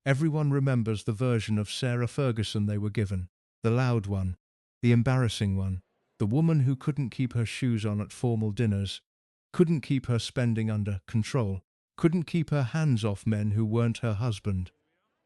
Everyone remembers the version of Sarah Ferguson they were given. The loud one, the embarrassing one, the woman who couldn't keep her shoes on at formal dinners, couldn't keep her spending under control, couldn't keep her hands off men who weren't her husband.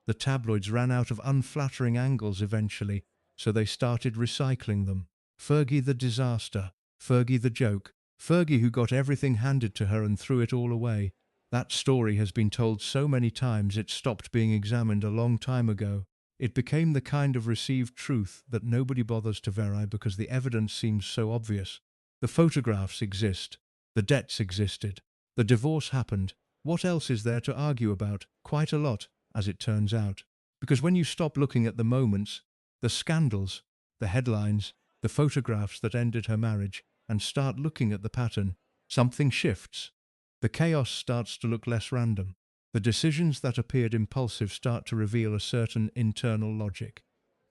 The tabloids ran out of unflattering angles eventually, so they started recycling them. Fergie the disaster, Fergie the joke, Fergie who got everything handed to her and threw it all away. That story has been told so many times it stopped being examined a long time ago. It became the kind of received truth that nobody bothers to verify because the evidence seems so obvious. The photographs exist. The debts existed. The divorce happened. What else is there to argue about? Quite a lot, as it turns out. Because when you stop looking at the moments, the scandals, the headlines, the photographs that ended her marriage, and start looking at the pattern, something shifts. The chaos starts to look less random. The decisions that appeared impulsive start to reveal a certain internal logic.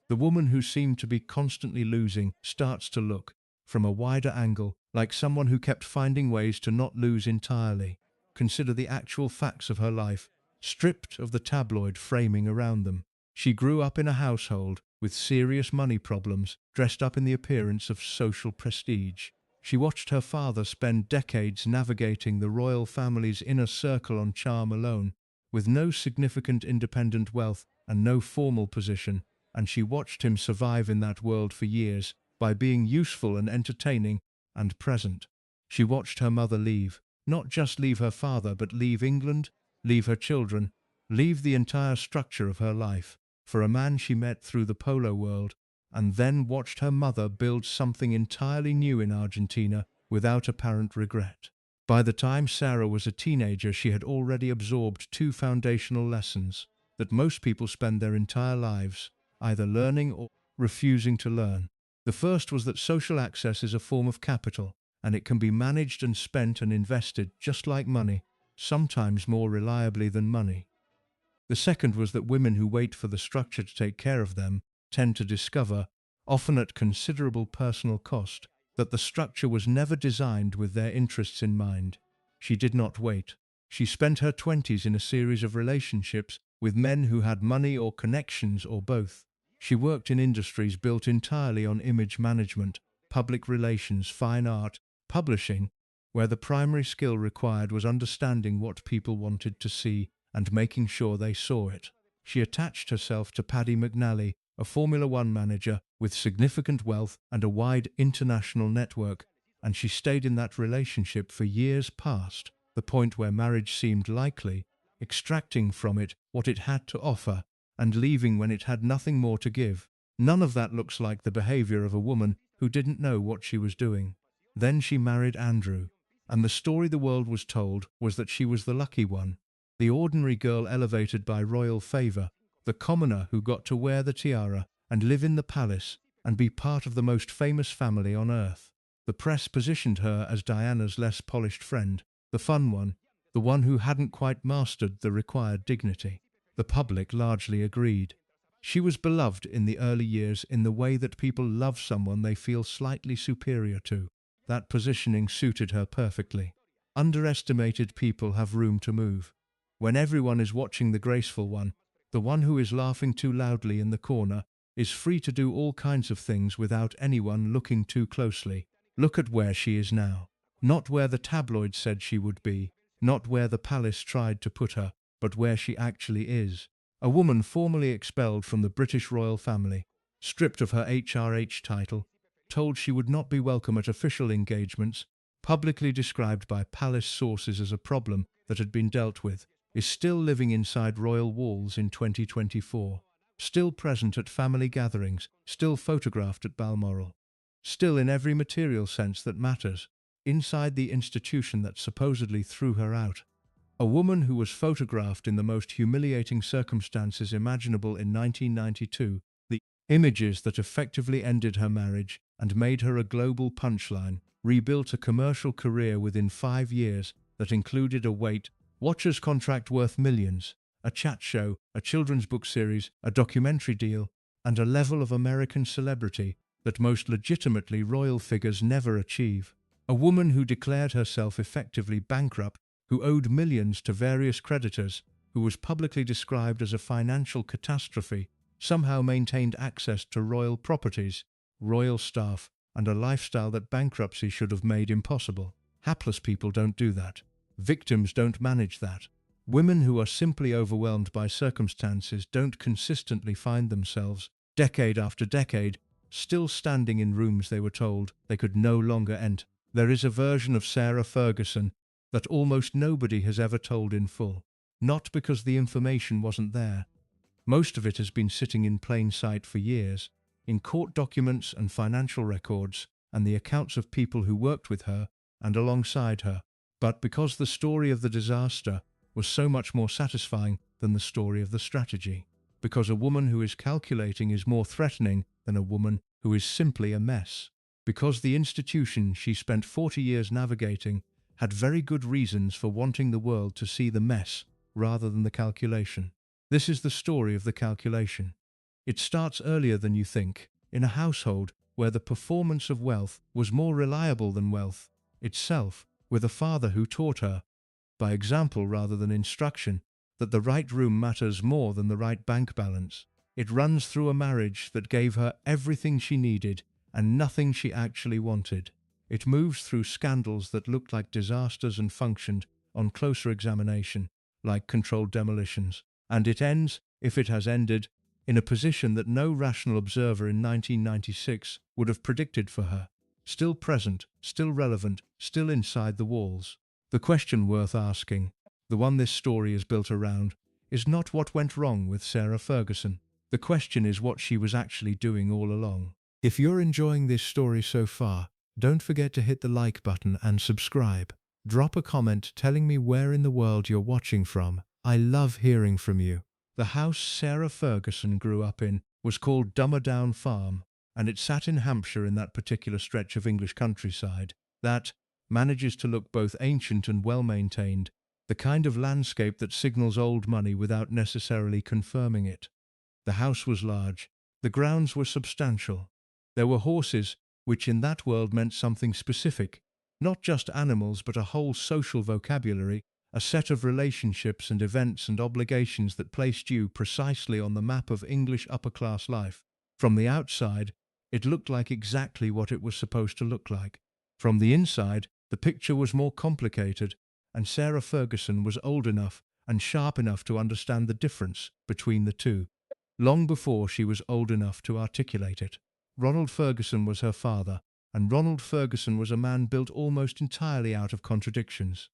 The woman who seemed to be constantly losing starts to look, from a wider angle, like someone who kept finding ways to not lose entirely. Consider the actual facts of her life, stripped of the tabloid framing around them. She grew up in a household with serious money problems, dressed up in the appearance of social prestige. She watched her father spend decades navigating the royal family's inner circle on charm alone, with no significant independent wealth and no formal position, and she watched him survive in that world for years by being useful and entertaining and present. She watched her mother leave, not just leave her father, but leave England, leave her children, leave the entire structure of her life, for a man she met through the polo world, and then watched her mother build something entirely new in Argentina without apparent regret. By the time Sarah was a teenager, she had already absorbed two foundational lessons that most people spend their entire lives either learning or refusing to learn. The first was that social access is a form of capital, and it can be managed and spent and invested just like money, sometimes more reliably than money. The second was that women who wait for the structure to take care of them tend to discover, often at considerable personal cost, that the structure was never designed with their interests in mind. She did not wait. She spent her 20s in a series of relationships with men who had money or connections or both. She worked in industries built entirely on image management, public relations, fine art, publishing, where the primary skill required was understanding what people wanted to see and making sure they saw it. She attached herself to Paddy McNally, a Formula One manager with significant wealth and a wide international network, and she stayed in that relationship for years past the point where marriage seemed likely, extracting from it what it had to offer and leaving when it had nothing more to give. None of that looks like the behavior of a woman who didn't know what she was doing. Then she married Andrew, and the story the world was told was that she was the lucky one, the ordinary girl elevated by royal favor, the commoner who got to wear the tiara and live in the palace and be part of the most famous family on earth. The press positioned her as Diana's less polished friend, the fun one, the one who hadn't quite mastered the required dignity. The public largely agreed. She was beloved in the early years in the way that people love someone they feel slightly superior to. That positioning suited her perfectly. Underestimated people have room to move. When everyone is watching the graceful one, the one who is laughing too loudly in the corner is free to do all kinds of things without anyone looking too closely. Look at where she is now. Not where the tabloids said she would be, not where the palace tried to put her, but where she actually is. A woman formally expelled from the British royal family, stripped of her HRH title, told she would not be welcome at official engagements, publicly described by palace sources as a problem that had been dealt with, is still living inside royal walls in 2024, still present at family gatherings, still photographed at Balmoral, still in every material sense that matters, inside the institution that supposedly threw her out. A woman who was photographed in the most humiliating circumstances imaginable in 1992, the images that effectively ended her marriage and made her a global punchline, rebuilt a commercial career within 5 years that included a Weight Watchers contract worth millions, a chat show, a children's book series, a documentary deal, and a level of American celebrity that most legitimately royal figures never achieve. A woman who declared herself effectively bankrupt, who owed millions to various creditors, who was publicly described as a financial catastrophe, somehow maintained access to royal properties, royal staff, and a lifestyle that bankruptcy should have made impossible. Hapless people don't do that. Victims don't manage that. Women who are simply overwhelmed by circumstances don't consistently find themselves, decade after decade, still standing in rooms they were told they could no longer enter. There is a version of Sarah Ferguson that almost nobody has ever told in full. Not because the information wasn't there. Most of it has been sitting in plain sight for years, in court documents and financial records, and the accounts of people who worked with her and alongside her. But because the story of the disaster was so much more satisfying than the story of the strategy, because a woman who is calculating is more threatening than a woman who is simply a mess, because the institution she spent 40 years navigating had very good reasons for wanting the world to see the mess rather than the calculation. This is the story of the calculation. It starts earlier than you think, in a household where the performance of wealth was more reliable than wealth itself, with a father who taught her, by example rather than instruction, that the right room matters more than the right bank balance. It runs through a marriage that gave her everything she needed and nothing she actually wanted. It moves through scandals that looked like disasters and functioned, on closer examination, like controlled demolitions. And it ends, if it has ended, in a position that no rational observer in 1996 would have predicted for her. Still present, still relevant, still inside the walls. The question worth asking, the one this story is built around, is not what went wrong with Sarah Ferguson. The question is what she was actually doing all along. If you're enjoying this story so far, don't forget to hit the like button and subscribe. Drop a comment telling me where in the world you're watching from. I love hearing from you. The house Sarah Ferguson grew up in was called Dummerdown Farm, and it sat in Hampshire in that particular stretch of English countryside that manages to look both ancient and well-maintained, the kind of landscape that signals old money without necessarily confirming it. The house was large. The grounds were substantial. There were horses, which in that world meant something specific, not just animals but a whole social vocabulary, a set of relationships and events and obligations that placed you precisely on the map of English upper-class life. From the outside, it looked like exactly what it was supposed to look like. From the inside, the picture was more complicated, and Sarah Ferguson was old enough and sharp enough to understand the difference between the two, long before she was old enough to articulate it. Ronald Ferguson was her father, and Ronald Ferguson was a man built almost entirely out of contradictions.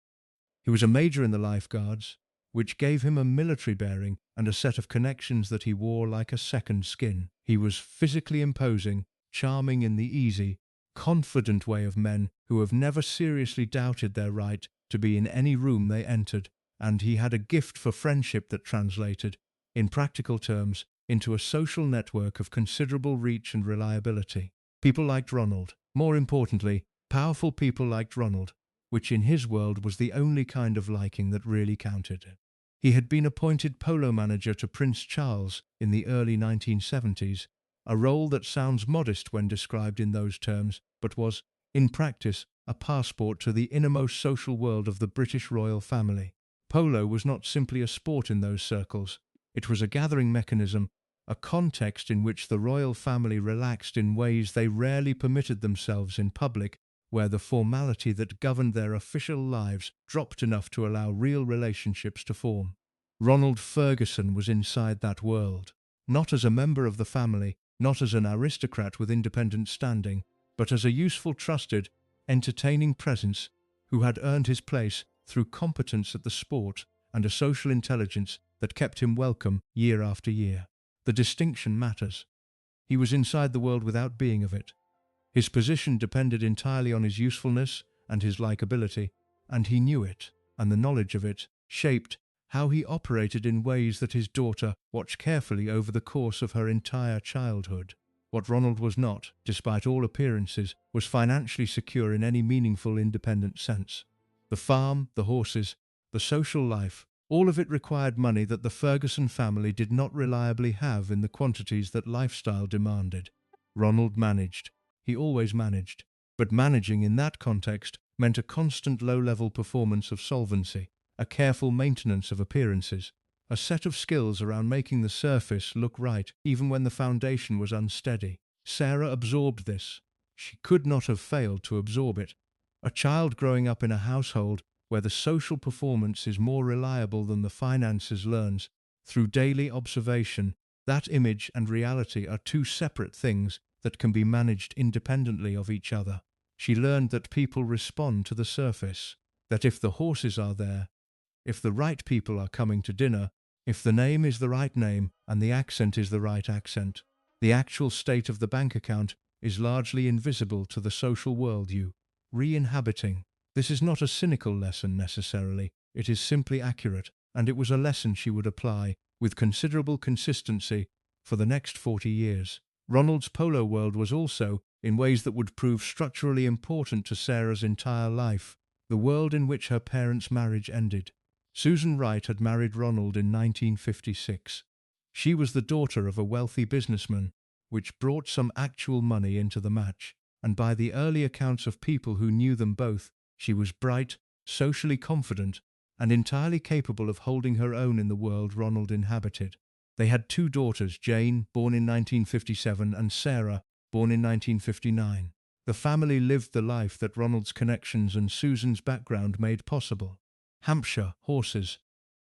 He was a major in the Life Guards, which gave him a military bearing and a set of connections that he wore like a second skin. He was physically imposing, charming in the easy, confident way of men who have never seriously doubted their right to be in any room they entered, and he had a gift for friendship that translated, in practical terms, into a social network of considerable reach and reliability. People liked Ronald. More importantly, powerful people liked Ronald, which in his world was the only kind of liking that really counted. He had been appointed polo manager to Prince Charles in the early 1970s, a role that sounds modest when described in those terms, but was, in practice, a passport to the innermost social world of the British royal family. Polo was not simply a sport in those circles. It was a gathering mechanism, a context in which the royal family relaxed in ways they rarely permitted themselves in public, where the formality that governed their official lives dropped enough to allow real relationships to form. Ronald Ferguson was inside that world, not as a member of the family, not as an aristocrat with independent standing, but as a useful, trusted, entertaining presence who had earned his place through competence at the sport and a social intelligence that kept him welcome year after year. The distinction matters. He was inside the world without being of it. His position depended entirely on his usefulness and his likability, and he knew it, and the knowledge of it shaped how he operated in ways that his daughter watched carefully over the course of her entire childhood. What Ronald was not, despite all appearances, was financially secure in any meaningful independent sense. The farm, the horses, the social life, all of it required money that the Ferguson family did not reliably have in the quantities that lifestyle demanded. Ronald managed. He always managed. But managing in that context meant a constant low-level performance of solvency, a careful maintenance of appearances, a set of skills around making the surface look right even when the foundation was unsteady. Sarah absorbed this. She could not have failed to absorb it. A child growing up in a household where the social performance is more reliable than the finances learns, through daily observation, that image and reality are two separate things that can be managed independently of each other. She learned that people respond to the surface, that if the horses are there, if the right people are coming to dinner, if the name is the right name and the accent is the right accent, the actual state of the bank account is largely invisible to the social world you re-inhabiting. This is not a cynical lesson necessarily, it is simply accurate, and it was a lesson she would apply with considerable consistency for the next 40 years. Ronald's polo world was also, in ways that would prove structurally important to Sarah's entire life, the world in which her parents' marriage ended. Susan Wright had married Ronald in 1956. She was the daughter of a wealthy businessman, which brought some actual money into the match, and by the early accounts of people who knew them both, she was bright, socially confident, and entirely capable of holding her own in the world Ronald inhabited. They had two daughters, Jane, born in 1957, and Sarah, born in 1959. The family lived the life that Ronald's connections and Susan's background made possible. Hampshire, horses,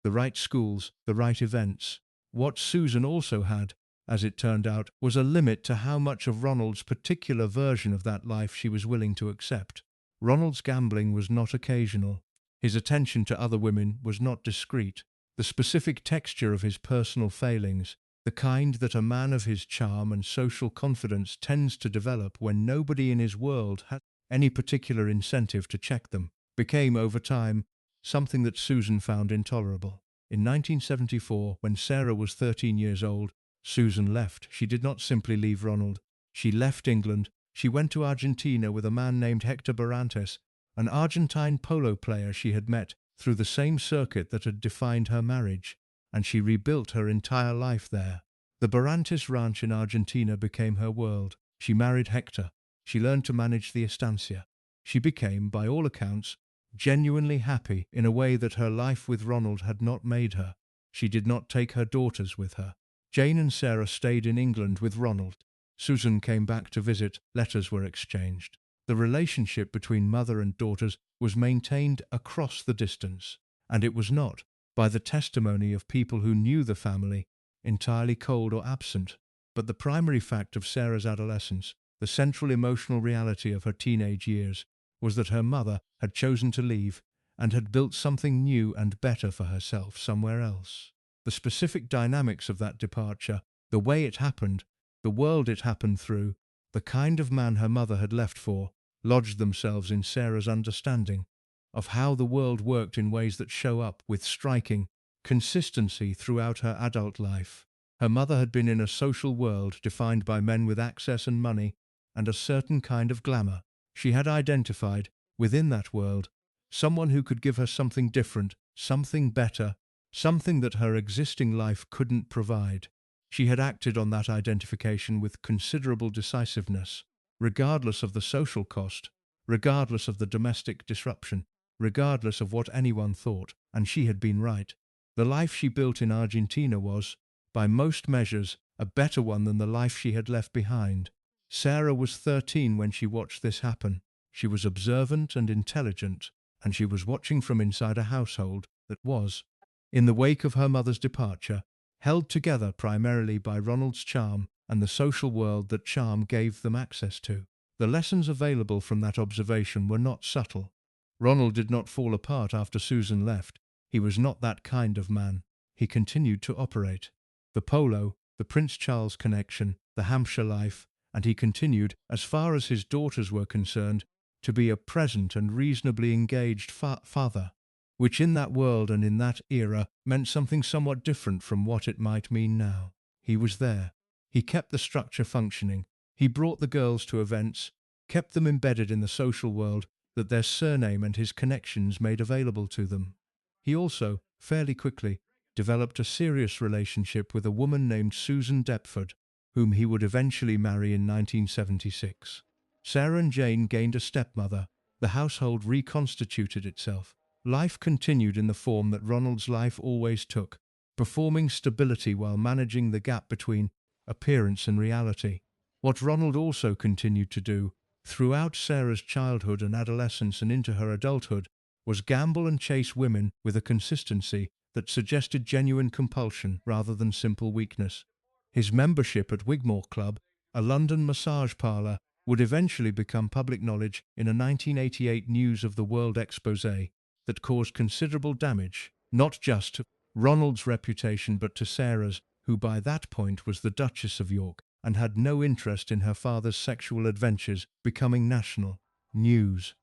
the right schools, the right events. What Susan also had, as it turned out, was a limit to how much of Ronald's particular version of that life she was willing to accept. Ronald's gambling was not occasional. His attention to other women was not discreet. The specific texture of his personal failings, the kind that a man of his charm and social confidence tends to develop when nobody in his world had any particular incentive to check them, became, over time, something that Susan found intolerable. In 1974, when Sarah was 13 years old, Susan left. She did not simply leave Ronald. She left England. She went to Argentina with a man named Hector Barrantes, an Argentine polo player she had met through the same circuit that had defined her marriage, and she rebuilt her entire life there. The Barrantes ranch in Argentina became her world. She married Hector. She learned to manage the estancia. She became, by all accounts, genuinely happy in a way that her life with Ronald had not made her. She did not take her daughters with her. Jane and Sarah stayed in England with Ronald. Susan came back to visit. Letters were exchanged. The relationship between mother and daughters was maintained across the distance, and it was not, by the testimony of people who knew the family, entirely cold or absent, but the primary fact of Sarah's adolescence, the central emotional reality of her teenage years, was that her mother had chosen to leave and had built something new and better for herself somewhere else. The specific dynamics of that departure, the way it happened, the world it happened through, the kind of man her mother had left for, lodged themselves in Sarah's understanding of how the world worked in ways that show up with striking consistency throughout her adult life. Her mother had been in a social world defined by men with access and money and a certain kind of glamour. She had identified, within that world, someone who could give her something different, something better, something that her existing life couldn't provide. She had acted on that identification with considerable decisiveness, regardless of the social cost, regardless of the domestic disruption, regardless of what anyone thought, and she had been right. The life she built in Argentina was, by most measures, a better one than the life she had left behind. Sarah was 13 when she watched this happen. She was observant and intelligent, and she was watching from inside a household that was, in the wake of her mother's departure, held together primarily by Ronald's charm and the social world that charm gave them access to. The lessons available from that observation were not subtle. Ronald did not fall apart after Susan left. He was not that kind of man. He continued to operate. The polo, the Prince Charles connection, the Hampshire life, and he continued, as far as his daughters were concerned, to be a present and reasonably engaged father, which in that world and in that era meant something somewhat different from what it might mean now. He was there. He kept the structure functioning. He brought the girls to events, kept them embedded in the social world that their surname and his connections made available to them. He also, fairly quickly, developed a serious relationship with a woman named Susan Deptford, whom he would eventually marry in 1976. Sarah and Jane gained a stepmother. The household reconstituted itself. Life continued in the form that Ronald's life always took, performing stability while managing the gap between appearance and reality. What Ronald also continued to do, throughout Sarah's childhood and adolescence and into her adulthood, was gamble and chase women with a consistency that suggested genuine compulsion rather than simple weakness. His membership at Wigmore Club, a London massage parlour, would eventually become public knowledge in a 1988 News of the World exposé that caused considerable damage, not just to Ronald's reputation but to Sarah's, who by that point was the Duchess of York and had no interest in her father's sexual adventures becoming national news.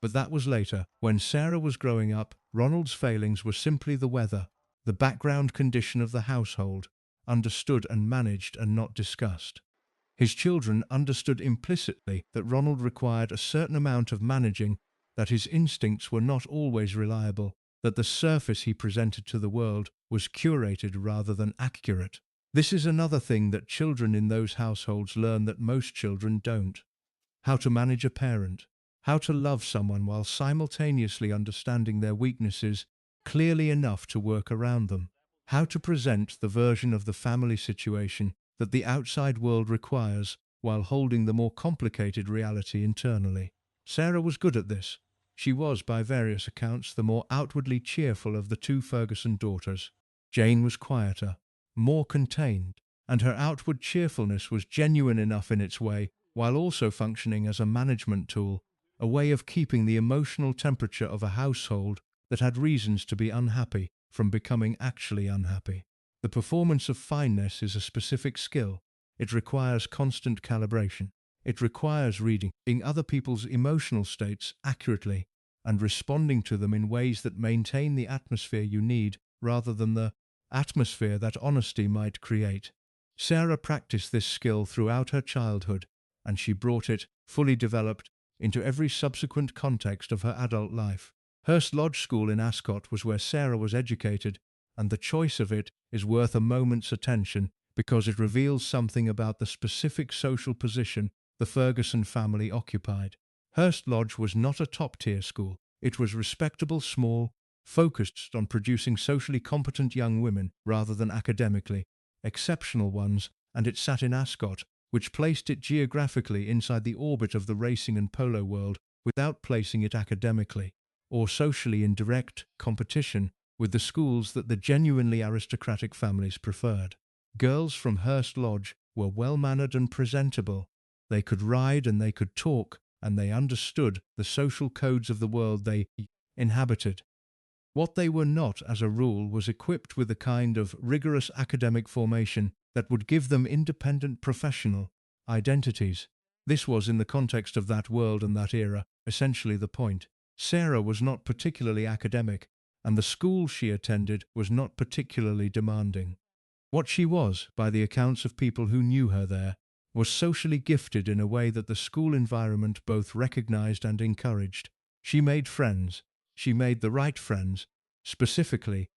But that was later. When Sarah was growing up, Ronald's failings were simply the weather, the background condition of the household, understood and managed and not discussed. His children understood implicitly that Ronald required a certain amount of managing, that his instincts were not always reliable, that the surface he presented to the world was curated rather than accurate. This is another thing that children in those households learn that most children don't. How to manage a parent, how to love someone while simultaneously understanding their weaknesses clearly enough to work around them, how to present the version of the family situation that the outside world requires while holding the more complicated reality internally. Sarah was good at this. She was, by various accounts, the more outwardly cheerful of the two Ferguson daughters. Jane was quieter, more contained, and her outward cheerfulness was genuine enough in its way, while also functioning as a management tool, a way of keeping the emotional temperature of a household that had reasons to be unhappy from becoming actually unhappy. The performance of fineness is a specific skill. It requires constant calibration. It requires reading other people's emotional states accurately and responding to them in ways that maintain the atmosphere you need rather than the atmosphere that honesty might create. Sarah practiced this skill throughout her childhood, and she brought it, fully developed, into every subsequent context of her adult life. Hurst Lodge School in Ascot was where Sarah was educated, and the choice of it is worth a moment's attention because it reveals something about the specific social position the Ferguson family occupied. Hurst Lodge was not a top-tier school. It was respectable, small, focused on producing socially competent young women rather than academically exceptional ones, and it sat in Ascot, which placed it geographically inside the orbit of the racing and polo world without placing it academically or socially in direct competition with the schools that the genuinely aristocratic families preferred. Girls from Hurst Lodge were well-mannered and presentable. They could ride and they could talk, and they understood the social codes of the world they inhabited. What they were not, as a rule, was equipped with a kind of rigorous academic formation that would give them independent professional identities. This was, in the context of that world and that era, essentially the point. Sarah was not particularly academic, and the school she attended was not particularly demanding. What she was, by the accounts of people who knew her there, was socially gifted in a way that the school environment both recognized and encouraged. She made friends. She made the right friends, specifically,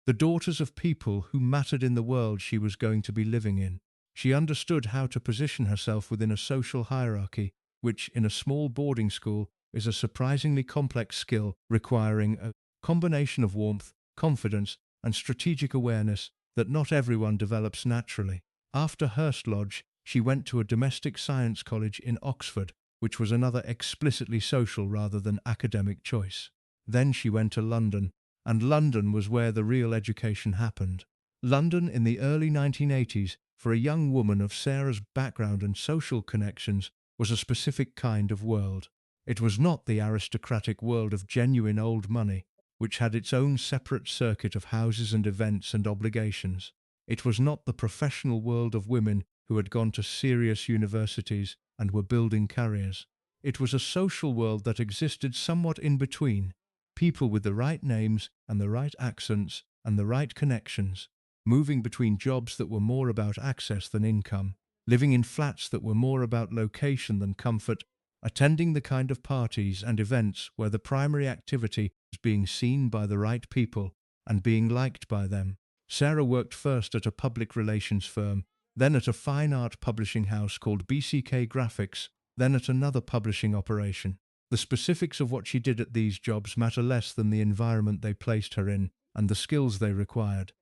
the daughters of people who mattered in the world she was going to be living in. She understood how to position herself within a social hierarchy, which, in a small boarding school, is a surprisingly complex skill requiring a combination of warmth, confidence, and strategic awareness that not everyone develops naturally. After Hurst Lodge, she went to a domestic science college in Oxford, which was another explicitly social rather than academic choice. Then she went to London, and London was where the real education happened. London in the early 1980s, for a young woman of Sarah's background and social connections, was a specific kind of world. It was not the aristocratic world of genuine old money, which had its own separate circuit of houses and events and obligations. It was not the professional world of women who had gone to serious universities and were building careers. It was a social world that existed somewhat in between, people with the right names and the right accents and the right connections, moving between jobs that were more about access than income, living in flats that were more about location than comfort, attending the kind of parties and events where the primary activity was being seen by the right people and being liked by them. Sarah worked first at a public relations firm, then at a fine art publishing house called BCK Graphics, then at another publishing operation. The specifics of what she did at these jobs matter less than the environment they placed her in and the skills they required.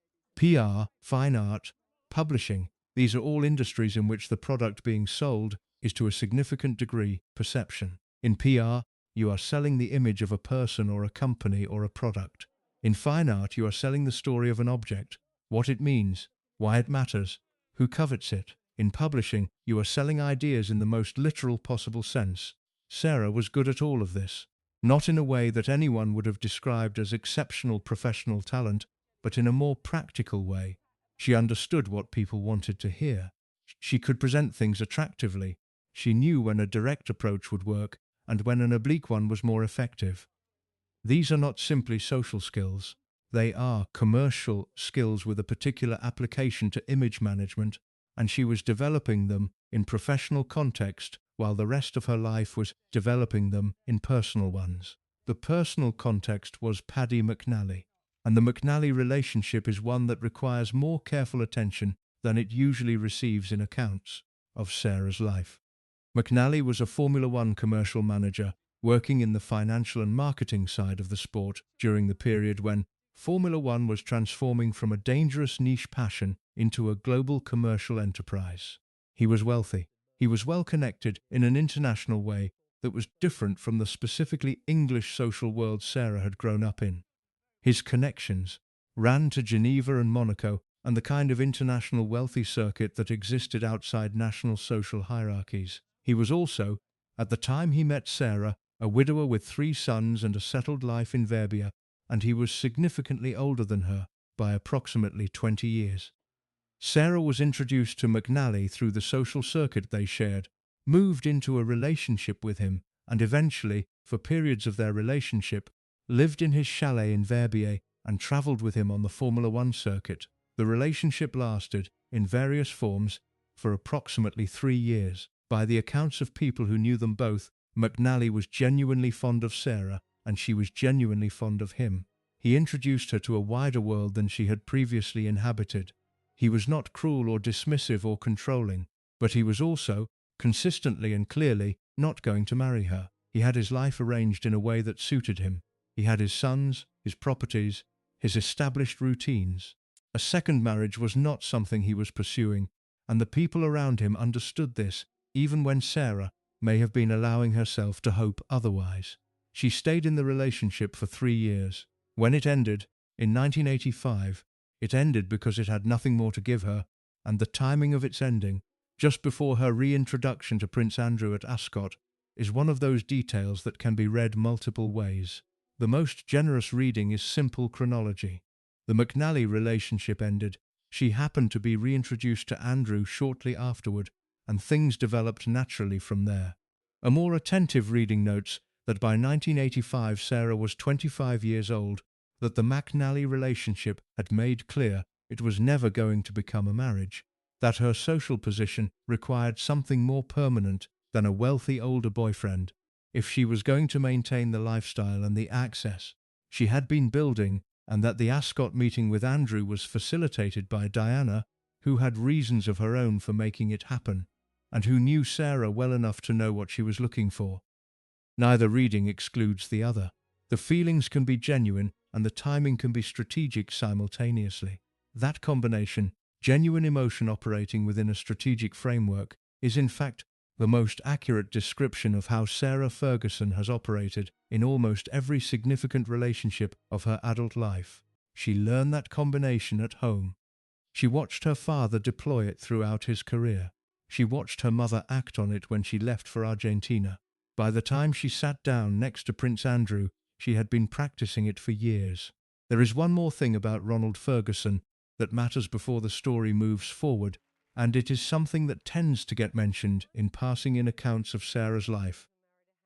PR, fine art, publishing, these are all industries in which the product being sold is to a significant degree perception. In PR, you are selling the image of a person or a company or a product. In fine art, you are selling the story of an object, what it means, why it matters, who covets it. In publishing, you are selling ideas in the most literal possible sense. Sarah was good at all of this. Not in a way that anyone would have described as exceptional professional talent, but in a more practical way. She understood what people wanted to hear. She could present things attractively. She knew when a direct approach would work and when an oblique one was more effective. These are not simply social skills. They are commercial skills with a particular application to image management, and she was developing them in professional context while the rest of her life was developing them in personal ones. The personal context was Paddy McNally, and the McNally relationship is one that requires more careful attention than it usually receives in accounts of Sarah's life. McNally was a Formula One commercial manager working in the financial and marketing side of the sport during the period when Formula One was transforming from a dangerous niche passion into a global commercial enterprise. He was wealthy. He was well connected in an international way that was different from the specifically English social world Sarah had grown up in. His connections ran to Geneva and Monaco and the kind of international wealthy circuit that existed outside national social hierarchies. He was also, at the time he met Sarah, a widower with 3 sons and a settled life in Verbia, and he was significantly older than her by approximately 20 years. Sarah was introduced to McNally through the social circuit they shared, moved into a relationship with him, and eventually, for periods of their relationship, lived in his chalet in Verbier and travelled with him on the Formula One circuit. The relationship lasted, in various forms, for approximately 3 years. By the accounts of people who knew them both, McNally was genuinely fond of Sarah, and she was genuinely fond of him. He introduced her to a wider world than she had previously inhabited. He was not cruel or dismissive or controlling, but he was also, consistently and clearly, not going to marry her. He had his life arranged in a way that suited him. He had his sons, his properties, his established routines. A second marriage was not something he was pursuing, and the people around him understood this, even when Sarah may have been allowing herself to hope otherwise. She stayed in the relationship for 3 years. When it ended, in 1985, it ended because it had nothing more to give her, and the timing of its ending, just before her reintroduction to Prince Andrew at Ascot, is one of those details that can be read multiple ways. The most generous reading is simple chronology. The McNally relationship ended. She happened to be reintroduced to Andrew shortly afterward, and things developed naturally from there. A more attentive reading notes that by 1985 Sarah was 25 years old, that the McNally relationship had made clear it was never going to become a marriage, that her social position required something more permanent than a wealthy older boyfriend if she was going to maintain the lifestyle and the access she had been building, and that the Ascot meeting with Andrew was facilitated by Diana, who had reasons of her own for making it happen, and who knew Sarah well enough to know what she was looking for. Neither reading excludes the other. The feelings can be genuine and the timing can be strategic simultaneously. That combination, genuine emotion operating within a strategic framework, is in fact the most accurate description of how Sarah Ferguson has operated in almost every significant relationship of her adult life. She learned that combination at home. She watched her father deploy it throughout his career. She watched her mother act on it when she left for Argentina. By the time she sat down next to Prince Andrew, she had been practicing it for years. There is one more thing about Ronald Ferguson that matters before the story moves forward, and it is something that tends to get mentioned in passing in accounts of Sarah's life,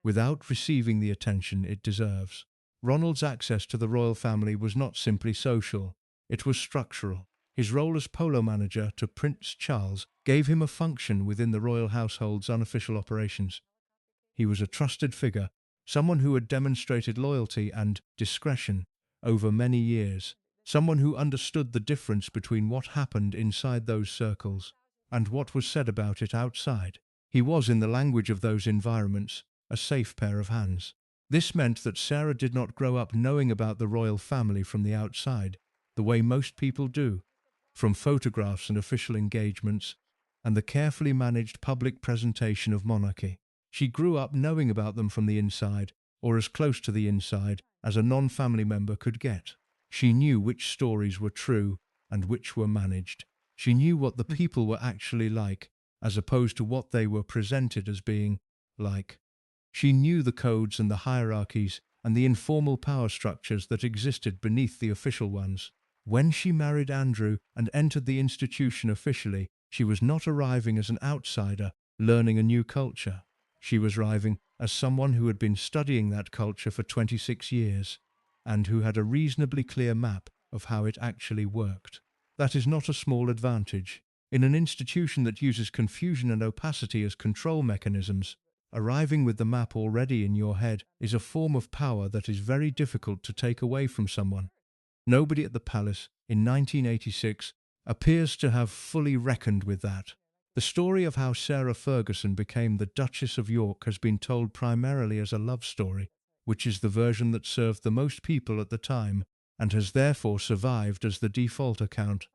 without receiving the attention it deserves. Ronald's access to the royal family was not simply social, it was structural. His role as polo manager to Prince Charles gave him a function within the royal household's unofficial operations. He was a trusted figure, someone who had demonstrated loyalty and discretion over many years, someone who understood the difference between what happened inside those circles and what was said about it outside. He was, in the language of those environments, a safe pair of hands. This meant that Sarah did not grow up knowing about the royal family from the outside, the way most people do. from photographs and official engagements, and the carefully managed public presentation of monarchy. She grew up knowing about them from the inside, or as close to the inside as a non-family member could get. She knew which stories were true and which were managed. She knew what the people were actually like, as opposed to what they were presented as being like. She knew the codes and the hierarchies and the informal power structures that existed beneath the official ones. When she married Andrew and entered the institution officially, she was not arriving as an outsider, learning a new culture. She was arriving as someone who had been studying that culture for 26 years, and who had a reasonably clear map of how it actually worked. That is not a small advantage. In an institution that uses confusion and opacity as control mechanisms, arriving with the map already in your head is a form of power that is very difficult to take away from someone. Nobody at the palace in 1986 appears to have fully reckoned with that. The story of how Sarah Ferguson became the Duchess of York has been told primarily as a love story, which is the version that served the most people at the time and has therefore survived as the default account.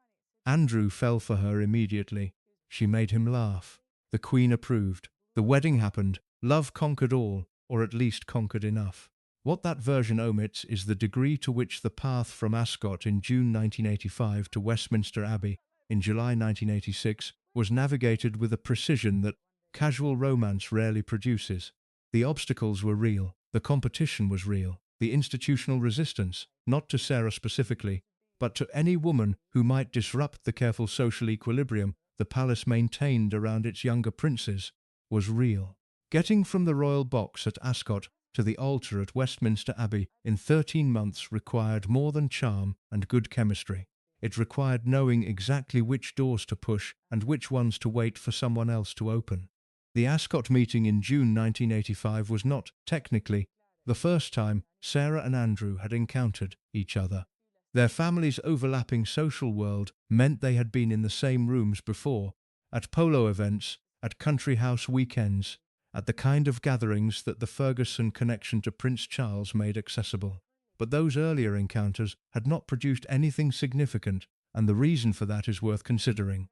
Andrew fell for her immediately. She made him laugh. The Queen approved. The wedding happened. Love conquered all, or at least conquered enough. What that version omits is the degree to which the path from Ascot in June 1985 to Westminster Abbey in July 1986 was navigated with a precision that casual romance rarely produces. The obstacles were real. The competition was real. The institutional resistance, not to Sarah specifically, but to any woman who might disrupt the careful social equilibrium the palace maintained around its younger princes, was real. Getting from the royal box at Ascot to the altar at Westminster Abbey in 13 months required more than charm and good chemistry. It required knowing exactly which doors to push and which ones to wait for someone else to open. The Ascot meeting in June 1985 was not, technically, the first time Sarah and Andrew had encountered each other. Their families' overlapping social world meant they had been in the same rooms before, at polo events, at country house weekends, at the kind of gatherings that the Ferguson connection to Prince Charles made accessible. But those earlier encounters had not produced anything significant, and the reason for that is worth considering.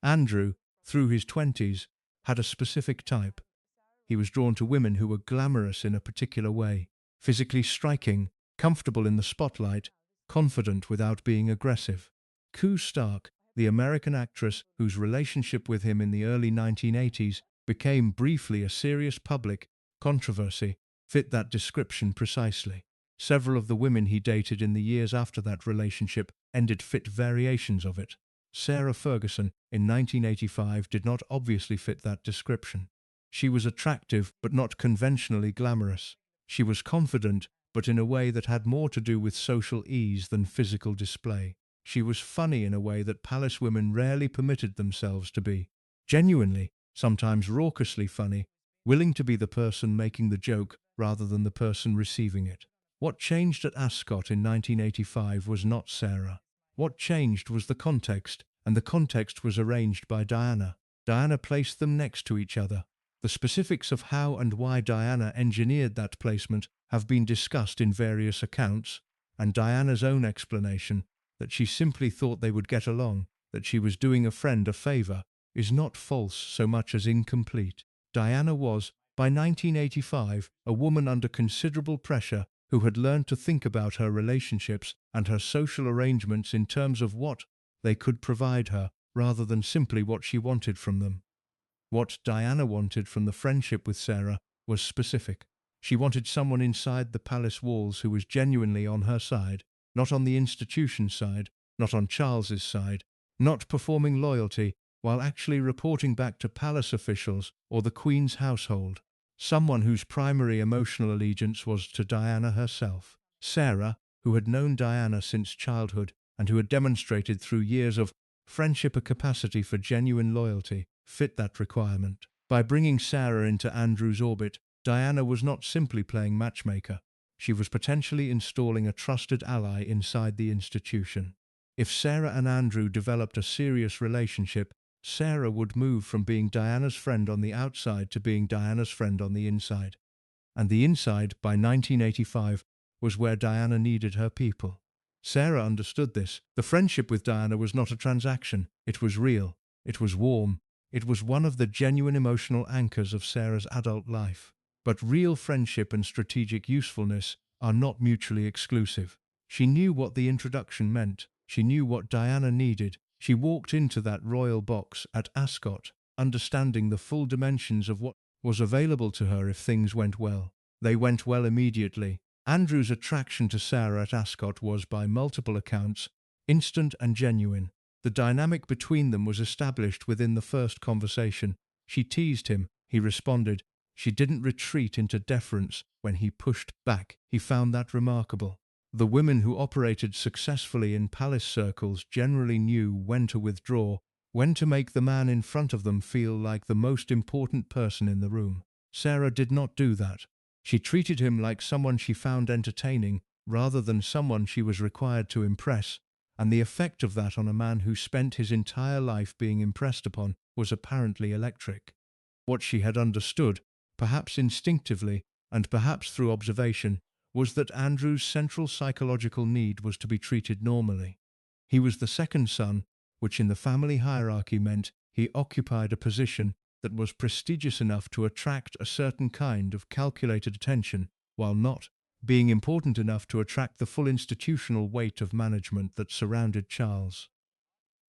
Andrew, through his 20s, had a specific type. He was drawn to women who were glamorous in a particular way, physically striking, comfortable in the spotlight, confident without being aggressive. Koo Stark, the American actress whose relationship with him in the early 1980s became briefly a serious public controversy, fit that description precisely. Several of the women he dated in the years after that relationship ended fit variations of it. Sarah Ferguson, in 1985, did not obviously fit that description. She was attractive but not conventionally glamorous. She was confident but in a way that had more to do with social ease than physical display. She was funny in a way that palace women rarely permitted themselves to be. Genuinely, sometimes raucously funny, willing to be the person making the joke rather than the person receiving it. What changed at Ascot in 1985 was not Sarah. What changed was the context, and the context was arranged by Diana. Diana placed them next to each other. The specifics of how and why Diana engineered that placement have been discussed in various accounts, and Diana's own explanation, that she simply thought they would get along, that she was doing a friend a favour, is not false so much as incomplete. Diana was, by 1985, a woman under considerable pressure who had learned to think about her relationships and her social arrangements in terms of what they could provide her, rather than simply what she wanted from them. What Diana wanted from the friendship with Sarah was specific. She wanted someone inside the palace walls who was genuinely on her side, not on the institution's side, not on Charles's side, not performing loyalty while actually reporting back to palace officials or the Queen's household. Someone whose primary emotional allegiance was to Diana herself. Sarah, who had known Diana since childhood and who had demonstrated through years of friendship a capacity for genuine loyalty, fit that requirement. By bringing Sarah into Andrew's orbit, Diana was not simply playing matchmaker. She was potentially installing a trusted ally inside the institution. If Sarah and Andrew developed a serious relationship, Sarah would move from being Diana's friend on the outside to being Diana's friend on the inside. And the inside, by 1985, was where Diana needed her people. Sarah understood this. The friendship with Diana was not a transaction. It was real. It was warm. It was one of the genuine emotional anchors of Sarah's adult life. But real friendship and strategic usefulness are not mutually exclusive. She knew what the introduction meant. She knew what Diana needed. She walked into that royal box at Ascot, understanding the full dimensions of what was available to her if things went well. They went well immediately. Andrew's attraction to Sarah at Ascot was, by multiple accounts, instant and genuine. The dynamic between them was established within the first conversation. She teased him. He responded. She didn't retreat into deference when he pushed back. He found that remarkable. The women who operated successfully in palace circles generally knew when to withdraw, when to make the man in front of them feel like the most important person in the room. Sarah did not do that. She treated him like someone she found entertaining rather than someone she was required to impress, and the effect of that on a man who spent his entire life being impressed upon was apparently electric. What she had understood, perhaps instinctively and perhaps through observation, was that Andrew's central psychological need was to be treated normally. He was the second son, which in the family hierarchy meant he occupied a position that was prestigious enough to attract a certain kind of calculated attention, while not being important enough to attract the full institutional weight of management that surrounded Charles.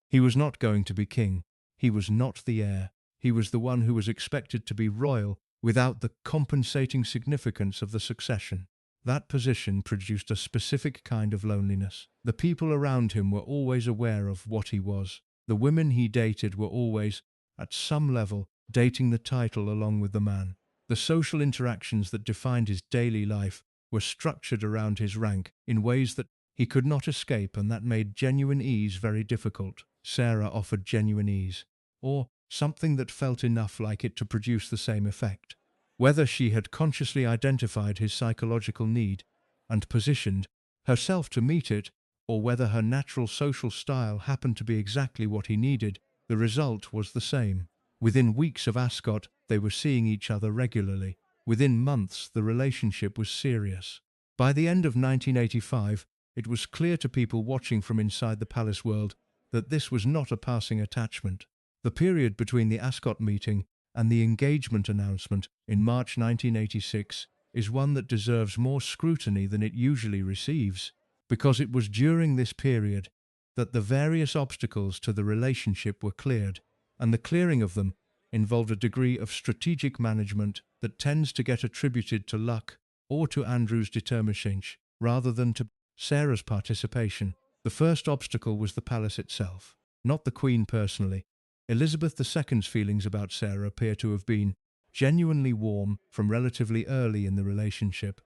He was not going to be king. He was not the heir. He was the one who was expected to be royal without the compensating significance of the succession. That position produced a specific kind of loneliness. The people around him were always aware of what he was. The women he dated were always, at some level, dating the title along with the man. The social interactions that defined his daily life were structured around his rank in ways that he could not escape, and that made genuine ease very difficult. Sarah offered genuine ease, or something that felt enough like it to produce the same effect. Whether she had consciously identified his psychological need and positioned herself to meet it, or whether her natural social style happened to be exactly what he needed, the result was the same. Within weeks of Ascot, they were seeing each other regularly. Within months, the relationship was serious. By the end of 1985, it was clear to people watching from inside the palace world that this was not a passing attachment. The period between the Ascot meeting and the engagement announcement in March 1986 is one that deserves more scrutiny than it usually receives, because it was during this period that the various obstacles to the relationship were cleared, and the clearing of them involved a degree of strategic management that tends to get attributed to luck or to Andrew's determination rather than to Sarah's participation. The first obstacle was the palace itself, not the Queen personally. Elizabeth II's feelings about Sarah appear to have been genuinely warm from relatively early in the relationship,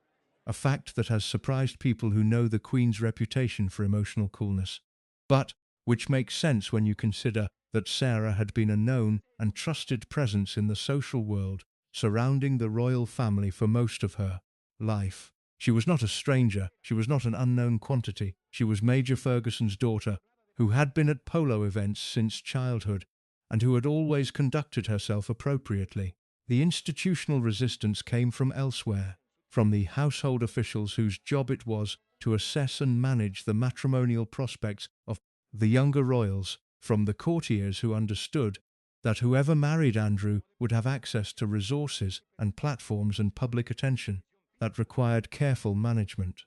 a fact that has surprised people who know the Queen's reputation for emotional coolness, but which makes sense when you consider that Sarah had been a known and trusted presence in the social world surrounding the royal family for most of her life. She was not a stranger. She was not an unknown quantity. She was Major Ferguson's daughter, who had been at polo events since childhood, and who had always conducted herself appropriately. The institutional resistance came from elsewhere, from the household officials whose job it was to assess and manage the matrimonial prospects of the younger royals, from the courtiers who understood that whoever married Andrew would have access to resources and platforms and public attention that required careful management.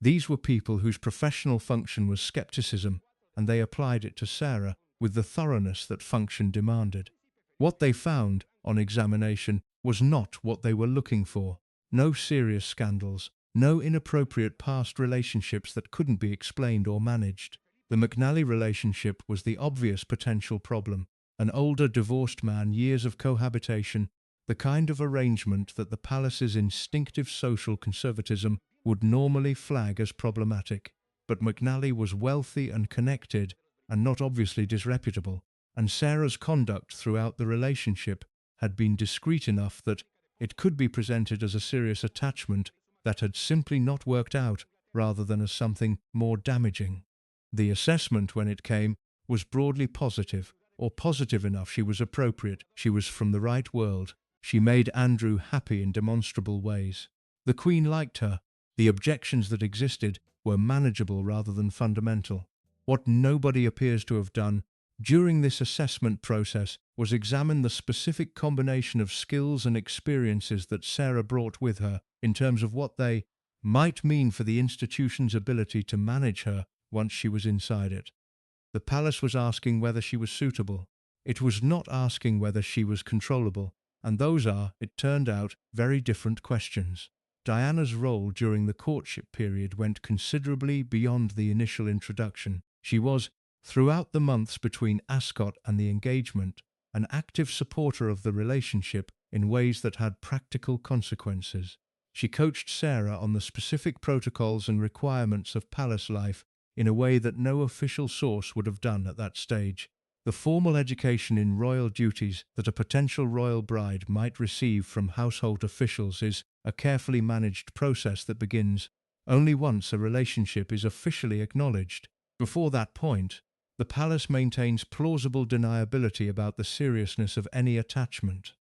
These were people whose professional function was skepticism, and they applied it to Sarah with the thoroughness that function demanded. What they found, on examination, was not what they were looking for. No serious scandals, no inappropriate past relationships that couldn't be explained or managed. The McNally relationship was the obvious potential problem. An older divorced man, years of cohabitation, the kind of arrangement that the palace's instinctive social conservatism would normally flag as problematic. But McNally was wealthy and connected, and not obviously disreputable, and Sarah's conduct throughout the relationship had been discreet enough that it could be presented as a serious attachment that had simply not worked out, rather than as something more damaging. The assessment, when it came, was broadly positive, or positive enough. She was appropriate. She was from the right world. She made Andrew happy in demonstrable ways. The Queen liked her. The objections that existed were manageable rather than fundamental. What nobody appears to have done during this assessment process was examine the specific combination of skills and experiences that Sarah brought with her in terms of what they might mean for the institution's ability to manage her once she was inside it. The palace was asking whether she was suitable. It was not asking whether she was controllable, and those are, it turned out, very different questions. Diana's role during the courtship period went considerably beyond the initial introduction. She was, throughout the months between Ascot and the engagement, an active supporter of the relationship in ways that had practical consequences. She coached Sarah on the specific protocols and requirements of palace life in a way that no official source would have done at that stage. The formal education in royal duties that a potential royal bride might receive from household officials is a carefully managed process that begins only once a relationship is officially acknowledged. Before that point, the palace maintains plausible deniability about the seriousness of any attachment.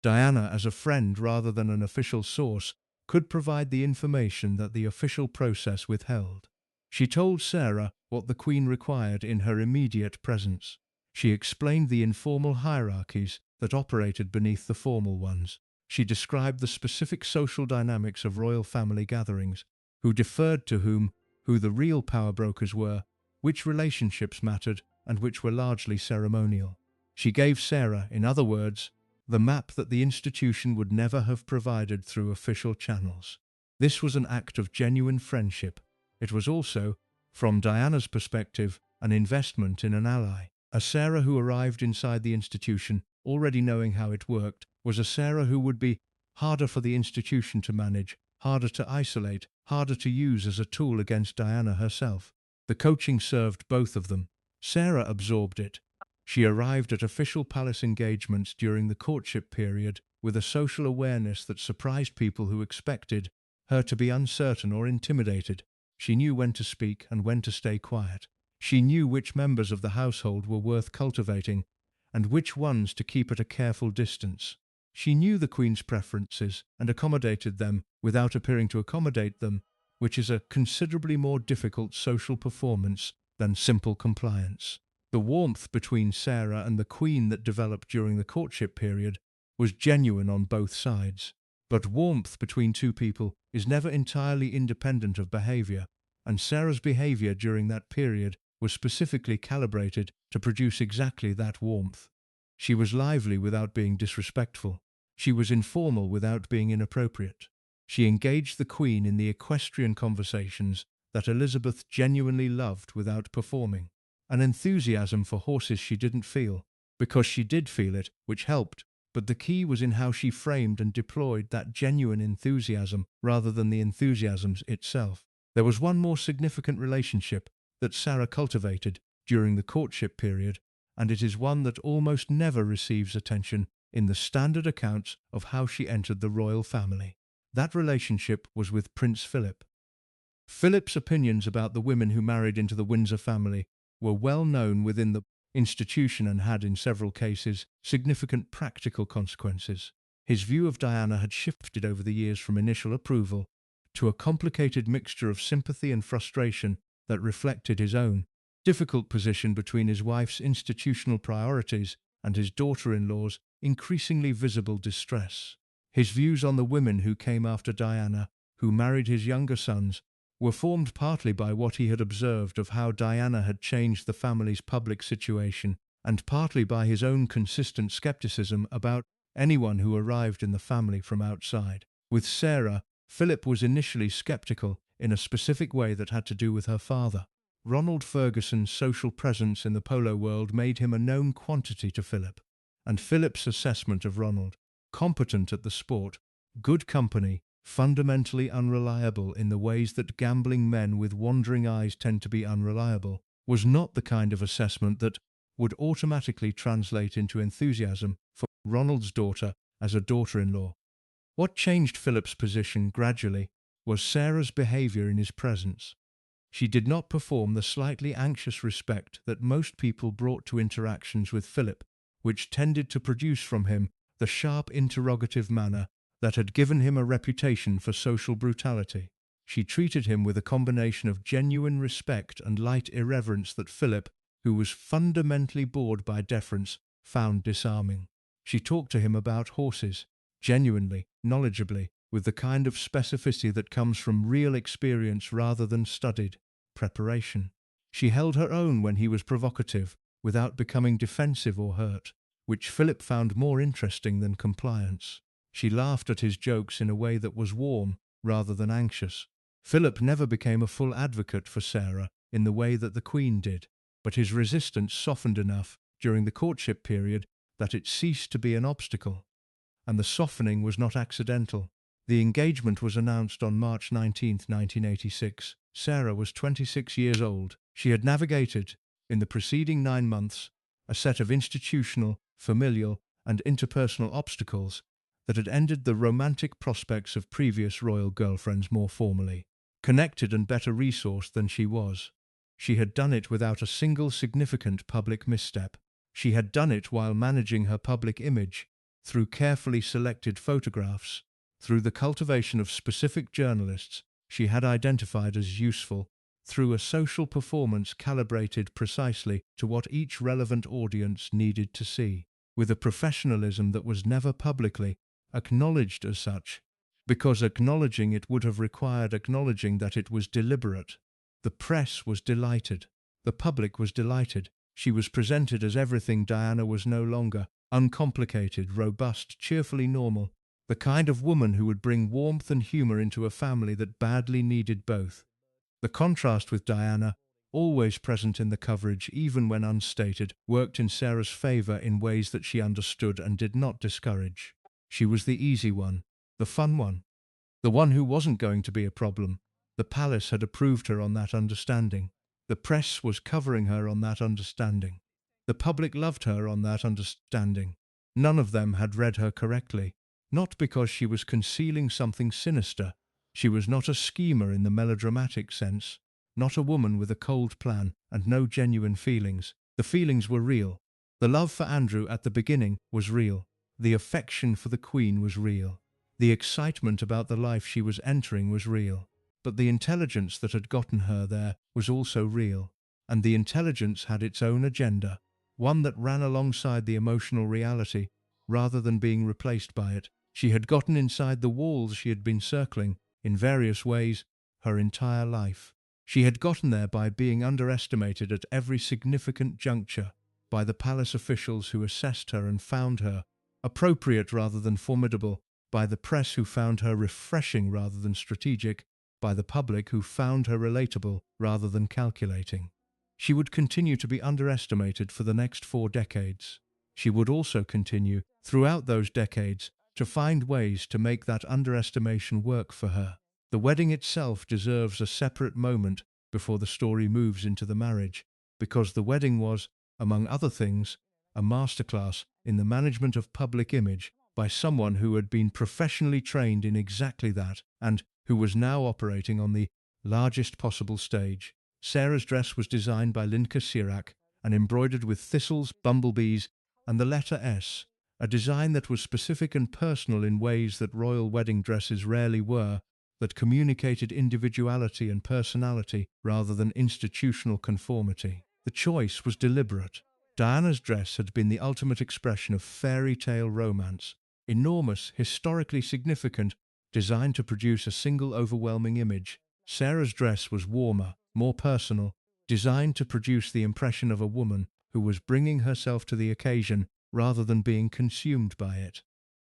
Diana, as a friend rather than an official source, could provide the information that the official process withheld. She told Sarah what the Queen required in her immediate presence. She explained the informal hierarchies that operated beneath the formal ones. She described the specific social dynamics of royal family gatherings, who deferred to whom, who the real power brokers were, which relationships mattered, and which were largely ceremonial. She gave Sarah, in other words, the map that the institution would never have provided through official channels. This was an act of genuine friendship. It was also, from Diana's perspective, an investment in an ally. A Sarah who arrived inside the institution, already knowing how it worked, was a Sarah who would be harder for the institution to manage, harder to isolate, harder to use as a tool against Diana herself. The coaching served both of them. Sarah absorbed it. She arrived at official palace engagements during the courtship period with a social awareness that surprised people who expected her to be uncertain or intimidated. She knew when to speak and when to stay quiet. She knew which members of the household were worth cultivating and which ones to keep at a careful distance. She knew the Queen's preferences and accommodated them without appearing to accommodate them, which is a considerably more difficult social performance than simple compliance. The warmth between Sarah and the Queen that developed during the courtship period was genuine on both sides. But warmth between two people is never entirely independent of behavior, and Sarah's behavior during that period was specifically calibrated to produce exactly that warmth. She was lively without being disrespectful. She was informal without being inappropriate. She engaged the Queen in the equestrian conversations that Elizabeth genuinely loved without performing. An enthusiasm for horses she didn't feel, because she did feel it, which helped, but the key was in how she framed and deployed that genuine enthusiasm rather than the enthusiasms itself. There was one more significant relationship that Sarah cultivated during the courtship period, and it is one that almost never receives attention in the standard accounts of how she entered the royal family. That relationship was with Prince Philip. Philip's opinions about the women who married into the Windsor family were well known within the institution and had, in several cases, significant practical consequences. His view of Diana had shifted over the years from initial approval to a complicated mixture of sympathy and frustration that reflected his own difficult position between his wife's institutional priorities and his daughter-in-law's increasingly visible distress. His views on the women who came after Diana, who married his younger sons, were formed partly by what he had observed of how Diana had changed the family's public situation, and partly by his own consistent skepticism about anyone who arrived in the family from outside. With Sarah, Philip was initially skeptical in a specific way that had to do with her father. Ronald Ferguson's social presence in the polo world made him a known quantity to Philip, and Philip's assessment of Ronald, competent at the sport, good company, fundamentally unreliable in the ways that gambling men with wandering eyes tend to be unreliable, was not the kind of assessment that would automatically translate into enthusiasm for Ronald's daughter as a daughter-in-law. What changed Philip's position gradually was Sarah's behavior in his presence. She did not perform the slightly anxious respect that most people brought to interactions with Philip, which tended to produce from him the sharp interrogative manner that had given him a reputation for social brutality. She treated him with a combination of genuine respect and light irreverence that Philip, who was fundamentally bored by deference, found disarming. She talked to him about horses, genuinely, knowledgeably, with the kind of specificity that comes from real experience rather than studied preparation. She held her own when he was provocative, without becoming defensive or hurt, which Philip found more interesting than compliance. She laughed at his jokes in a way that was warm rather than anxious. Philip never became a full advocate for Sarah in the way that the Queen did, but his resistance softened enough during the courtship period that it ceased to be an obstacle. And the softening was not accidental. The engagement was announced on March 19, 1986. Sarah was 26 years old. She had navigated, in the preceding 9 months, a set of institutional, familial, and interpersonal obstacles that had ended the romantic prospects of previous royal girlfriends more formally. Connected and better resourced than she was. She had done it without a single significant public misstep. She had done it while managing her public image, through carefully selected photographs, through the cultivation of specific journalists she had identified as useful, through a social performance calibrated precisely to what each relevant audience needed to see, with a professionalism that was never publicly acknowledged as such, because acknowledging it would have required acknowledging that it was deliberate. The press was delighted. The public was delighted. She was presented as everything Diana was no longer: uncomplicated, robust, cheerfully normal, the kind of woman who would bring warmth and humor into a family that badly needed both. The contrast with Diana, always present in the coverage even when unstated, worked in Sarah's favor in ways that she understood and did not discourage. She was the easy one, the fun one, the one who wasn't going to be a problem. The palace had approved her on that understanding. The press was covering her on that understanding. The public loved her on that understanding. None of them had read her correctly, not because she was concealing something sinister. She was not a schemer in the melodramatic sense, not a woman with a cold plan and no genuine feelings. The feelings were real. The love for Andrew at the beginning was real. The affection for the Queen was real. The excitement about the life she was entering was real. But the intelligence that had gotten her there was also real. And the intelligence had its own agenda, one that ran alongside the emotional reality, rather than being replaced by it. She had gotten inside the walls she had been circling, in various ways, her entire life. She had gotten there by being underestimated at every significant juncture, by the palace officials who assessed her and found her appropriate rather than formidable, by the press who found her refreshing rather than strategic, by the public who found her relatable rather than calculating. She would continue to be underestimated for the next 4 decades. She would also continue, throughout those decades, to find ways to make that underestimation work for her. The wedding itself deserves a separate moment before the story moves into the marriage, because the wedding was, among other things, a masterclass in the management of public image by someone who had been professionally trained in exactly that and who was now operating on the largest possible stage. Sarah's dress was designed by Linka Sirac and embroidered with thistles, bumblebees, and the letter S, a design that was specific and personal in ways that royal wedding dresses rarely were, that communicated individuality and personality rather than institutional conformity. The choice was deliberate. Diana's dress had been the ultimate expression of fairy tale romance, enormous, historically significant, designed to produce a single overwhelming image. Sarah's dress was warmer, more personal, designed to produce the impression of a woman who was bringing herself to the occasion rather than being consumed by it.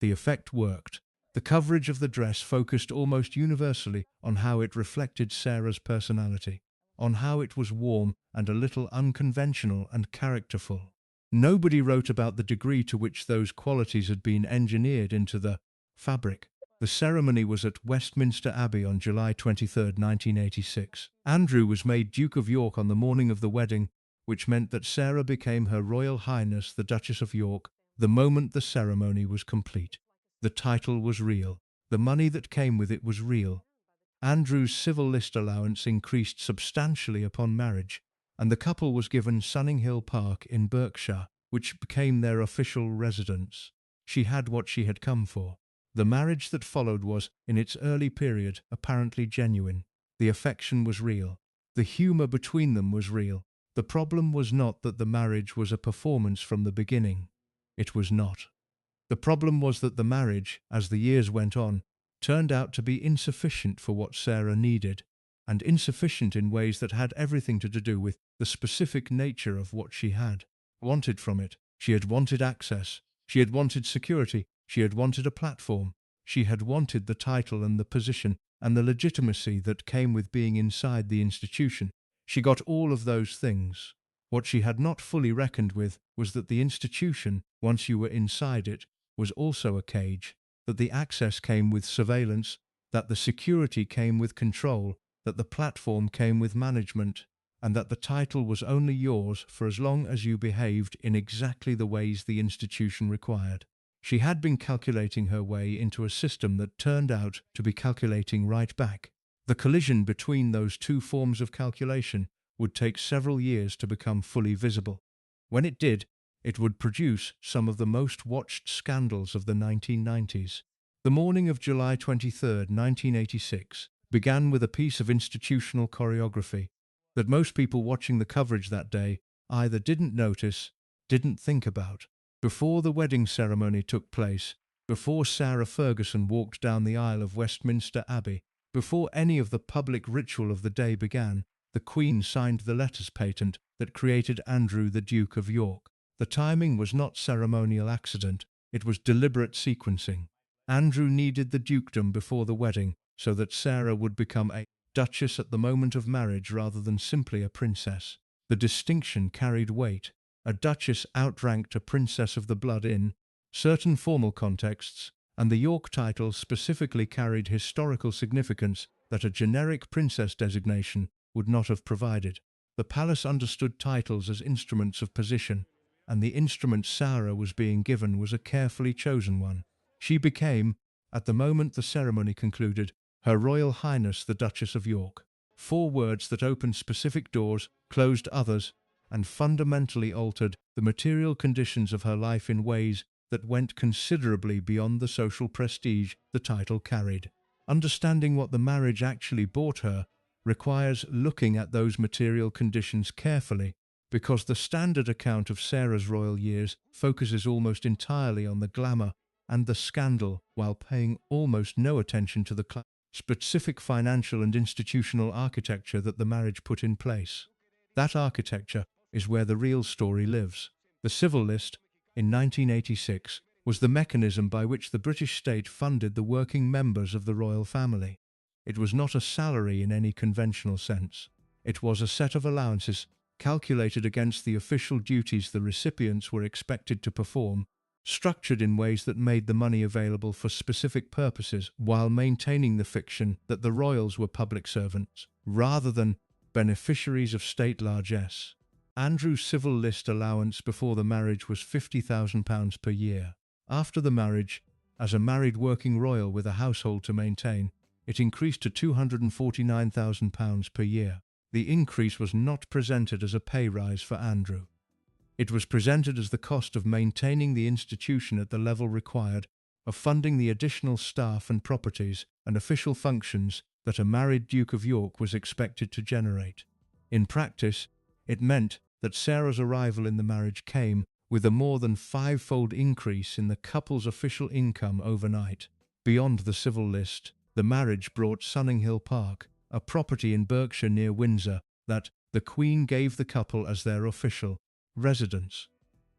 The effect worked. The coverage of the dress focused almost universally on how it reflected Sarah's personality, on how it was warm and a little unconventional and characterful. Nobody wrote about the degree to which those qualities had been engineered into the fabric. The ceremony was at Westminster Abbey on July 23, 1986. Andrew was made Duke of York on the morning of the wedding, which meant that Sarah became Her Royal Highness the Duchess of York the moment the ceremony was complete. The title was real. The money that came with it was real. Andrew's civil list allowance increased substantially upon marriage, and the couple was given Sunning Hill Park in Berkshire, which became their official residence. She had what she had come for. The marriage that followed was, in its early period, apparently genuine. The affection was real. The humour between them was real. The problem was not that the marriage was a performance from the beginning. It was not. The problem was that the marriage, as the years went on, turned out to be insufficient for what Sarah needed, and insufficient in ways that had everything to do with the specific nature of what she had wanted from it. She had wanted access. She had wanted security. She had wanted a platform. She had wanted the title and the position and the legitimacy that came with being inside the institution. She got all of those things. What she had not fully reckoned with was that the institution, once you were inside it, was also a cage, that the access came with surveillance, that the security came with control, that the platform came with management, and that the title was only yours for as long as you behaved in exactly the ways the institution required. She had been calculating her way into a system that turned out to be calculating right back. The collision between those two forms of calculation would take several years to become fully visible. When it did, it would produce some of the most watched scandals of the 1990s. The morning of July 23, 1986, began with a piece of institutional choreography that most people watching the coverage that day either didn't notice, didn't think about. Before the wedding ceremony took place, before Sarah Ferguson walked down the aisle of Westminster Abbey, before any of the public ritual of the day began, the Queen signed the letters patent that created Andrew the Duke of York. The timing was not ceremonial accident, it was deliberate sequencing. Andrew needed the dukedom before the wedding so that Sarah would become a duchess at the moment of marriage rather than simply a princess. The distinction carried weight. A duchess outranked a princess of the blood in certain formal contexts, and the York title specifically carried historical significance that a generic princess designation would not have provided. The palace understood titles as instruments of position, and the instrument Sarah was being given was a carefully chosen one. She became, at the moment the ceremony concluded, Her Royal Highness the Duchess of York. 4 words that opened specific doors, closed others, and fundamentally altered the material conditions of her life in ways that went considerably beyond the social prestige the title carried. Understanding what the marriage actually brought her requires looking at those material conditions carefully, because the standard account of Sarah's royal years focuses almost entirely on the glamour and the scandal while paying almost no attention to the specific financial and institutional architecture that the marriage put in place. That architecture is where the real story lives. The Civil List, in 1986, was the mechanism by which the British state funded the working members of the royal family. It was not a salary in any conventional sense. It was a set of allowances calculated against the official duties the recipients were expected to perform, structured in ways that made the money available for specific purposes while maintaining the fiction that the royals were public servants, rather than beneficiaries of state largesse. Andrew's Civil List allowance before the marriage was £50,000 per year. After the marriage, as a married working royal with a household to maintain, it increased to £249,000 per year. The increase was not presented as a pay rise for Andrew. It was presented as the cost of maintaining the institution at the level required, of funding the additional staff and properties and official functions that a married Duke of York was expected to generate. In practice, it meant that Sarah's arrival in the marriage came with a more than 5-fold increase in the couple's official income overnight. Beyond the Civil List, the marriage brought Sunninghill Park, a property in Berkshire near Windsor, that the Queen gave the couple as their official residence.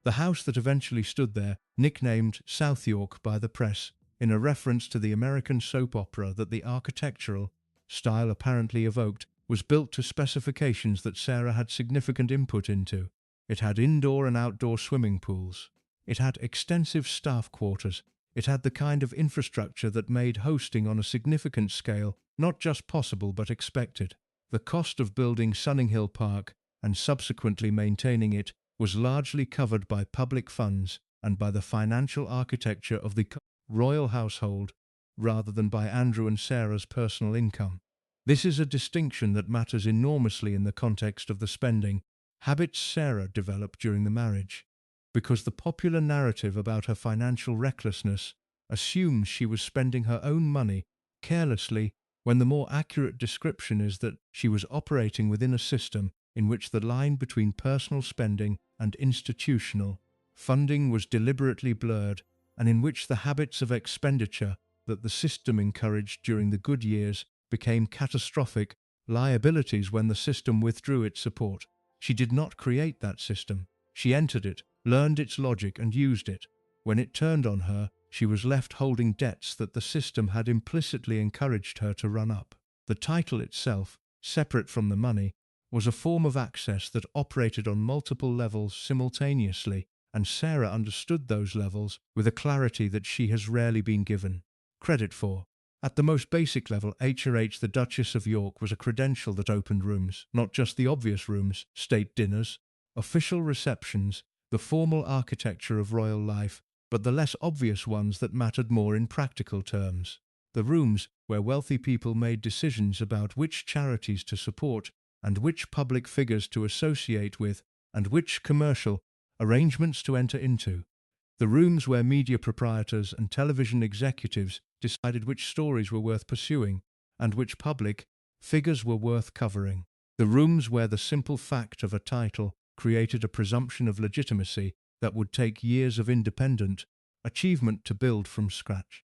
The house that eventually stood there, nicknamed South York by the press, in a reference to the American soap opera that the architectural style apparently evoked, was built to specifications that Sarah had significant input into. It had indoor and outdoor swimming pools. It had extensive staff quarters. It had the kind of infrastructure that made hosting on a significant scale not just possible but expected. The cost of building Sunninghill Park and subsequently maintaining it was largely covered by public funds and by the financial architecture of the royal household rather than by Andrew and Sarah's personal income. This is a distinction that matters enormously in the context of the spending habits Sarah developed during the marriage, because the popular narrative about her financial recklessness assumes she was spending her own money carelessly, when the more accurate description is that she was operating within a system in which the line between personal spending and institutional funding was deliberately blurred, and in which the habits of expenditure that the system encouraged during the good years became catastrophic liabilities when the system withdrew its support. She did not create that system. She entered it, learned its logic, and used it. When it turned on her, she was left holding debts that the system had implicitly encouraged her to run up. The title itself, separate from the money, was a form of access that operated on multiple levels simultaneously, and Sarah understood those levels with a clarity that she has rarely been given credit for. At the most basic level, HRH, the Duchess of York, was a credential that opened rooms, not just the obvious rooms, state dinners, official receptions, the formal architecture of royal life, but the less obvious ones that mattered more in practical terms. The rooms where wealthy people made decisions about which charities to support and which public figures to associate with and which commercial arrangements to enter into. The rooms where media proprietors and television executives decided which stories were worth pursuing and which public figures were worth covering. The rooms where the simple fact of a title created a presumption of legitimacy that would take years of independent achievement to build from scratch.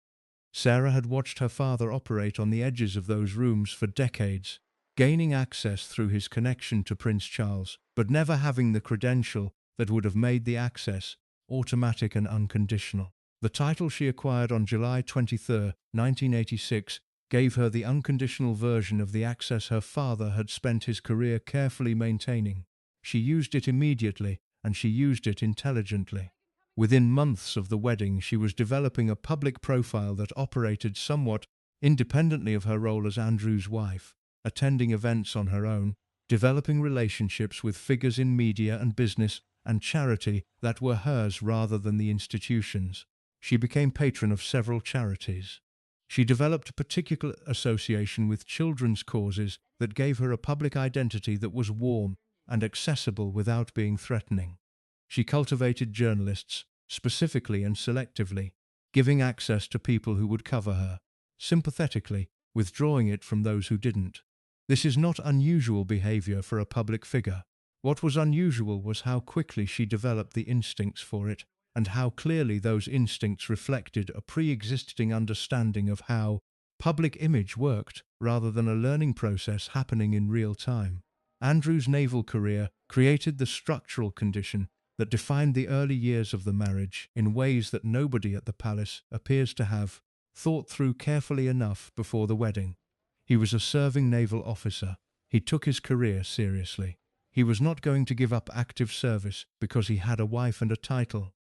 Sarah had watched her father operate on the edges of those rooms for decades, gaining access through his connection to Prince Charles, but never having the credential that would have made the access automatic and unconditional. The title she acquired on July 23, 1986, gave her the unconditional version of the access her father had spent his career carefully maintaining. She used it immediately, and she used it intelligently. Within months of the wedding, she was developing a public profile that operated somewhat independently of her role as Andrew's wife, attending events on her own, developing relationships with figures in media and business and charity that were hers rather than the institution's. She became patron of several charities. She developed a particular association with children's causes that gave her a public identity that was warm and accessible without being threatening. She cultivated journalists, specifically and selectively, giving access to people who would cover her, sympathetically, withdrawing it from those who didn't. This is not unusual behavior for a public figure. What was unusual was how quickly she developed the instincts for it, and how clearly those instincts reflected a pre-existing understanding of how public image worked, rather than a learning process happening in real time. Andrew's naval career created the structural condition that defined the early years of the marriage in ways that nobody at the palace appears to have thought through carefully enough before the wedding. He was a serving naval officer. He took his career seriously. He was not going to give up active service because he had a wife and a title.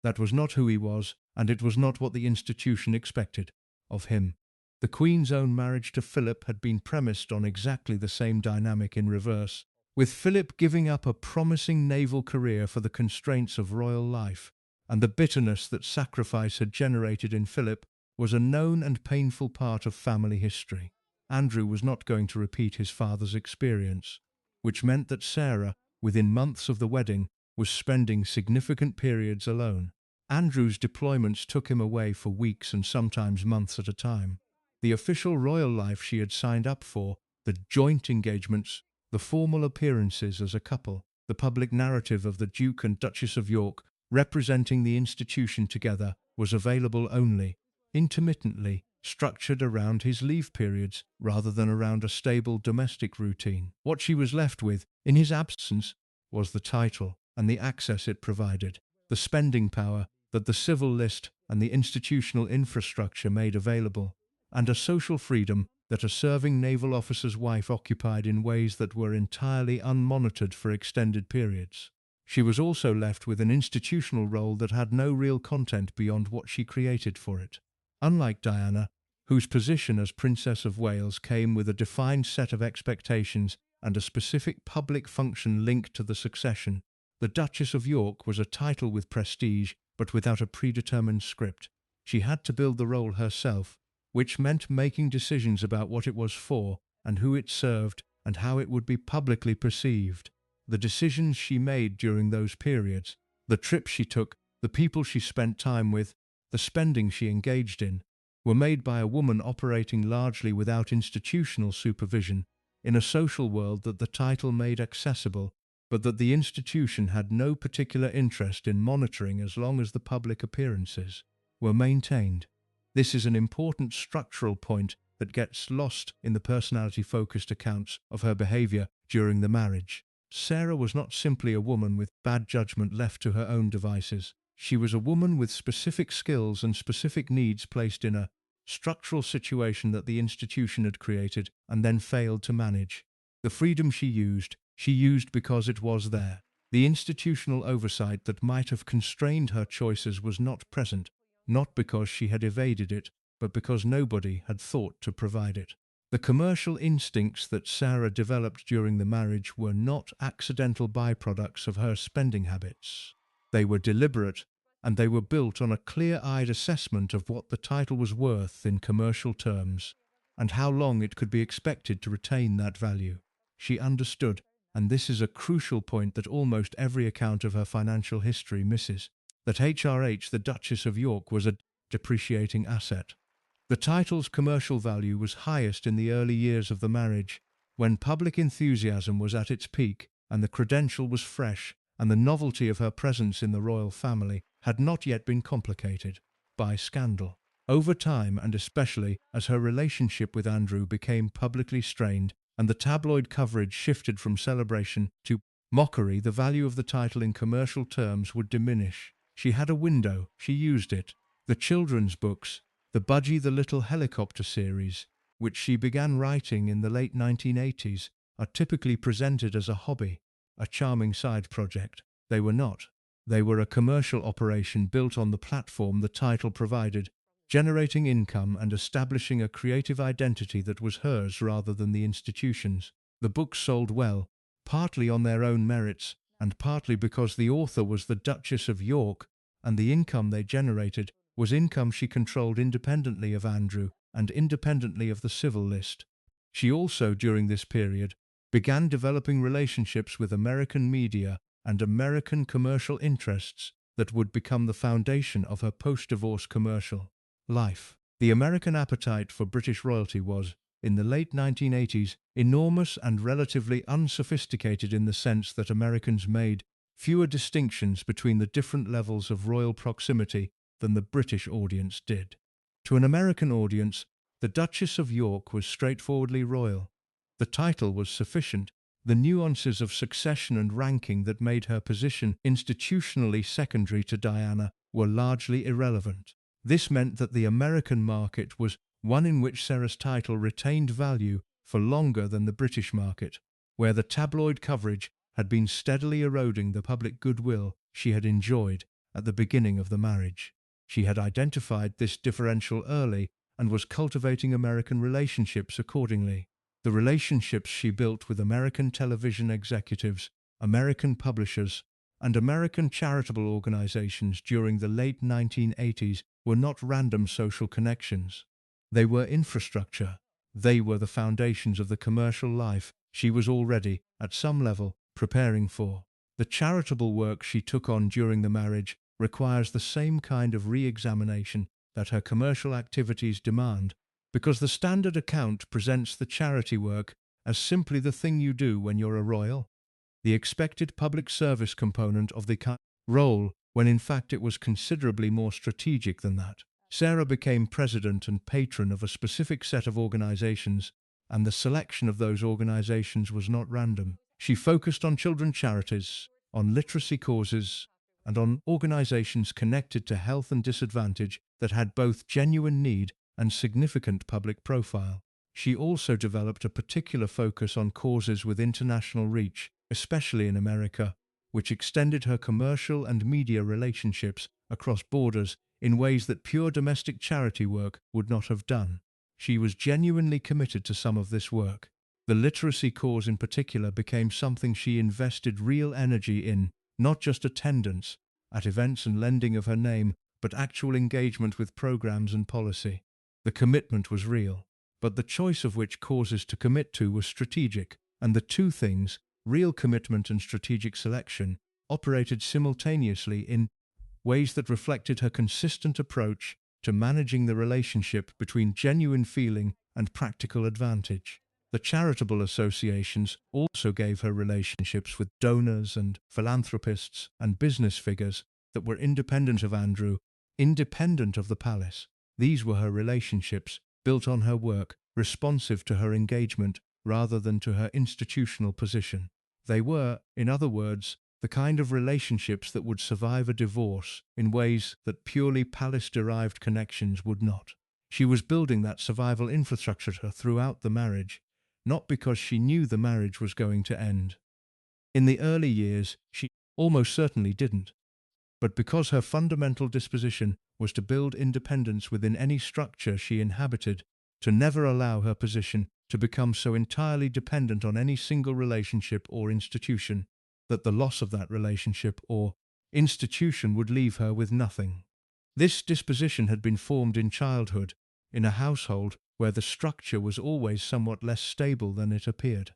That was not who he was, and it was not what the institution expected of him. The Queen's own marriage to Philip had been premised on exactly the same dynamic in reverse, with Philip giving up a promising naval career for the constraints of royal life, and the bitterness that sacrifice had generated in Philip was a known and painful part of family history. Andrew was not going to repeat his father's experience, which meant that Sarah, within months of the wedding, was spending significant periods alone. Andrew's deployments took him away for weeks and sometimes months at a time. The official royal life she had signed up for, the joint engagements, the formal appearances as a couple, the public narrative of the Duke and Duchess of York representing the institution together, was available only intermittently, structured around his leave periods rather than around a stable domestic routine. What she was left with, in his absence, was the title and the access it provided, the spending power that the civil list and the institutional infrastructure made available, and a social freedom that a serving naval officer's wife occupied in ways that were entirely unmonitored for extended periods. She was also left with an institutional role that had no real content beyond what she created for it. Unlike Diana, whose position as Princess of Wales came with a defined set of expectations and a specific public function linked to the succession, the Duchess of York was a title with prestige but without a predetermined script. She had to build the role herself, which meant making decisions about what it was for and who it served and how it would be publicly perceived. The decisions she made during those periods, the trips she took, the people she spent time with, the spending she engaged in, were made by a woman operating largely without institutional supervision, in a social world that the title made accessible, but that the institution had no particular interest in monitoring as long as the public appearances were maintained. This is an important structural point that gets lost in the personality-focused accounts of her behavior during the marriage. Sarah was not simply a woman with bad judgment left to her own devices. She was a woman with specific skills and specific needs placed in a structural situation that the institution had created and then failed to manage. The freedom she used because it was there. The institutional oversight that might have constrained her choices was not present, not because she had evaded it, but because nobody had thought to provide it. The commercial instincts that Sarah developed during the marriage were not accidental byproducts of her spending habits. They were deliberate, and they were built on a clear-eyed assessment of what the title was worth in commercial terms, and how long it could be expected to retain that value. She understood, and this is a crucial point that almost every account of her financial history misses, that HRH, the Duchess of York, was a depreciating asset. The title's commercial value was highest in the early years of the marriage, when public enthusiasm was at its peak and the credential was fresh, and the novelty of her presence in the royal family had not yet been complicated by scandal. Over time, and especially as her relationship with Andrew became publicly strained and the tabloid coverage shifted from celebration to mockery, the value of the title in commercial terms would diminish. She had a window, she used it. The children's books, the Budgie the Little Helicopter series, which she began writing in the late 1980s, are typically presented as a hobby, a charming side project. They were not. They were a commercial operation built on the platform the title provided, generating income and establishing a creative identity that was hers rather than the institution's. The books sold well, partly on their own merits, and partly because the author was the Duchess of York, and the income they generated was income she controlled independently of Andrew and independently of the civil list. She also, during this period, began developing relationships with American media and American commercial interests that would become the foundation of her post-divorce commercial life. The American appetite for British royalty was, in the late 1980s, enormous and relatively unsophisticated in the sense that Americans made fewer distinctions between the different levels of royal proximity than the British audience did. To an American audience, the Duchess of York was straightforwardly royal. The title was sufficient. The nuances of succession and ranking that made her position institutionally secondary to Diana were largely irrelevant. This meant that the American market was one in which Sarah's title retained value for longer than the British market, where the tabloid coverage had been steadily eroding the public goodwill she had enjoyed at the beginning of the marriage. She had identified this differential early and was cultivating American relationships accordingly. The relationships she built with American television executives, American publishers, and American charitable organizations during the late 1980s were not random social connections. They were infrastructure. They were the foundations of the commercial life she was already, at some level, preparing for. The charitable work she took on during the marriage requires the same kind of re-examination that her commercial activities demand, because the standard account presents the charity work as simply the thing you do when you're a royal, the expected public service component of the role, when in fact it was considerably more strategic than that. Sarah became president and patron of a specific set of organizations, and the selection of those organizations was not random. She focused on children's charities, on literacy causes, and on organizations connected to health and disadvantage that had both genuine need and significant public profile. She also developed a particular focus on causes with international reach, especially in America, which extended her commercial and media relationships across borders in ways that pure domestic charity work would not have done. She was genuinely committed to some of this work. The literacy cause in particular became something she invested real energy in, not just attendance at events and lending of her name, but actual engagement with programs and policy. The commitment was real, but the choice of which causes to commit to was strategic, and the two things, real commitment and strategic selection, operated simultaneously in ways that reflected her consistent approach to managing the relationship between genuine feeling and practical advantage. The charitable associations also gave her relationships with donors and philanthropists and business figures that were independent of Andrew, independent of the palace. These were her relationships, built on her work, responsive to her engagement rather than to her institutional position. They were, in other words, the kind of relationships that would survive a divorce in ways that purely palace-derived connections would not. She was building that survival infrastructure throughout the marriage, not because she knew the marriage was going to end. In the early years, she almost certainly didn't, but because her fundamental disposition was to build independence within any structure she inhabited, to never allow her position to become so entirely dependent on any single relationship or institution that the loss of that relationship or institution would leave her with nothing. This disposition had been formed in childhood, in a household where the structure was always somewhat less stable than it appeared.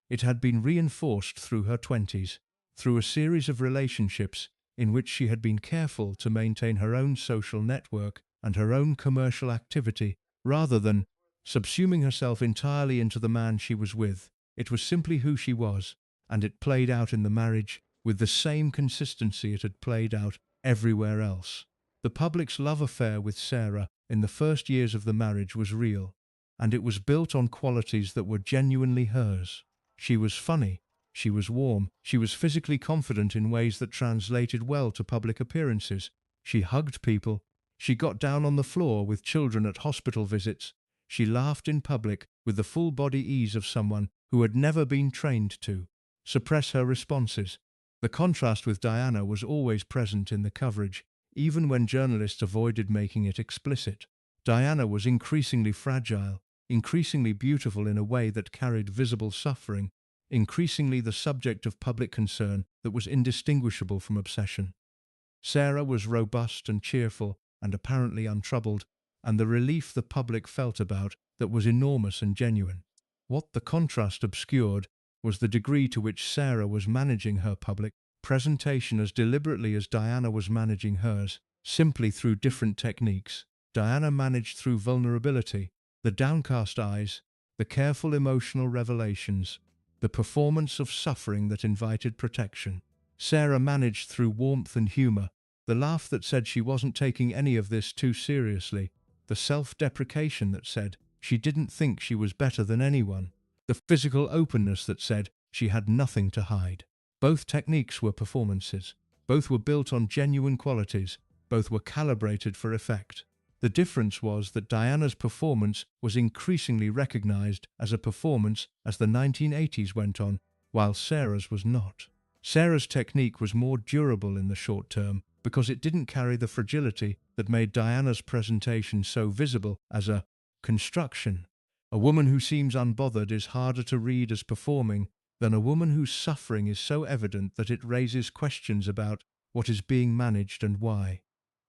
It had been reinforced through her 20s, through a series of relationships in which she had been careful to maintain her own social network and her own commercial activity, rather than subsuming herself entirely into the man she was with. It was simply who she was, and it played out in the marriage with the same consistency it had played out everywhere else. The public's love affair with Sarah in the first years of the marriage was real, and it was built on qualities that were genuinely hers. She was funny, she was warm, she was physically confident in ways that translated well to public appearances. She hugged people, she got down on the floor with children at hospital visits, she laughed in public with the full-body ease of someone who had never been trained to suppress her responses. The contrast with Diana was always present in the coverage, even when journalists avoided making it explicit. Diana was increasingly fragile, increasingly beautiful in a way that carried visible suffering, increasingly the subject of public concern that was indistinguishable from obsession. Sarah was robust and cheerful and apparently untroubled, and the relief the public felt about that was enormous and genuine. What the contrast obscured was the degree to which Sarah was managing her public presentation as deliberately as Diana was managing hers, simply through different techniques. Diana managed through vulnerability, the downcast eyes, the careful emotional revelations, the performance of suffering that invited protection. Sarah managed through warmth and humor, the laugh that said she wasn't taking any of this too seriously, the self-deprecation that said she didn't think she was better than anyone, the physical openness that said she had nothing to hide. Both techniques were performances. Both were built on genuine qualities. Both were calibrated for effect. The difference was that Diana's performance was increasingly recognized as a performance as the 1980s went on, while Sarah's was not. Sarah's technique was more durable in the short term because it didn't carry the fragility that made Diana's presentation so visible as a construction. A woman who seems unbothered is harder to read as performing than a woman whose suffering is so evident that it raises questions about what is being managed and why.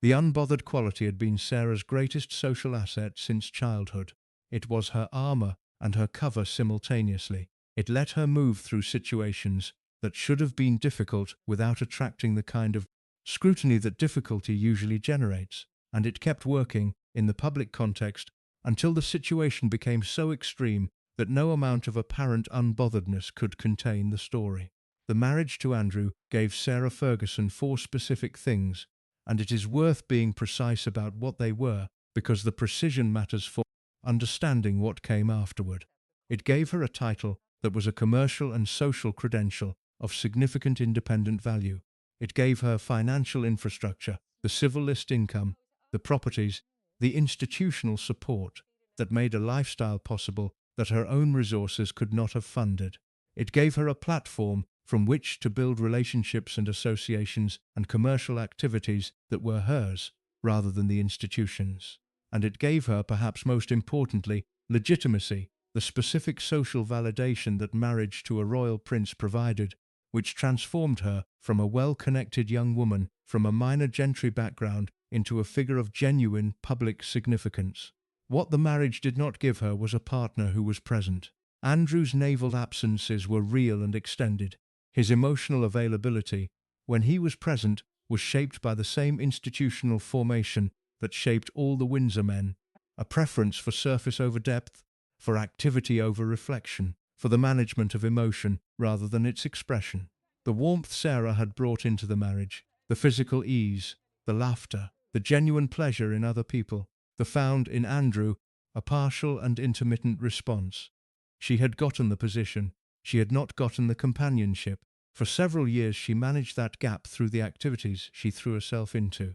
The unbothered quality had been Sarah's greatest social asset since childhood. It was her armor and her cover simultaneously. It let her move through situations that should have been difficult without attracting the kind of scrutiny that difficulty usually generates, and it kept working in the public context until the situation became so extreme that no amount of apparent unbotheredness could contain the story. The marriage to Andrew gave Sarah Ferguson 4 specific things, and it is worth being precise about what they were, because the precision matters for understanding what came afterward. It gave her a title that was a commercial and social credential of significant independent value. It gave her financial infrastructure, the civil list income, the properties, the institutional support that made a lifestyle possible that her own resources could not have funded. It gave her a platform from which to build relationships and associations and commercial activities that were hers, rather than the institution's. And it gave her, perhaps most importantly, legitimacy, the specific social validation that marriage to a royal prince provided, which transformed her from a well-connected young woman from a minor gentry background into a figure of genuine public significance. What the marriage did not give her was a partner who was present. Andrew's naval absences were real and extended. His emotional availability, when he was present, was shaped by the same institutional formation that shaped all the Windsor men: a preference for surface over depth, for activity over reflection, for the management of emotion rather than its expression. The warmth Sarah had brought into the marriage, the physical ease, the laughter, the genuine pleasure in other people, the found in Andrew a partial and intermittent response. She had gotten the position, she had not gotten the companionship. For several years she managed that gap through the activities she threw herself into.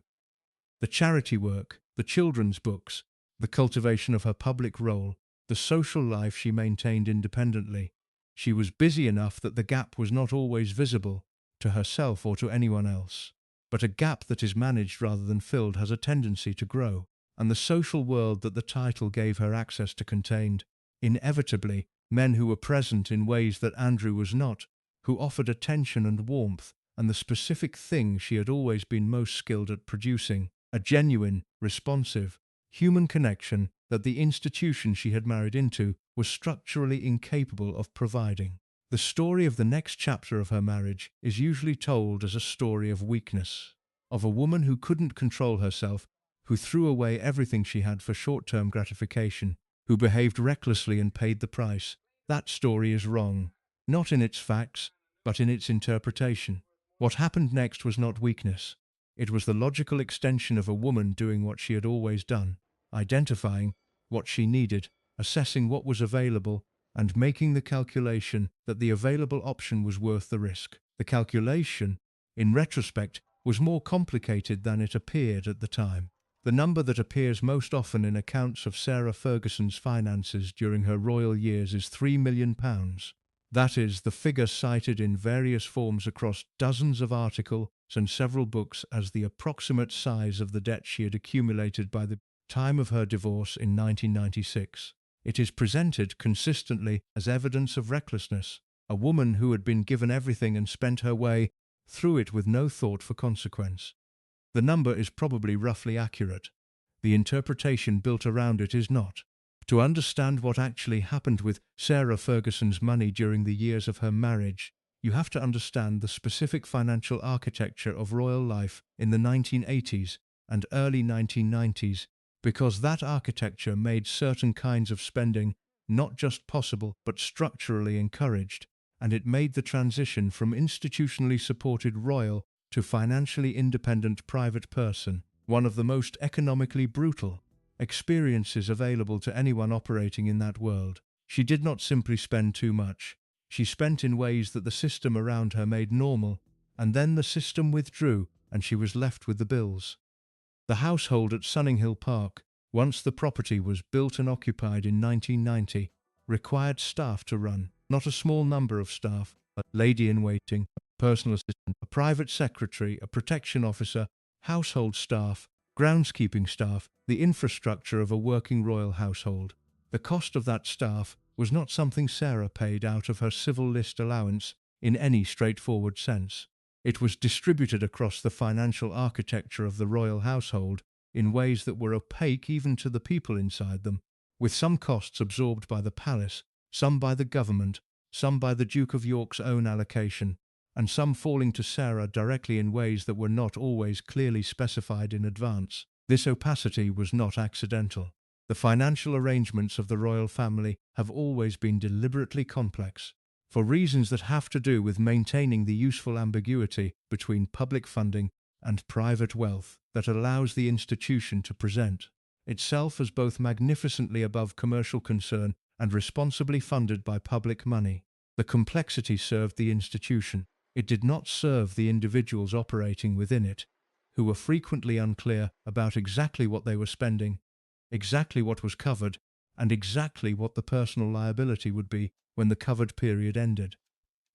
The charity work, the children's books, the cultivation of her public role, the social life she maintained independently. She was busy enough that the gap was not always visible to herself or to anyone else. But a gap that is managed rather than filled has a tendency to grow, and the social world that the title gave her access to contained, inevitably, men who were present in ways that Andrew was not, who offered attention and warmth and the specific thing she had always been most skilled at producing: a genuine, responsive, human connection that the institution she had married into was structurally incapable of providing. The story of the next chapter of her marriage is usually told as a story of weakness, of a woman who couldn't control herself, who threw away everything she had for short-term gratification, who behaved recklessly and paid the price. That story is wrong, not in its facts, but in its interpretation. What happened next was not weakness. It was the logical extension of a woman doing what she had always done, identifying what she needed, assessing what was available, and making the calculation that the available option was worth the risk. The calculation, in retrospect, was more complicated than it appeared at the time. The number that appears most often in accounts of Sarah Ferguson's finances during her royal years is £3 million. That is the figure cited in various forms across dozens of articles and several books as the approximate size of the debt she had accumulated by the time of her divorce in 1996. It is presented consistently as evidence of recklessness, a woman who had been given everything and spent her way through it with no thought for consequence. The number is probably roughly accurate. The interpretation built around it is not. To understand what actually happened with Sarah Ferguson's money during the years of her marriage, you have to understand the specific financial architecture of royal life in the 1980s and early 1990s, because that architecture made certain kinds of spending not just possible but structurally encouraged, and it made the transition from institutionally supported royal to financially independent private person one of the most economically brutal experiences available to anyone operating in that world. She did not simply spend too much. She spent in ways that the system around her made normal, and then the system withdrew and she was left with the bills. The household at Sunninghill Park, once the property was built and occupied in 1990, required staff to run, not a small number of staff: a lady-in-waiting, a personal assistant, a private secretary, a protection officer, household staff, groundskeeping staff, the infrastructure of a working royal household. The cost of that staff was not something Sarah paid out of her civil list allowance in any straightforward sense. It was distributed across the financial architecture of the royal household in ways that were opaque even to the people inside them, with some costs absorbed by the palace, some by the government, some by the Duke of York's own allocation, and some falling to Sarah directly in ways that were not always clearly specified in advance. This opacity was not accidental. The financial arrangements of the royal family have always been deliberately complex, for reasons that have to do with maintaining the useful ambiguity between public funding and private wealth that allows the institution to present itself as both magnificently above commercial concern and responsibly funded by public money. The complexity served the institution. It did not serve the individuals operating within it, who were frequently unclear about exactly what they were spending, exactly what was covered, and exactly what the personal liability would be when the covered period ended.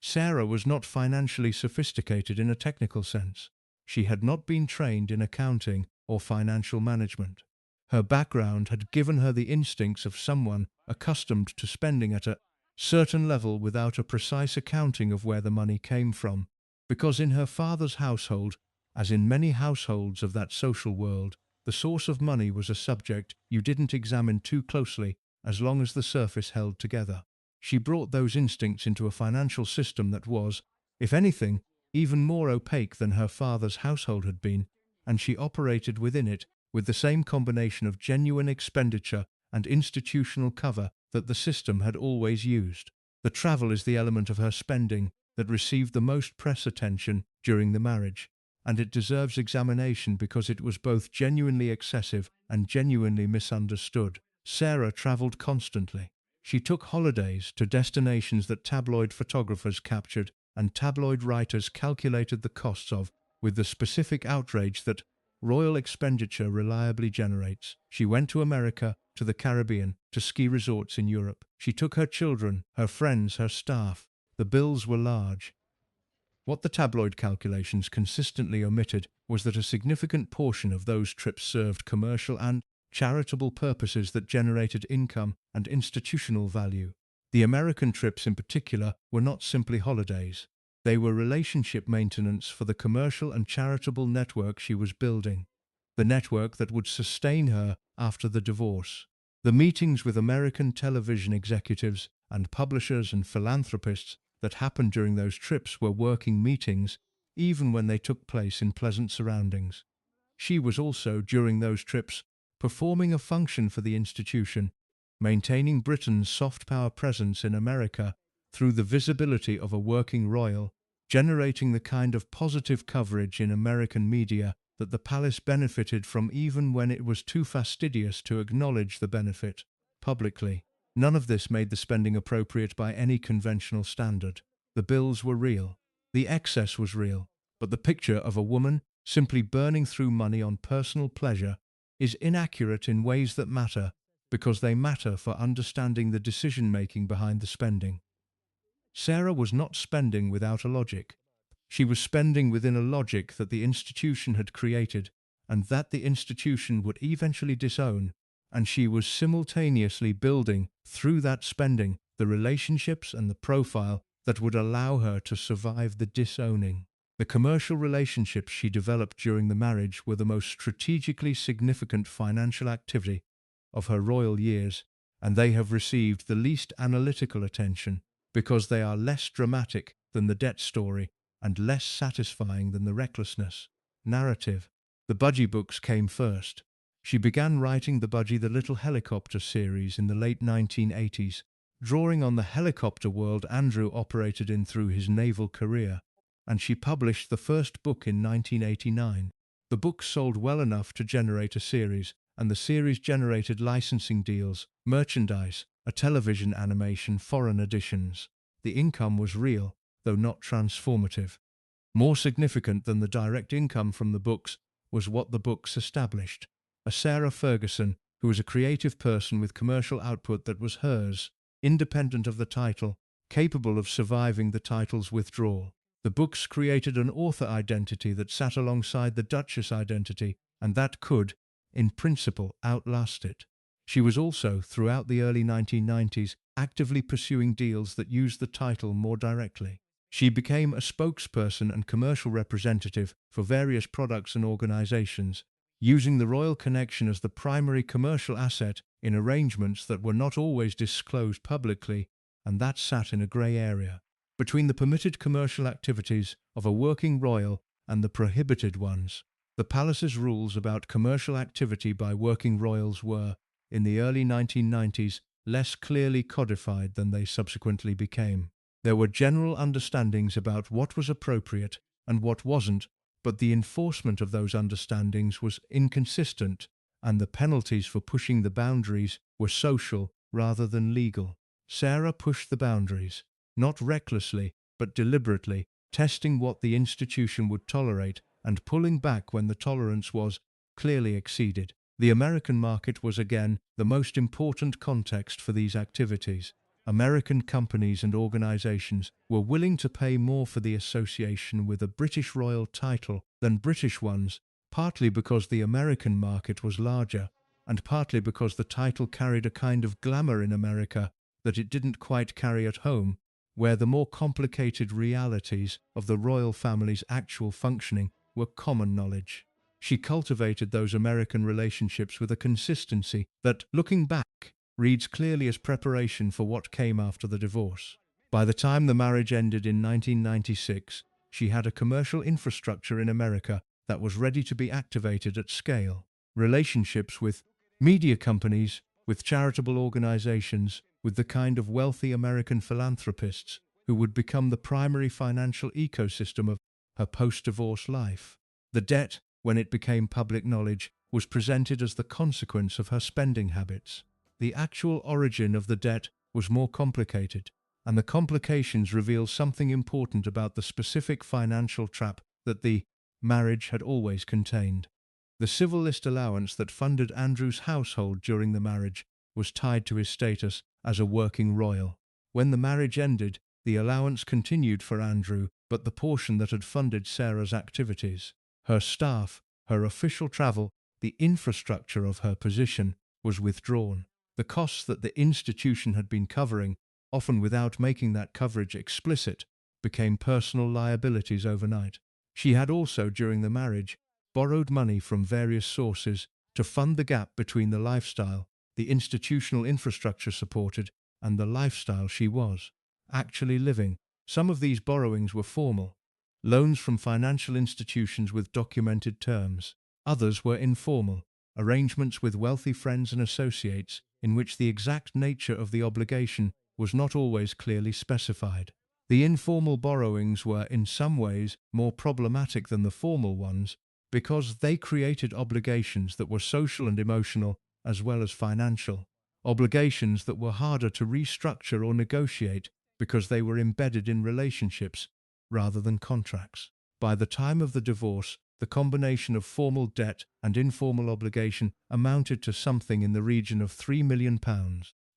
Sarah was not financially sophisticated in a technical sense. She had not been trained in accounting or financial management. Her background had given her the instincts of someone accustomed to spending at a certain level without a precise accounting of where the money came from, because in her father's household, as in many households of that social world, the source of money was a subject you didn't examine too closely as long as the surface held together. She brought those instincts into a financial system that was, if anything, even more opaque than her father's household had been, and she operated within it with the same combination of genuine expenditure and institutional cover that the system had always used. The travel is the element of her spending that received the most press attention during the marriage, and it deserves examination because it was both genuinely excessive and genuinely misunderstood. Sarah traveled constantly. She took holidays to destinations that tabloid photographers captured and tabloid writers calculated the costs of, with the specific outrage that royal expenditure reliably generates. She went to America, to the Caribbean, to ski resorts in Europe. She took her children, her friends, her staff. The bills were large. What the tabloid calculations consistently omitted was that a significant portion of those trips served commercial and charitable purposes that generated income and institutional value. The American trips in particular were not simply holidays. They were relationship maintenance for the commercial and charitable network she was building, the network that would sustain her after the divorce. The meetings with American television executives and publishers and philanthropists that happened during those trips were working meetings, even when they took place in pleasant surroundings. She was also, during those trips, performing a function for the institution, maintaining Britain's soft power presence in America through the visibility of a working royal, generating the kind of positive coverage in American media that the palace benefited from even when it was too fastidious to acknowledge the benefit publicly. None of this made the spending appropriate by any conventional standard. The bills were real. The excess was real. But the picture of a woman simply burning through money on personal pleasure is inaccurate in ways that matter, because they matter for understanding the decision-making behind the spending. Sarah was not spending without a logic. She was spending within a logic that the institution had created and that the institution would eventually disown, and she was simultaneously building, through that spending, the relationships and the profile that would allow her to survive the disowning. The commercial relationships she developed during the marriage were the most strategically significant financial activity of her royal years, and they have received the least analytical attention because they are less dramatic than the debt story and less satisfying than the recklessness narrative. The budgie books came first. She began writing the Budgie the Little Helicopter series in the late 1980s, drawing on the helicopter world Andrew operated in through his naval career, and she published the first book in 1989. The book sold well enough to generate a series, and the series generated licensing deals, merchandise, a television animation, foreign editions. The income was real, though not transformative. More significant than the direct income from the books was what the books established. A Sarah Ferguson, who was a creative person with commercial output that was hers, independent of the title, capable of surviving the title's withdrawal. The books created an author identity that sat alongside the Duchess identity, and that could, in principle, outlast it. She was also, throughout the early 1990s, actively pursuing deals that used the title more directly. She became a spokesperson and commercial representative for various products and organizations, using the royal connection as the primary commercial asset in arrangements that were not always disclosed publicly, and that sat in a grey area between the permitted commercial activities of a working royal and the prohibited ones. The palace's rules about commercial activity by working royals were, in the early 1990s, less clearly codified than they subsequently became. There were general understandings about what was appropriate and what wasn't, but the enforcement of those understandings was inconsistent, and the penalties for pushing the boundaries were social rather than legal. Sarah pushed the boundaries, not recklessly, but deliberately, testing what the institution would tolerate and pulling back when the tolerance was clearly exceeded. The American market was again the most important context for these activities. American companies and organizations were willing to pay more for the association with a British royal title than British ones, partly because the American market was larger, and partly because the title carried a kind of glamour in America that it didn't quite carry at home, where the more complicated realities of the royal family's actual functioning were common knowledge. She cultivated those American relationships with a consistency that, looking back, reads clearly as preparation for what came after the divorce. By the time the marriage ended in 1996, she had a commercial infrastructure in America that was ready to be activated at scale. Relationships with media companies, with charitable organizations, with the kind of wealthy American philanthropists who would become the primary financial ecosystem of her post-divorce life. The debt, when it became public knowledge, was presented as the consequence of her spending habits. The actual origin of the debt was more complicated, and the complications reveal something important about the specific financial trap that the marriage had always contained. The civil list allowance that funded Andrew's household during the marriage was tied to his status as a working royal. When the marriage ended, the allowance continued for Andrew, but the portion that had funded Sarah's activities, her staff, her official travel, the infrastructure of her position, was withdrawn. The costs that the institution had been covering, often without making that coverage explicit, became personal liabilities overnight. She had also, during the marriage, borrowed money from various sources to fund the gap between the lifestyle the institutional infrastructure supported and the lifestyle she was actually living. Some of these borrowings were formal, loans from financial institutions with documented terms. Others were informal, arrangements with wealthy friends and associates in which the exact nature of the obligation was not always clearly specified. The informal borrowings were in some ways more problematic than the formal ones because they created obligations that were social and emotional as well as financial, obligations that were harder to restructure or negotiate because they were embedded in relationships rather than contracts. By the time of the divorce, the combination of formal debt and informal obligation amounted to something in the region of £3 million.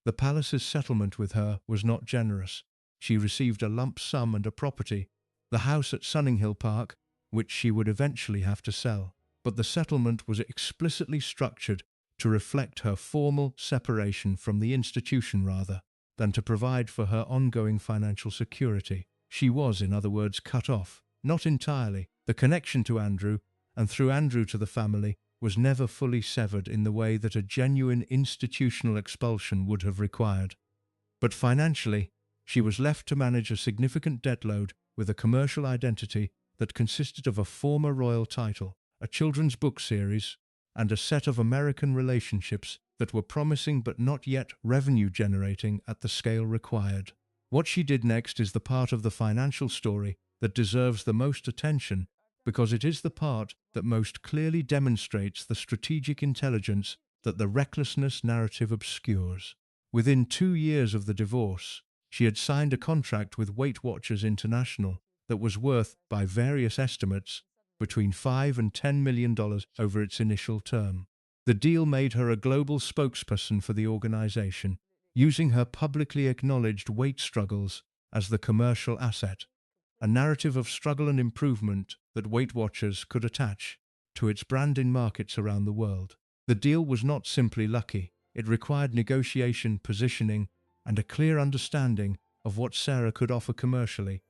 The palace's settlement with her was not generous. She received a lump sum and a property, the house at Sunninghill Park, which she would eventually have to sell. But the settlement was explicitly structured to reflect her formal separation from the institution rather than to provide for her ongoing financial security. She was, in other words, cut off, not entirely. The connection to Andrew, and through Andrew to the family, was never fully severed in the way that a genuine institutional expulsion would have required. But financially, she was left to manage a significant debt load with a commercial identity that consisted of a former royal title, a children's book series, and a set of American relationships that were promising but not yet revenue-generating at the scale required. What she did next is the part of the financial story that deserves the most attention because it is the part that most clearly demonstrates the strategic intelligence that the recklessness narrative obscures. Within 2 years of the divorce, she had signed a contract with Weight Watchers International that was worth, by various estimates, between $5 and $10 million over its initial term. The deal made her a global spokesperson for the organization, using her publicly acknowledged weight struggles as the commercial asset, a narrative of struggle and improvement that Weight Watchers could attach to its brand in markets around the world. The deal was not simply lucky. It required negotiation, positioning, and a clear understanding of what Sarah could offer commercially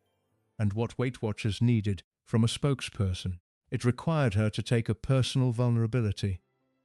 and what Weight Watchers needed from a spokesperson. It required her to take a personal vulnerability,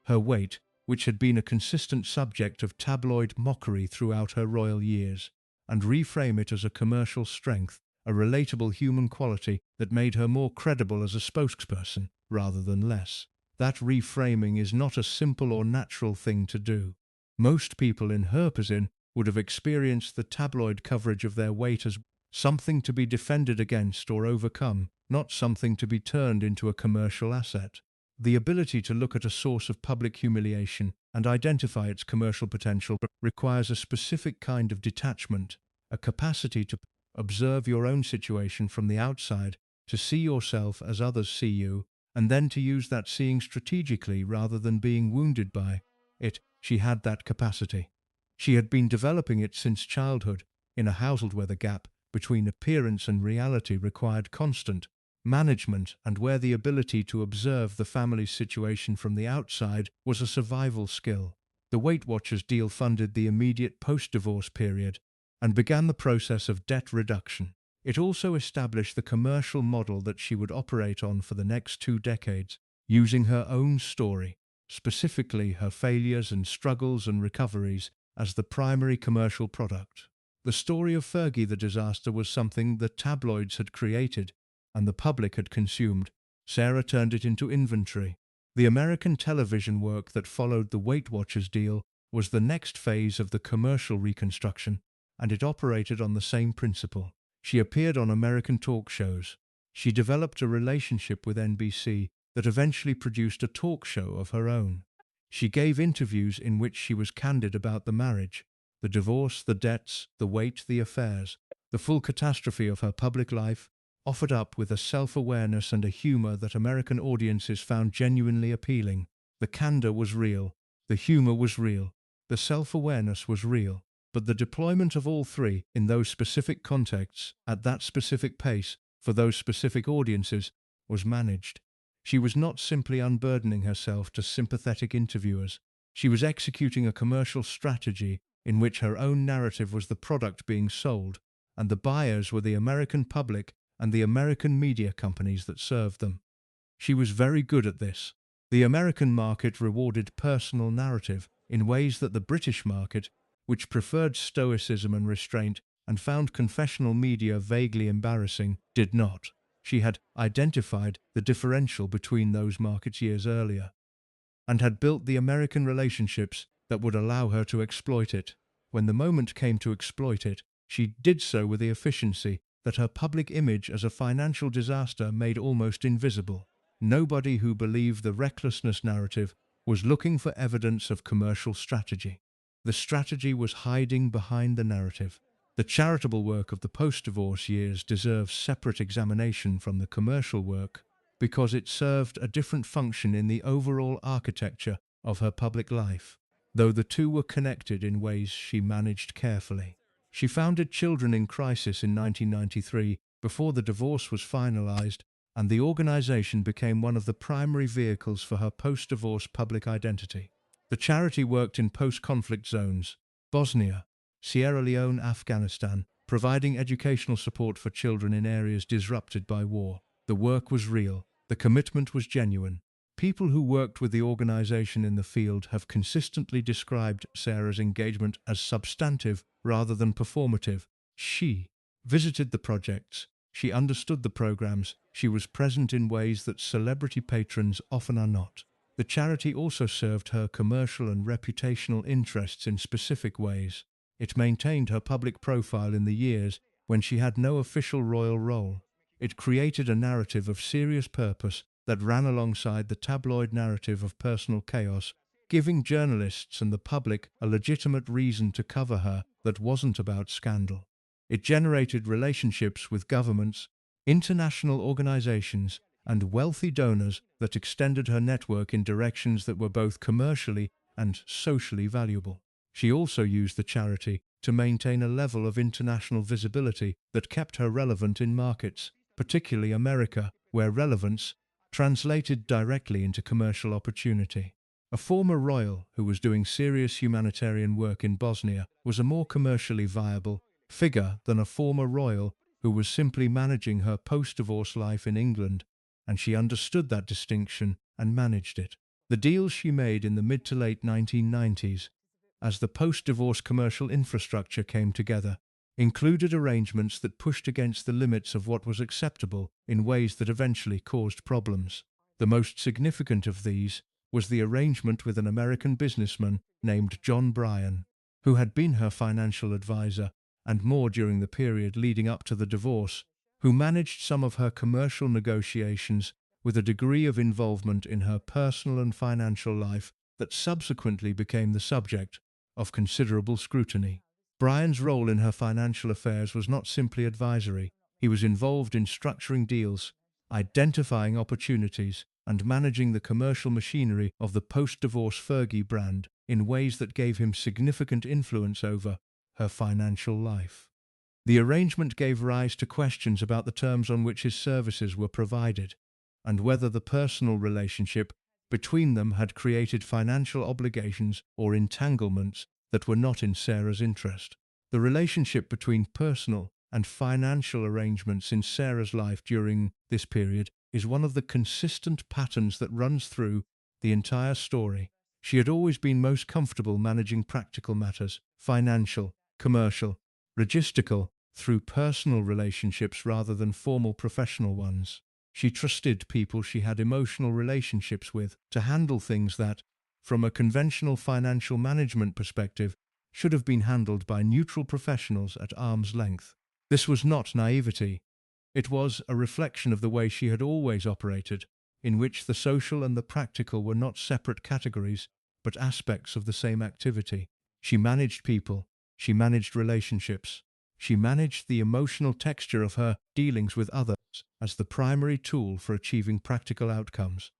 her weight, which had been a consistent subject of tabloid mockery throughout her royal years, and reframe it as a commercial strength, a relatable human quality that made her more credible as a spokesperson rather than less. That reframing is not a simple or natural thing to do. Most people in her position would have experienced the tabloid coverage of their weight as something to be defended against or overcome, not something to be turned into a commercial asset. The ability to look at a source of public humiliation and identify its commercial potential requires a specific kind of detachment, a capacity to observe your own situation from the outside, to see yourself as others see you, and then to use that seeing strategically rather than being wounded by it. She had that capacity. She had been developing it since childhood, in a household where the gap between appearance and reality required constant management and where the ability to observe the family's situation from the outside was a survival skill. The Weight Watchers deal funded the immediate post-divorce period and began the process of debt reduction. It also established the commercial model that she would operate on for the next 2 decades, using her own story, specifically her failures and struggles and recoveries, as the primary commercial product. The story of Fergie the disaster was something the tabloids had created, and the public had consumed, Sarah turned it into inventory. The American television work that followed the Weight Watchers deal was the next phase of the commercial reconstruction, and it operated on the same principle. She appeared on American talk shows. She developed a relationship with NBC that eventually produced a talk show of her own. She gave interviews in which she was candid about the marriage, the divorce, the debts, the weight, the affairs, the full catastrophe of her public life, offered up with a self-awareness and a humor that American audiences found genuinely appealing. The candor was real, the humor was real, the self-awareness was real, but the deployment of all three in those specific contexts, at that specific pace, for those specific audiences, was managed. She was not simply unburdening herself to sympathetic interviewers. She was executing a commercial strategy in which her own narrative was the product being sold, and the buyers were the American public and the American media companies that served them. She was very good at this. The American market rewarded personal narrative in ways that the British market, which preferred stoicism and restraint and found confessional media vaguely embarrassing, did not. She had identified the differential between those markets years earlier, and had built the American relationships that would allow her to exploit it. When the moment came to exploit it, she did so with the efficiency that her public image as a financial disaster made almost invisible. Nobody who believed the recklessness narrative was looking for evidence of commercial strategy. The strategy was hiding behind the narrative. The charitable work of the post-divorce years deserves separate examination from the commercial work because it served a different function in the overall architecture of her public life, though the two were connected in ways she managed carefully. She founded Children in Crisis in 1993 before the divorce was finalized, and the organization became one of the primary vehicles for her post-divorce public identity. The charity worked in post-conflict zones, Bosnia, Sierra Leone, Afghanistan, providing educational support for children in areas disrupted by war. The work was real. The commitment was genuine. People who worked with the organization in the field have consistently described Sarah's engagement as substantive rather than performative. She visited the projects. She understood the programs. She was present in ways that celebrity patrons often are not. The charity also served her commercial and reputational interests in specific ways. It maintained her public profile in the years when she had no official royal role. It created a narrative of serious purpose that ran alongside the tabloid narrative of personal chaos, giving journalists and the public a legitimate reason to cover her that wasn't about scandal. It generated relationships with governments, international organizations, and wealthy donors that extended her network in directions that were both commercially and socially valuable. She also used the charity to maintain a level of international visibility that kept her relevant in markets, particularly America, where relevance translated directly into commercial opportunity. A former royal who was doing serious humanitarian work in Bosnia was a more commercially viable figure than a former royal who was simply managing her post-divorce life in England, and she understood that distinction and managed it. The deals she made in the mid to late 1990s, as the post-divorce commercial infrastructure came together, included arrangements that pushed against the limits of what was acceptable in ways that eventually caused problems. The most significant of these was the arrangement with an American businessman named John Bryan, who had been her financial advisor and more during the period leading up to the divorce, who managed some of her commercial negotiations with a degree of involvement in her personal and financial life that subsequently became the subject of considerable scrutiny. Bryan's role in her financial affairs was not simply advisory. He was involved in structuring deals, identifying opportunities, and managing the commercial machinery of the post-divorce Fergie brand in ways that gave him significant influence over her financial life. The arrangement gave rise to questions about the terms on which his services were provided, and whether the personal relationship between them had created financial obligations or entanglements that were not in Sarah's interest. The relationship between personal and financial arrangements in Sarah's life during this period is one of the consistent patterns that runs through the entire story. She had always been most comfortable managing practical matters, financial, commercial, logistical, through personal relationships rather than formal professional ones. She trusted people she had emotional relationships with to handle things that, from a conventional financial management perspective, should have been handled by neutral professionals at arm's length. This was not naivety. It was a reflection of the way she had always operated, in which the social and the practical were not separate categories, but aspects of the same activity. She managed people. She managed relationships. She managed the emotional texture of her dealings with others as the primary tool for achieving practical outcomes.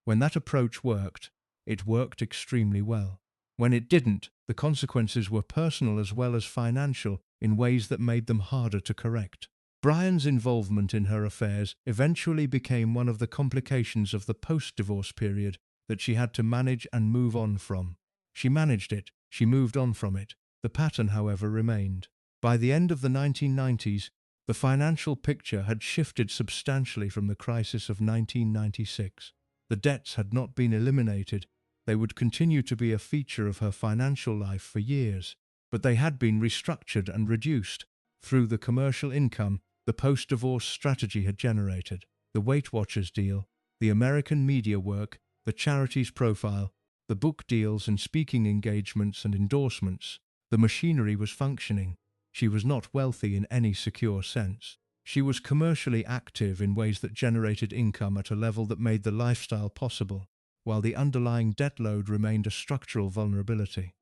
When that approach worked, it worked extremely well. When it didn't, the consequences were personal as well as financial in ways that made them harder to correct. Brian's involvement in her affairs eventually became one of the complications of the post-divorce period that she had to manage and move on from. She managed it, she moved on from it. The pattern, however, remained. By the end of the 1990s, the financial picture had shifted substantially from the crisis of 1996. The debts had not been eliminated. They would continue to be a feature of her financial life for years, but they had been restructured and reduced through the commercial income the post-divorce strategy had generated. The Weight Watchers deal, the American media work, the charities profile, the book deals and speaking engagements and endorsements. The machinery was functioning. She was not wealthy in any secure sense. She was commercially active in ways that generated income at a level that made the lifestyle possible, while the underlying debt load remained a structural vulnerability.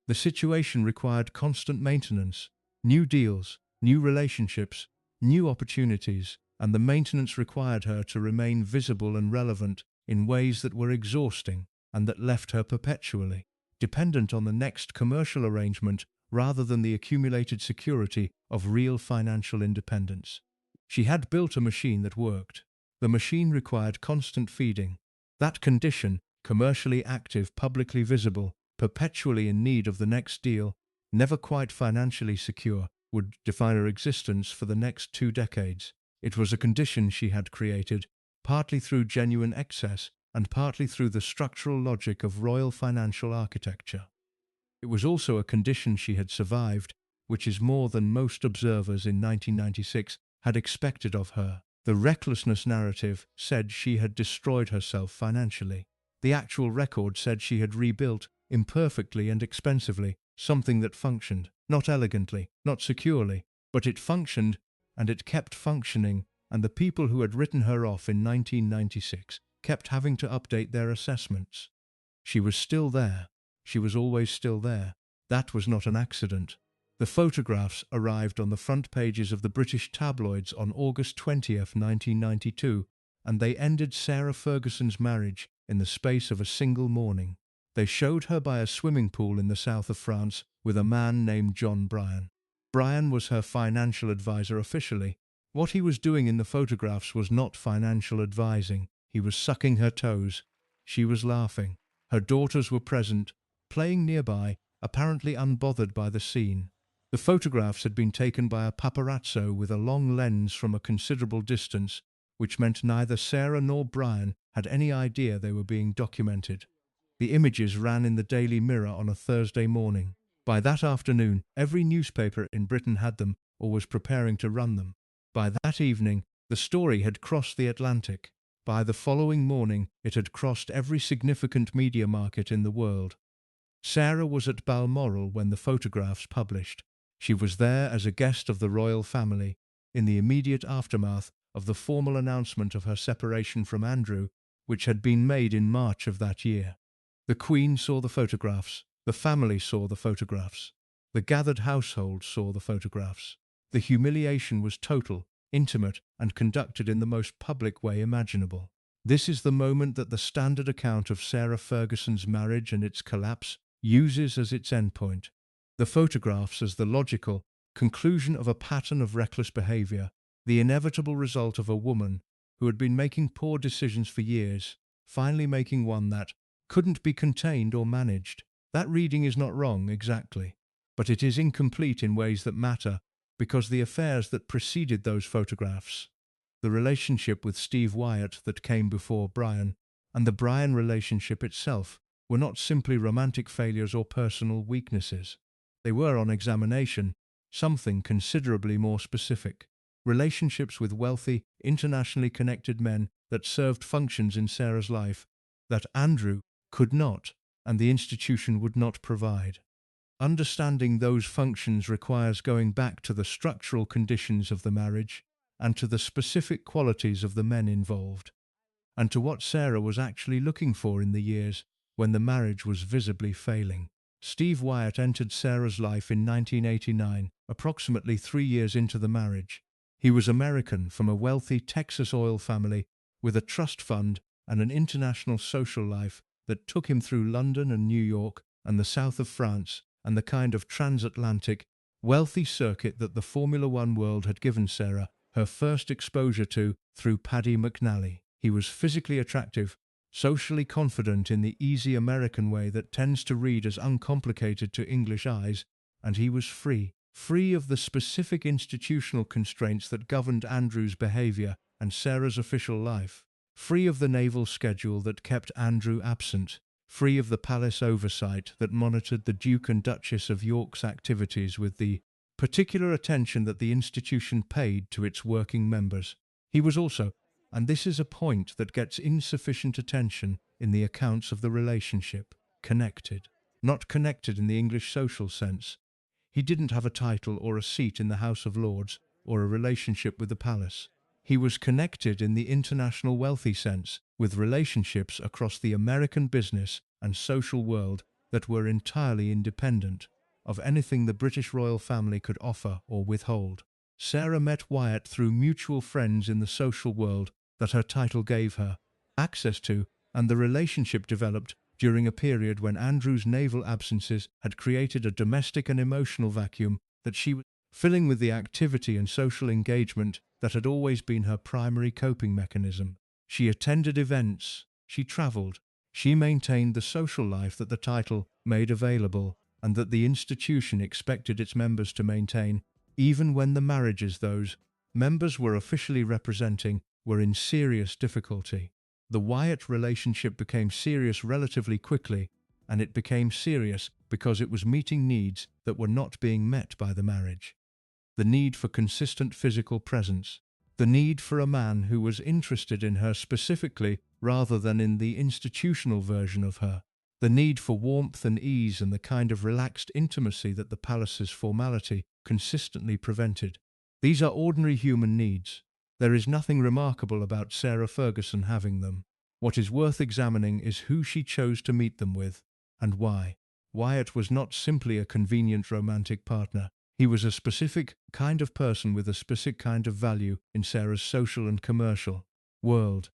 The situation required constant maintenance, new deals, new relationships, new opportunities, and the maintenance required her to remain visible and relevant in ways that were exhausting and that left her perpetually dependent on the next commercial arrangement rather than the accumulated security of real financial independence. She had built a machine that worked. The machine required constant feeding. That condition, commercially active, publicly visible, perpetually in need of the next deal, never quite financially secure, would define her existence for the next 2 decades. It was a condition she had created, partly through genuine excess and partly through the structural logic of royal financial architecture. It was also a condition she had survived, which is more than most observers in 1996 had expected of her. The recklessness narrative said she had destroyed herself financially. The actual record said she had rebuilt, imperfectly and expensively, something that functioned, not elegantly, not securely, but it functioned, and it kept functioning, and the people who had written her off in 1996 kept having to update their assessments. She was still there. She was always still there. That was not an accident. The photographs arrived on the front pages of the British tabloids on August 20th, 1992, and they ended Sarah Ferguson's marriage in the space of a single morning. They showed her by a swimming pool in the south of France with a man named John Bryan. Bryan was her financial advisor officially. What he was doing in the photographs was not financial advising. He was sucking her toes. She was laughing. Her daughters were present, playing nearby, apparently unbothered by the scene. The photographs had been taken by a paparazzo with a long lens from a considerable distance, which meant neither Sarah nor Bryan had any idea they were being documented. The images ran in the Daily Mirror on a Thursday morning. By that afternoon, every newspaper in Britain had them or was preparing to run them. By that evening, the story had crossed the Atlantic. By the following morning, it had crossed every significant media market in the world. Sarah was at Balmoral when the photographs published. She was there as a guest of the royal family, in the immediate aftermath of the formal announcement of her separation from Andrew, which had been made in March of that year. The Queen saw the photographs. The family saw the photographs. The gathered household saw the photographs. The humiliation was total, intimate, and conducted in the most public way imaginable. This is the moment that the standard account of Sarah Ferguson's marriage and its collapse uses as its endpoint. The photographs as the logical conclusion of a pattern of reckless behavior, the inevitable result of a woman who had been making poor decisions for years, finally making one that couldn't be contained or managed. That reading is not wrong exactly, but it is incomplete in ways that matter because the affairs that preceded those photographs, the relationship with Steve Wyatt that came before Bryan, and the Bryan relationship itself, were not simply romantic failures or personal weaknesses. They were, on examination, something considerably more specific. Relationships with wealthy, internationally connected men that served functions in Sarah's life that Andrew could not, and the institution would not provide. Understanding those functions requires going back to the structural conditions of the marriage and to the specific qualities of the men involved, and to what Sarah was actually looking for in the years when the marriage was visibly failing. Steve Wyatt entered Sarah's life in 1989, approximately 3 years into the marriage. He was American from a wealthy Texas oil family with a trust fund and an international social life that took him through London and New York and the south of France and the kind of transatlantic, wealthy circuit that the Formula One world had given Sarah her first exposure to through Paddy McNally. He was physically attractive, socially confident in the easy American way that tends to read as uncomplicated to English eyes, and he was free of the specific institutional constraints that governed Andrew's behavior and Sarah's official life, free of the naval schedule that kept Andrew absent, free of the palace oversight that monitored the Duke and Duchess of York's activities with the particular attention that the institution paid to its working members. He was also, and this is a point that gets insufficient attention in the accounts of the relationship, connected. Not connected in the English social sense. He didn't have a title or a seat in the House of Lords or a relationship with the palace. He was connected in the international wealthy sense, with relationships across the American business and social world that were entirely independent of anything the British royal family could offer or withhold. Sarah met Wyatt through mutual friends in the social world that her title gave her access to, and the relationship developed during a period when Andrew's naval absences had created a domestic and emotional vacuum that she was filling with the activity and social engagement that had always been her primary coping mechanism. She attended events, she travelled, she maintained the social life that the title made available and that the institution expected its members to maintain, even when the marriages those members were officially representing were in serious difficulty. The Wyatt relationship became serious relatively quickly, and it became serious because it was meeting needs that were not being met by the marriage. The need for consistent physical presence, the need for a man who was interested in her specifically rather than in the institutional version of her, the need for warmth and ease and the kind of relaxed intimacy that the palace's formality consistently prevented. These are ordinary human needs. There is nothing remarkable about Sarah Ferguson having them. What is worth examining is who she chose to meet them with, and why. Wyatt was not simply a convenient romantic partner. He was a specific kind of person with a specific kind of value in Sarah's social and commercial world.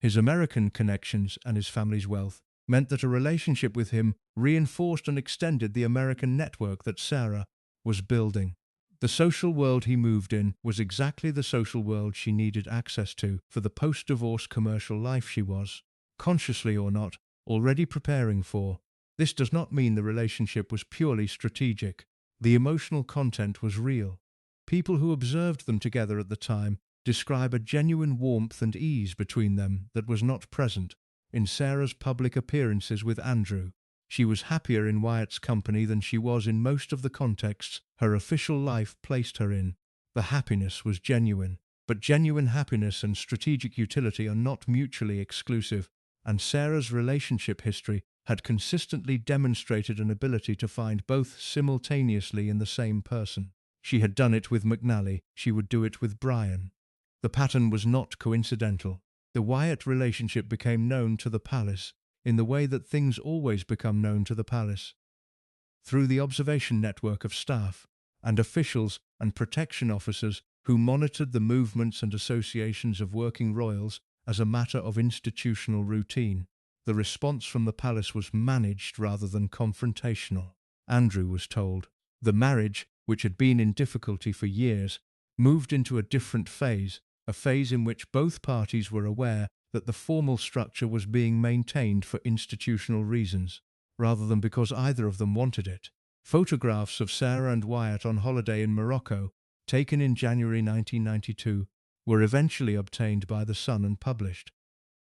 His American connections and his family's wealth meant that a relationship with him reinforced and extended the American network that Sarah was building. The social world he moved in was exactly the social world she needed access to for the post-divorce commercial life she was, consciously or not, already preparing for. This does not mean the relationship was purely strategic. The emotional content was real. People who observed them together at the time describe a genuine warmth and ease between them that was not present in Sarah's public appearances with Andrew. She was happier in Wyatt's company than she was in most of the contexts her official life placed her in. The happiness was genuine, but genuine happiness and strategic utility are not mutually exclusive, and Sarah's relationship history had consistently demonstrated an ability to find both simultaneously in the same person. She had done it with McNally, she would do it with Brian. The pattern was not coincidental. The Wyatt relationship became known to the palace in the way that things always become known to the palace, through the observation network of staff and officials and protection officers who monitored the movements and associations of working royals as a matter of institutional routine. The response from the palace was managed rather than confrontational. Andrew was told. The marriage, which had been in difficulty for years, moved into a different phase, a phase in which both parties were aware that the formal structure was being maintained for institutional reasons, rather than because either of them wanted it. Photographs of Sarah and Wyatt on holiday in Morocco, taken in January 1992, were eventually obtained by The Sun and published.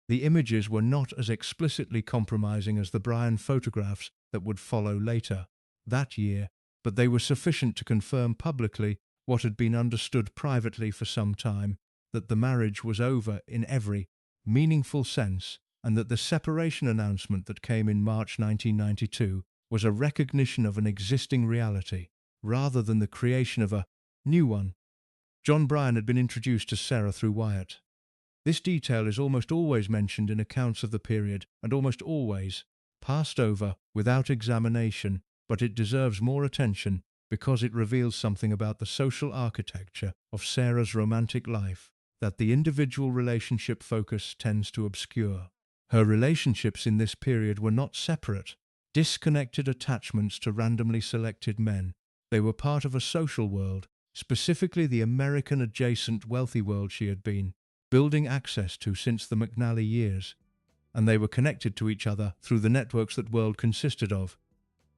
The images were not as explicitly compromising as the Brian photographs that would follow later. That year, but they were sufficient to confirm publicly what had been understood privately for some time, that the marriage was over in every meaningful sense, and that the separation announcement that came in March 1992 was a recognition of an existing reality, rather than the creation of a new one. John Bryan had been introduced to Sarah through Wyatt. This detail is almost always mentioned in accounts of the period and almost always passed over without examination, but it deserves more attention because it reveals something about the social architecture of Sarah's romantic life that the individual relationship focus tends to obscure. Her relationships in this period were not separate, disconnected attachments to randomly selected men. They were part of a social world, specifically the American adjacent wealthy world she had been building access to since the McNally years, and they were connected to each other through the networks that world consisted of.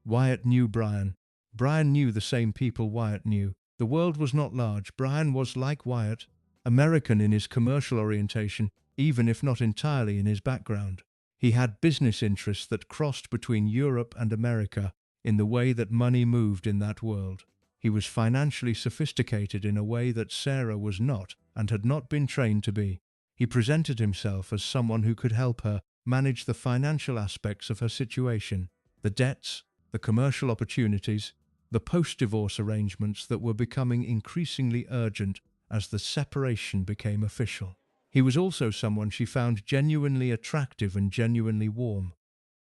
Wyatt knew Bryan. Bryan knew the same people Wyatt knew. The world was not large. Bryan was, like Wyatt, American in his commercial orientation, even if not entirely in his background. He had business interests that crossed between Europe and America in the way that money moved in that world. He was financially sophisticated in a way that Sarah was not and had not been trained to be. He presented himself as someone who could help her manage the financial aspects of her situation, the debts, the commercial opportunities, the post-divorce arrangements that were becoming increasingly urgent as the separation became official. He was also someone she found genuinely attractive and genuinely warm,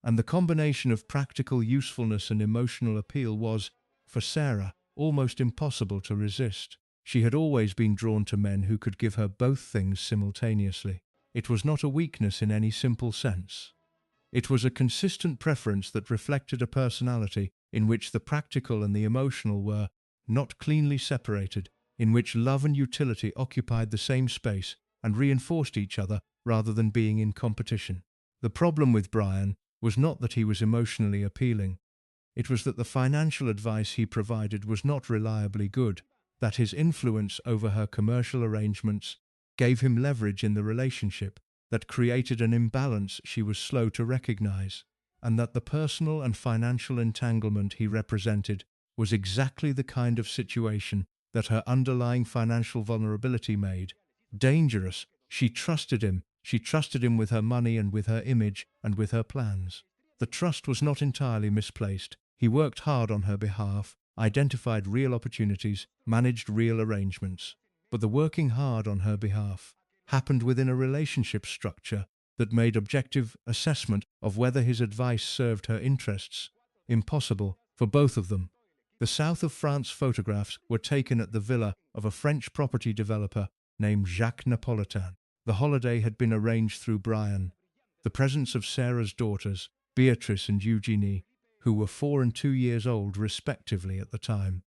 and the combination of practical usefulness and emotional appeal was, for Sarah, almost impossible to resist. She had always been drawn to men who could give her both things simultaneously. It was not a weakness in any simple sense. It was a consistent preference that reflected a personality in which the practical and the emotional were not cleanly separated, in which love and utility occupied the same space and reinforced each other rather than being in competition. The problem with Bryan was not that he was emotionally appealing. It was that the financial advice he provided was not reliably good, that his influence over her commercial arrangements gave him leverage in the relationship that created an imbalance she was slow to recognize, and that the personal and financial entanglement he represented was exactly the kind of situation that her underlying financial vulnerability made dangerous. She trusted him with her money and with her image and with her plans. The trust was not entirely misplaced. He worked hard on her behalf, identified real opportunities, managed real arrangements. But the working hard on her behalf happened within a relationship structure that made objective assessment of whether his advice served her interests impossible for both of them. The south of France photographs were taken at the villa of a French property developer named Jacques Napolitain. The holiday had been arranged through Bryan. The presence of Sarah's daughters, Beatrice and Eugenie, who were 4 and 2 years old respectively at the time,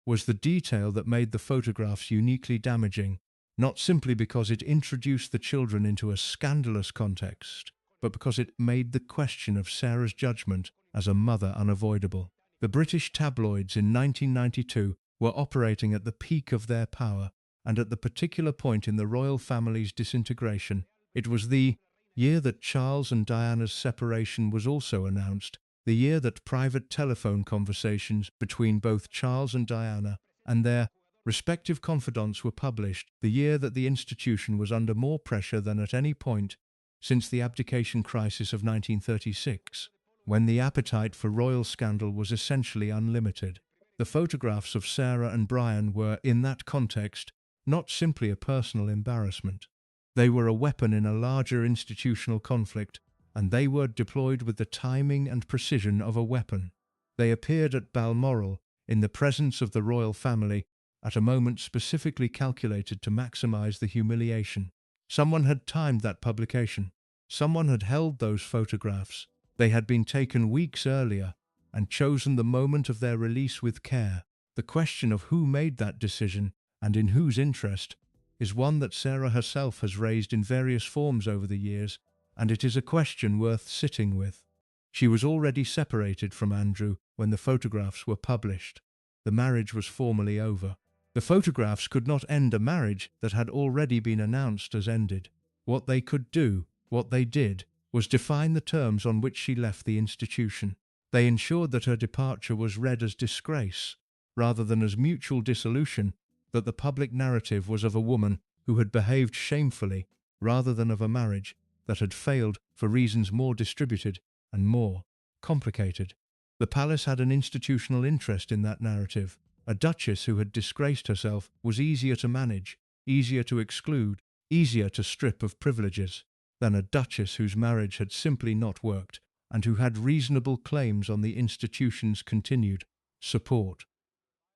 was the detail that made the photographs uniquely damaging, not simply because it introduced the children into a scandalous context, but because it made the question of Sarah's judgment as a mother unavoidable. The British tabloids in 1992 were operating at the peak of their power, and at the particular point in the royal family's disintegration, it was the year that Charles and Diana's separation was also announced, the year that private telephone conversations between both Charles and Diana and their respective confidants were published, the year that the institution was under more pressure than at any point since the abdication crisis of 1936, when the appetite for royal scandal was essentially unlimited. The photographs of Sarah and Bryan were, in that context, not simply a personal embarrassment. They were a weapon in a larger institutional conflict, and they were deployed with the timing and precision of a weapon. They appeared at Balmoral, in the presence of the royal family, at a moment specifically calculated to maximize the humiliation. Someone had timed that publication. Someone had held those photographs. They had been taken weeks earlier and chosen the moment of their release with care. The question of who made that decision and in whose interest is one that Sarah herself has raised in various forms over the years, and it is a question worth sitting with. She was already separated from Andrew when the photographs were published. The marriage was formally over. The photographs could not end a marriage that had already been announced as ended. What they could do, what they did, was define the terms on which she left the institution. They ensured that her departure was read as disgrace, rather than as mutual dissolution, that the public narrative was of a woman who had behaved shamefully, rather than of a marriage that had failed for reasons more distributed and more complicated. The palace had an institutional interest in that narrative. A duchess who had disgraced herself was easier to manage, easier to exclude, easier to strip of privileges, than a duchess whose marriage had simply not worked, and who had reasonable claims on the institution's continued support.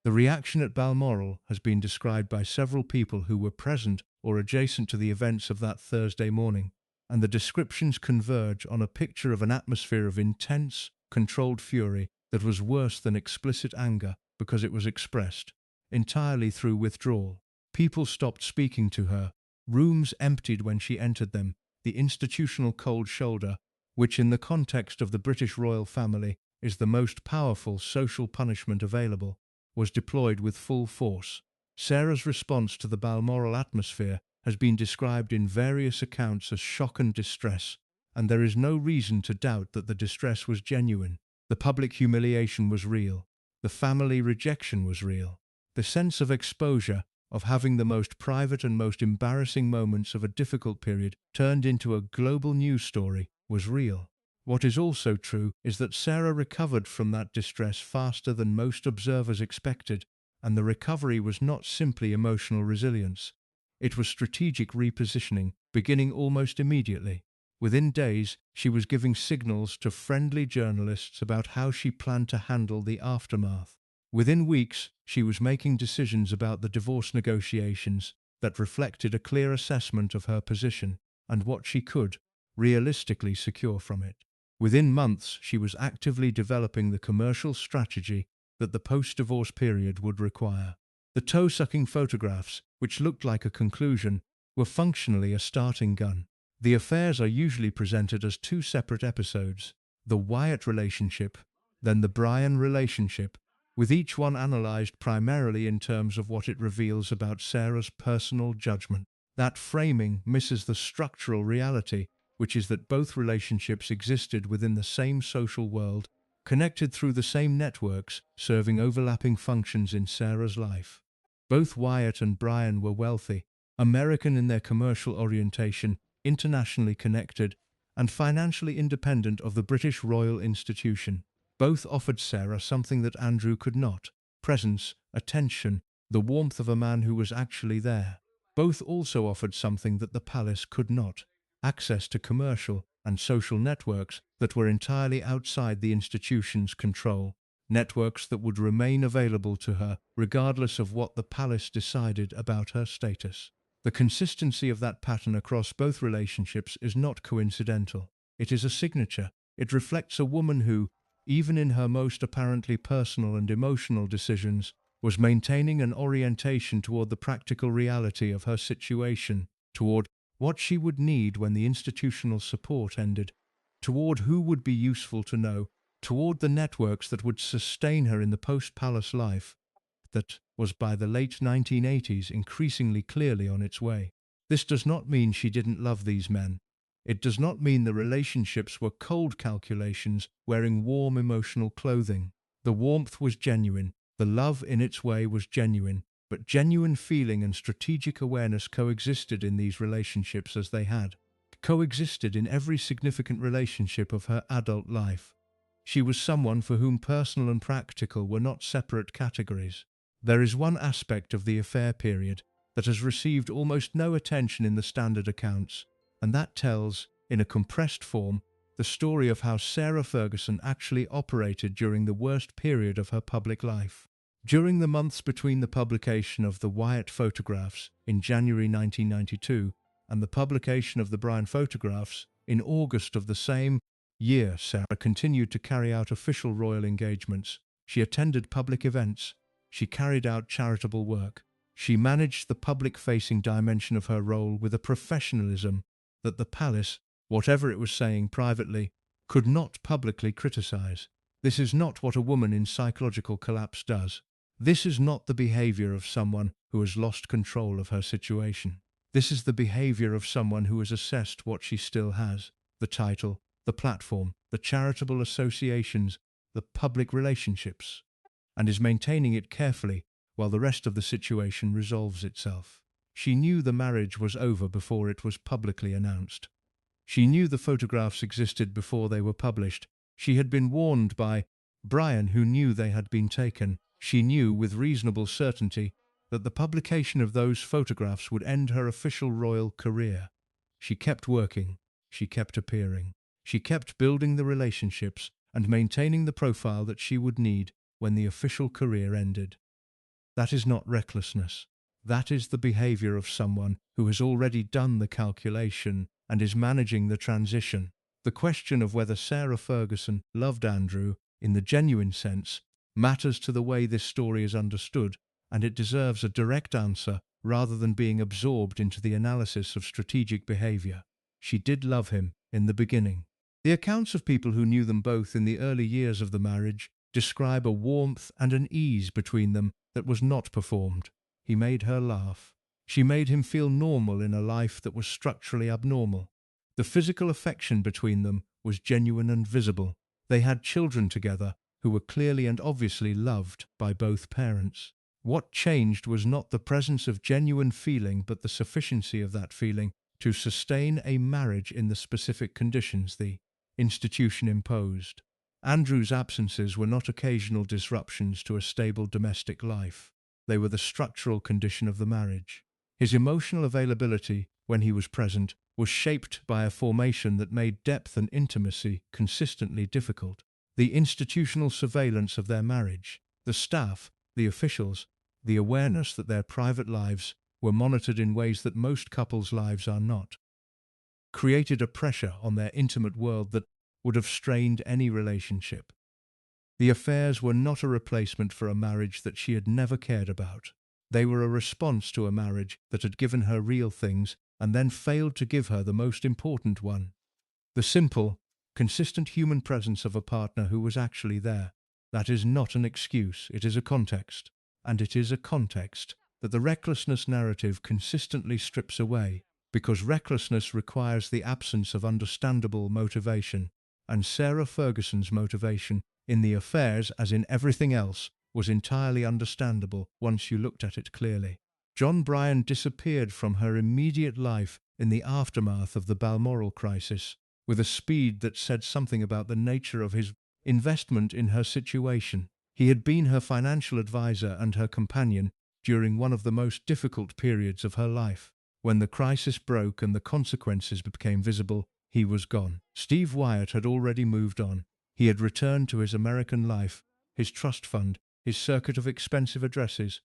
The reaction at Balmoral has been described by several people who were present or adjacent to the events of that Thursday morning, and the descriptions converge on a picture of an atmosphere of intense, controlled fury that was worse than explicit anger because it was expressed entirely through withdrawal. People stopped speaking to her, rooms emptied when she entered them, the institutional cold shoulder, which in the context of the British royal family is the most powerful social punishment available, was deployed with full force. Sarah's response to the Balmoral atmosphere has been described in various accounts as shock and distress, and there is no reason to doubt that the distress was genuine. The public humiliation was real. The family rejection was real. The sense of exposure, of having the most private and most embarrassing moments of a difficult period turned into a global news story, was real. What is also true is that Sarah recovered from that distress faster than most observers expected, and the recovery was not simply emotional resilience. It was strategic repositioning, beginning almost immediately. Within days, she was giving signals to friendly journalists about how she planned to handle the aftermath. Within weeks, she was making decisions about the divorce negotiations that reflected a clear assessment of her position and what she could, realistically, secure from it. Within months, she was actively developing the commercial strategy that the post-divorce period would require. The toe-sucking photographs, which looked like a conclusion, were functionally a starting gun. The affairs are usually presented as two separate episodes: the Wyatt relationship, then the Brian relationship, with each one analysed primarily in terms of what it reveals about Sarah's personal judgment. That framing misses the structural reality, which is that both relationships existed within the same social world, connected through the same networks, serving overlapping functions in Sarah's life. Both Wyatt and Brian were wealthy, American in their commercial orientation, internationally connected, and financially independent of the British royal institution. Both offered Sarah something that Andrew could not: presence, attention, the warmth of a man who was actually there. Both also offered something that the palace could not: access to commercial and social networks that were entirely outside the institution's control, networks that would remain available to her regardless of what the palace decided about her status. The consistency of that pattern across both relationships is not coincidental. It is a signature. It reflects a woman who, even in her most apparently personal and emotional decisions, was maintaining an orientation toward the practical reality of her situation, toward what she would need when the institutional support ended, toward who would be useful to know, toward the networks that would sustain her in the post-palace life that was by the late 1980s increasingly clearly on its way. This does not mean she didn't love these men. It does not mean the relationships were cold calculations wearing warm emotional clothing. The warmth was genuine. The love in its way was genuine. But genuine feeling and strategic awareness coexisted in these relationships as they had coexisted in every significant relationship of her adult life. She was someone for whom personal and practical were not separate categories. There is one aspect of the affair period that has received almost no attention in the standard accounts, and that tells, in a compressed form, the story of how Sarah Ferguson actually operated during the worst period of her public life. During the months between the publication of the Wyatt photographs in January 1992 and the publication of the Brian photographs in August of the same year, Sarah continued to carry out official royal engagements. She attended public events. She carried out charitable work. She managed the public-facing dimension of her role with a professionalism that the palace, whatever it was saying privately, could not publicly criticize. This is not what a woman in psychological collapse does. This is not the behavior of someone who has lost control of her situation. This is the behavior of someone who has assessed what she still has: the title, the platform, the charitable associations, the public relationships. and is maintaining it carefully while the rest of the situation resolves itself. She knew the marriage was over before it was publicly announced. She knew the photographs existed before they were published. She had been warned by Brian, who knew they had been taken. She knew with reasonable certainty that the publication of those photographs would end her official royal career. She kept working. She kept appearing. She kept building the relationships and maintaining the profile that she would need when the official career ended. That is not recklessness. That is the behavior of someone who has already done the calculation and is managing the transition. The question of whether Sarah Ferguson loved Andrew in the genuine sense matters to the way this story is understood, and it deserves a direct answer rather than being absorbed into the analysis of strategic behavior. She did love him in the beginning. The accounts of people who knew them both in the early years of the marriage describe a warmth and an ease between them that was not performed. He made her laugh. She made him feel normal in a life that was structurally abnormal. The physical affection between them was genuine and visible. They had children together who were clearly and obviously loved by both parents. What changed was not the presence of genuine feeling, but the sufficiency of that feeling to sustain a marriage in the specific conditions the institution imposed. Andrew's absences were not occasional disruptions to a stable domestic life. They were the structural condition of the marriage. His emotional availability, when he was present, was shaped by a formation that made depth and intimacy consistently difficult. The institutional surveillance of their marriage, the staff, the officials, the awareness that their private lives were monitored in ways that most couples' lives are not, created a pressure on their intimate world that would have strained any relationship. The affairs were not a replacement for a marriage that she had never cared about. They were a response to a marriage that had given her real things and then failed to give her the most important one: the simple, consistent human presence of a partner who was actually there. That is not an excuse, it is a context. And it is a context that the recklessness narrative consistently strips away, because recklessness requires the absence of understandable motivation, and Sarah Ferguson's motivation in the affairs, as in everything else, was entirely understandable once you looked at it clearly. John Bryan disappeared from her immediate life in the aftermath of the Balmoral crisis, with a speed that said something about the nature of his investment in her situation. He had been her financial advisor and her companion during one of the most difficult periods of her life. When the crisis broke and the consequences became visible, he was gone. Steve Wyatt had already moved on. He had returned to his American life, his trust fund, his circuit of expensive addresses.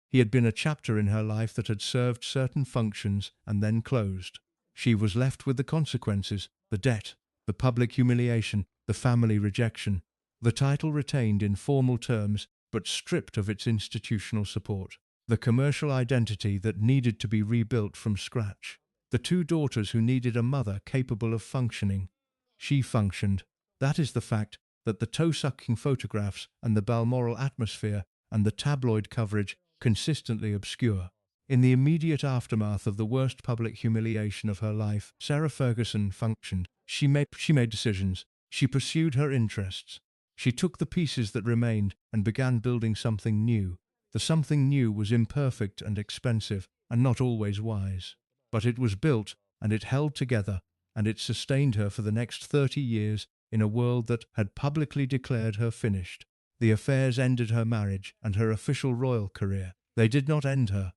He had been a chapter in her life that had served certain functions and then closed. She was left with the consequences, the debt, the public humiliation, the family rejection. The title retained in formal terms, but stripped of its institutional support. The commercial identity that needed to be rebuilt from scratch. The two daughters who needed a mother capable of functioning. She functioned. That is the fact that the toe-sucking photographs and the Balmoral atmosphere and the tabloid coverage consistently obscure. In the immediate aftermath of the worst public humiliation of her life, Sarah Ferguson functioned. She made decisions. She pursued her interests. She took the pieces that remained and began building something new. The something new was imperfect and expensive, and not always wise. But it was built, and it held together, and it sustained her for the next 30 years in a world that had publicly declared her finished. The affairs ended her marriage and her official royal career. They did not end her.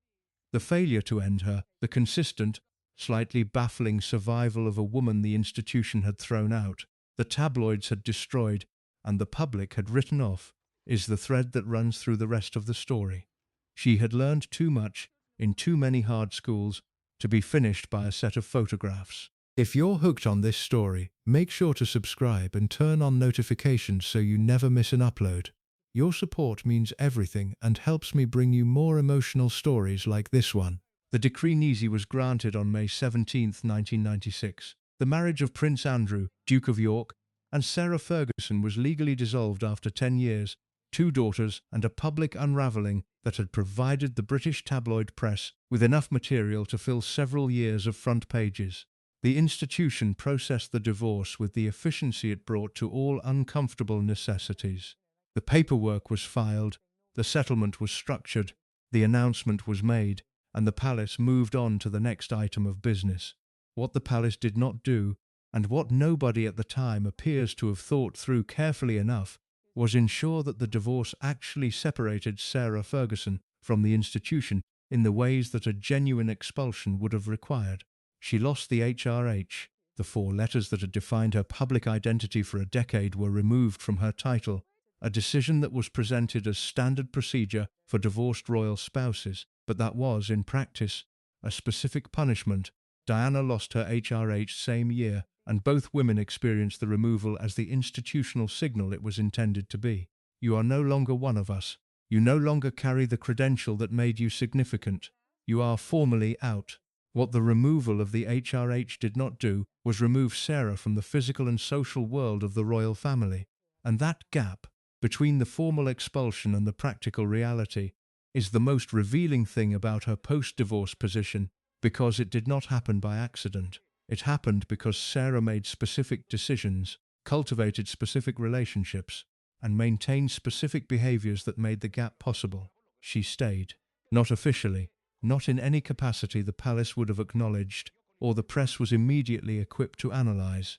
The failure to end her, the consistent, slightly baffling survival of a woman the institution had thrown out, the tabloids had destroyed, and the public had written off, is the thread that runs through the rest of the story. She had learned too much, in too many hard schools, to be finished by a set of photographs. If you're hooked on this story, make sure to subscribe and turn on notifications so you never miss an upload. Your support means everything and helps me bring you more emotional stories like this one. The decree nisi was granted on May 17, 1996. The marriage of Prince Andrew, Duke of York, and Sarah Ferguson was legally dissolved after 10 years, 2 daughters, and a public unravelling that had provided the British tabloid press with enough material to fill several years of front pages. The institution processed the divorce with the efficiency it brought to all uncomfortable necessities. The paperwork was filed, the settlement was structured, the announcement was made, and the palace moved on to the next item of business. What the palace did not do, and what nobody at the time appears to have thought through carefully enough, was ensure that the divorce actually separated Sarah Ferguson from the institution in the ways that a genuine expulsion would have required. She lost the HRH. The 4 letters that had defined her public identity for a decade were removed from her title, a decision that was presented as standard procedure for divorced royal spouses, but that was, in practice, a specific punishment. Diana lost her HRH same year, and both women experienced the removal as the institutional signal it was intended to be. You are no longer one of us. You no longer carry the credential that made you significant. You are formally out. What the removal of the HRH did not do was remove Sarah from the physical and social world of the royal family, and that gap between the formal expulsion and the practical reality is the most revealing thing about her post-divorce position, because it did not happen by accident. It happened because Sarah made specific decisions, cultivated specific relationships, and maintained specific behaviors that made the gap possible. She stayed. Not officially, not in any capacity the palace would have acknowledged, or the press was immediately equipped to analyze.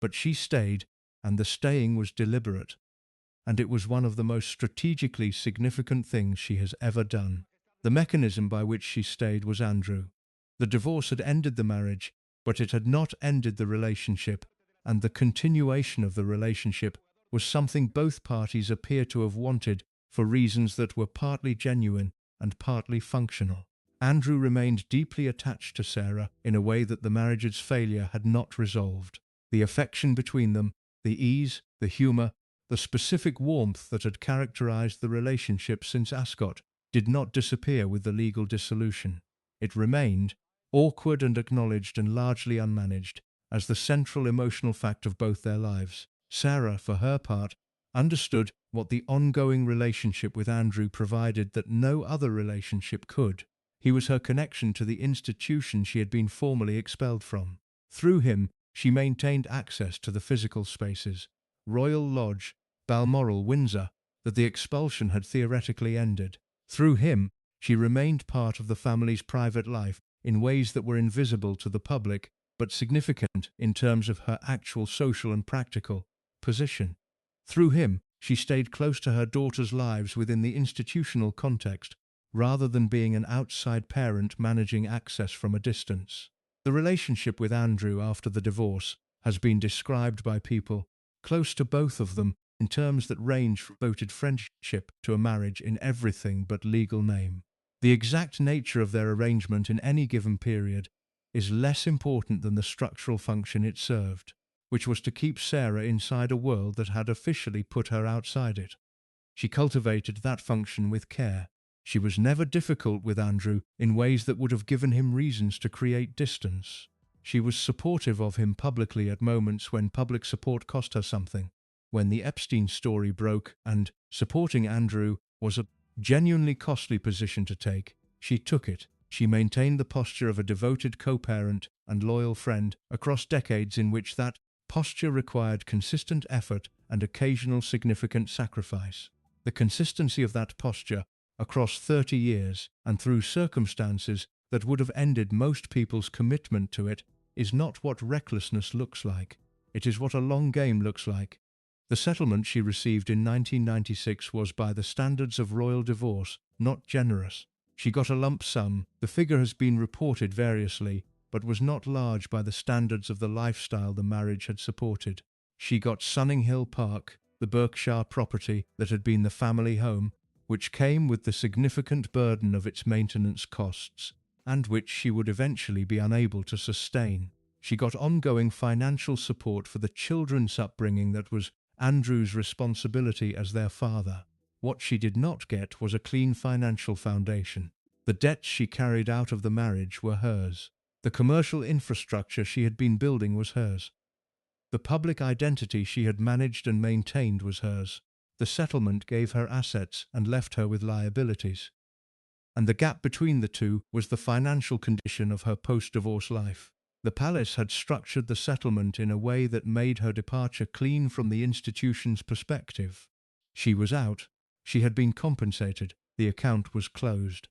But she stayed, and the staying was deliberate. And it was one of the most strategically significant things she has ever done. The mechanism by which she stayed was Andrew. The divorce had ended the marriage, but it had not ended the relationship, and the continuation of the relationship was something both parties appear to have wanted for reasons that were partly genuine and partly functional. Andrew remained deeply attached to Sarah in a way that the marriage's failure had not resolved. The affection between them, the ease, the humour, the specific warmth that had characterized the relationship since Ascot did not disappear with the legal dissolution. It remained, awkward and acknowledged and largely unmanaged, as the central emotional fact of both their lives. Sarah, for her part, understood what the ongoing relationship with Andrew provided that no other relationship could. He was her connection to the institution she had been formally expelled from. Through him, she maintained access to the physical spaces, Royal Lodge, Balmoral, Windsor, that the expulsion had theoretically ended. Through him, she remained part of the family's private life in ways that were invisible to the public, but significant in terms of her actual social and practical position. Through him, she stayed close to her daughters' lives within the institutional context, rather than being an outside parent managing access from a distance. The relationship with Andrew after the divorce has been described by people close to both of them in terms that range from devoted friendship to a marriage in everything but legal name. The exact nature of their arrangement in any given period is less important than the structural function it served, which was to keep Sarah inside a world that had officially put her outside it. She cultivated that function with care. She was never difficult with Andrew in ways that would have given him reasons to create distance. She was supportive of him publicly at moments when public support cost her something. When the Epstein story broke and supporting Andrew was a genuinely costly position to take, she took it. She maintained the posture of a devoted co-parent and loyal friend across decades in which that posture required consistent effort and occasional significant sacrifice. The consistency of that posture across 30 years and through circumstances that would have ended most people's commitment to it is not what recklessness looks like. It is what a long game looks like. The settlement she received in 1996 was, by the standards of royal divorce, not generous. She got a lump sum. The figure has been reported variously, but was not large by the standards of the lifestyle the marriage had supported. She got Sunninghill Park, the Berkshire property that had been the family home, which came with the significant burden of its maintenance costs, and which she would eventually be unable to sustain. She got ongoing financial support for the children's upbringing that was Andrew's responsibility as their father. What she did not get was a clean financial foundation. The debts she carried out of the marriage were hers. The commercial infrastructure she had been building was hers. The public identity she had managed and maintained was hers. The settlement gave her assets and left her with liabilities. And the gap between the two was the financial condition of her post-divorce life. The palace had structured the settlement in a way that made her departure clean from the institution's perspective. She was out. She had been compensated. The account was closed.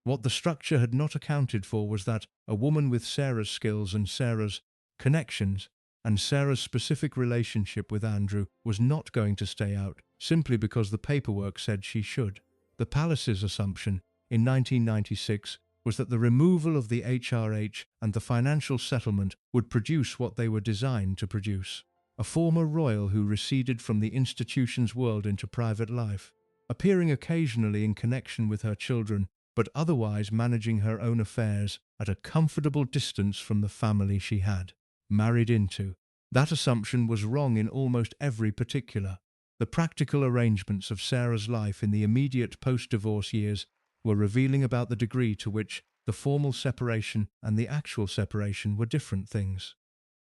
What the structure had not accounted for was that a woman with Sarah's skills and Sarah's connections and Sarah's specific relationship with Andrew was not going to stay out simply because the paperwork said she should. The palace's assumption in 1996 was that the removal of the HRH and the financial settlement would produce what they were designed to produce: a former royal who receded from the institution's world into private life, appearing occasionally in connection with her children, but otherwise managing her own affairs at a comfortable distance from the family she had married into. That assumption was wrong in almost every particular. The practical arrangements of Sarah's life in the immediate post-divorce years were revealing about the degree to which the formal separation and the actual separation were different things.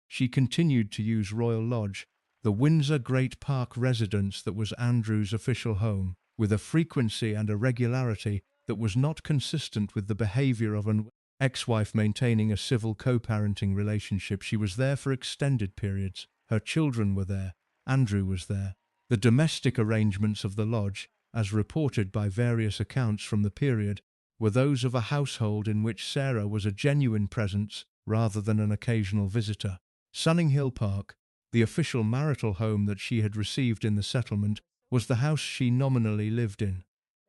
She continued to use Royal Lodge, the Windsor Great Park residence that was Andrew's official home, with a frequency and a regularity that was not consistent with the behavior of an ex-wife maintaining a civil co-parenting relationship. She was there for extended periods. Her children were there. Andrew was there. The domestic arrangements of the lodge, as reported by various accounts from the period, were those of a household in which Sarah was a genuine presence rather than an occasional visitor. Sunninghill Park, the official marital home that she had received in the settlement, was the house she nominally lived in.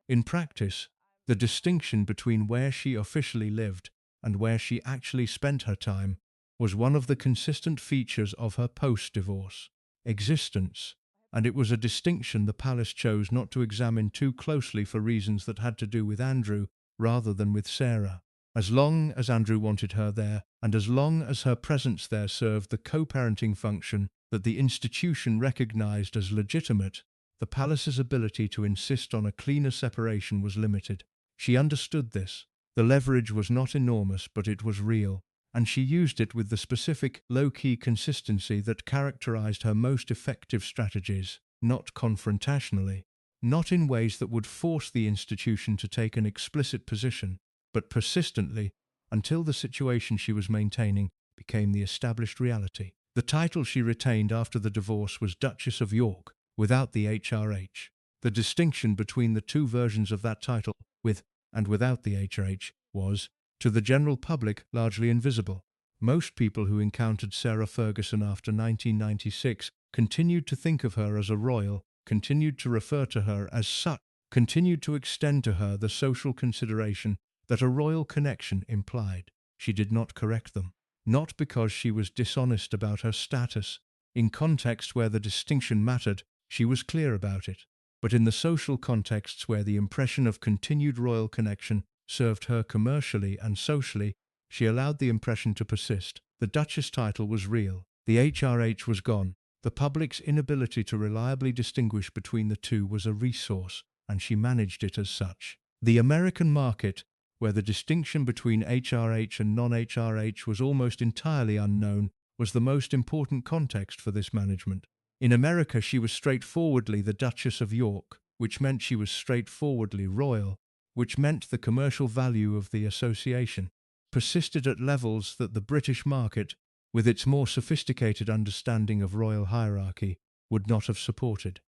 In practice, the distinction between where she officially lived and where she actually spent her time was one of the consistent features of her post-divorce existence, and it was a distinction the palace chose not to examine too closely for reasons that had to do with Andrew rather than with Sarah. As long as Andrew wanted her there, and as long as her presence there served the co-parenting function that the institution recognized as legitimate, the palace's ability to insist on a cleaner separation was limited. She understood this. The leverage was not enormous, but it was real, and she used it with the specific, low-key consistency that characterized her most effective strategies, not confrontationally, not in ways that would force the institution to take an explicit position, but persistently, until the situation she was maintaining became the established reality. The title she retained after the divorce was Duchess of York, without the HRH. The distinction between the two versions of that title, with and without the HRH, was, to the general public, largely invisible. Most people who encountered Sarah Ferguson after 1996 continued to think of her as a royal, continued to refer to her as such, continued to extend to her the social consideration that a royal connection implied. She did not correct them, not because she was dishonest about her status. In context where the distinction mattered, she was clear about it. But in the social contexts where the impression of continued royal connection served her commercially and socially, she allowed the impression to persist. The Duchess title was real. The HRH was gone. The public's inability to reliably distinguish between the two was a resource, and she managed it as such. The American market, where the distinction between HRH and non-HRH was almost entirely unknown, was the most important context for this management. In America, she was straightforwardly the Duchess of York, which meant she was straightforwardly royal, which meant the commercial value of the association persisted at levels that the British market, with its more sophisticated understanding of royal hierarchy, would not have supported.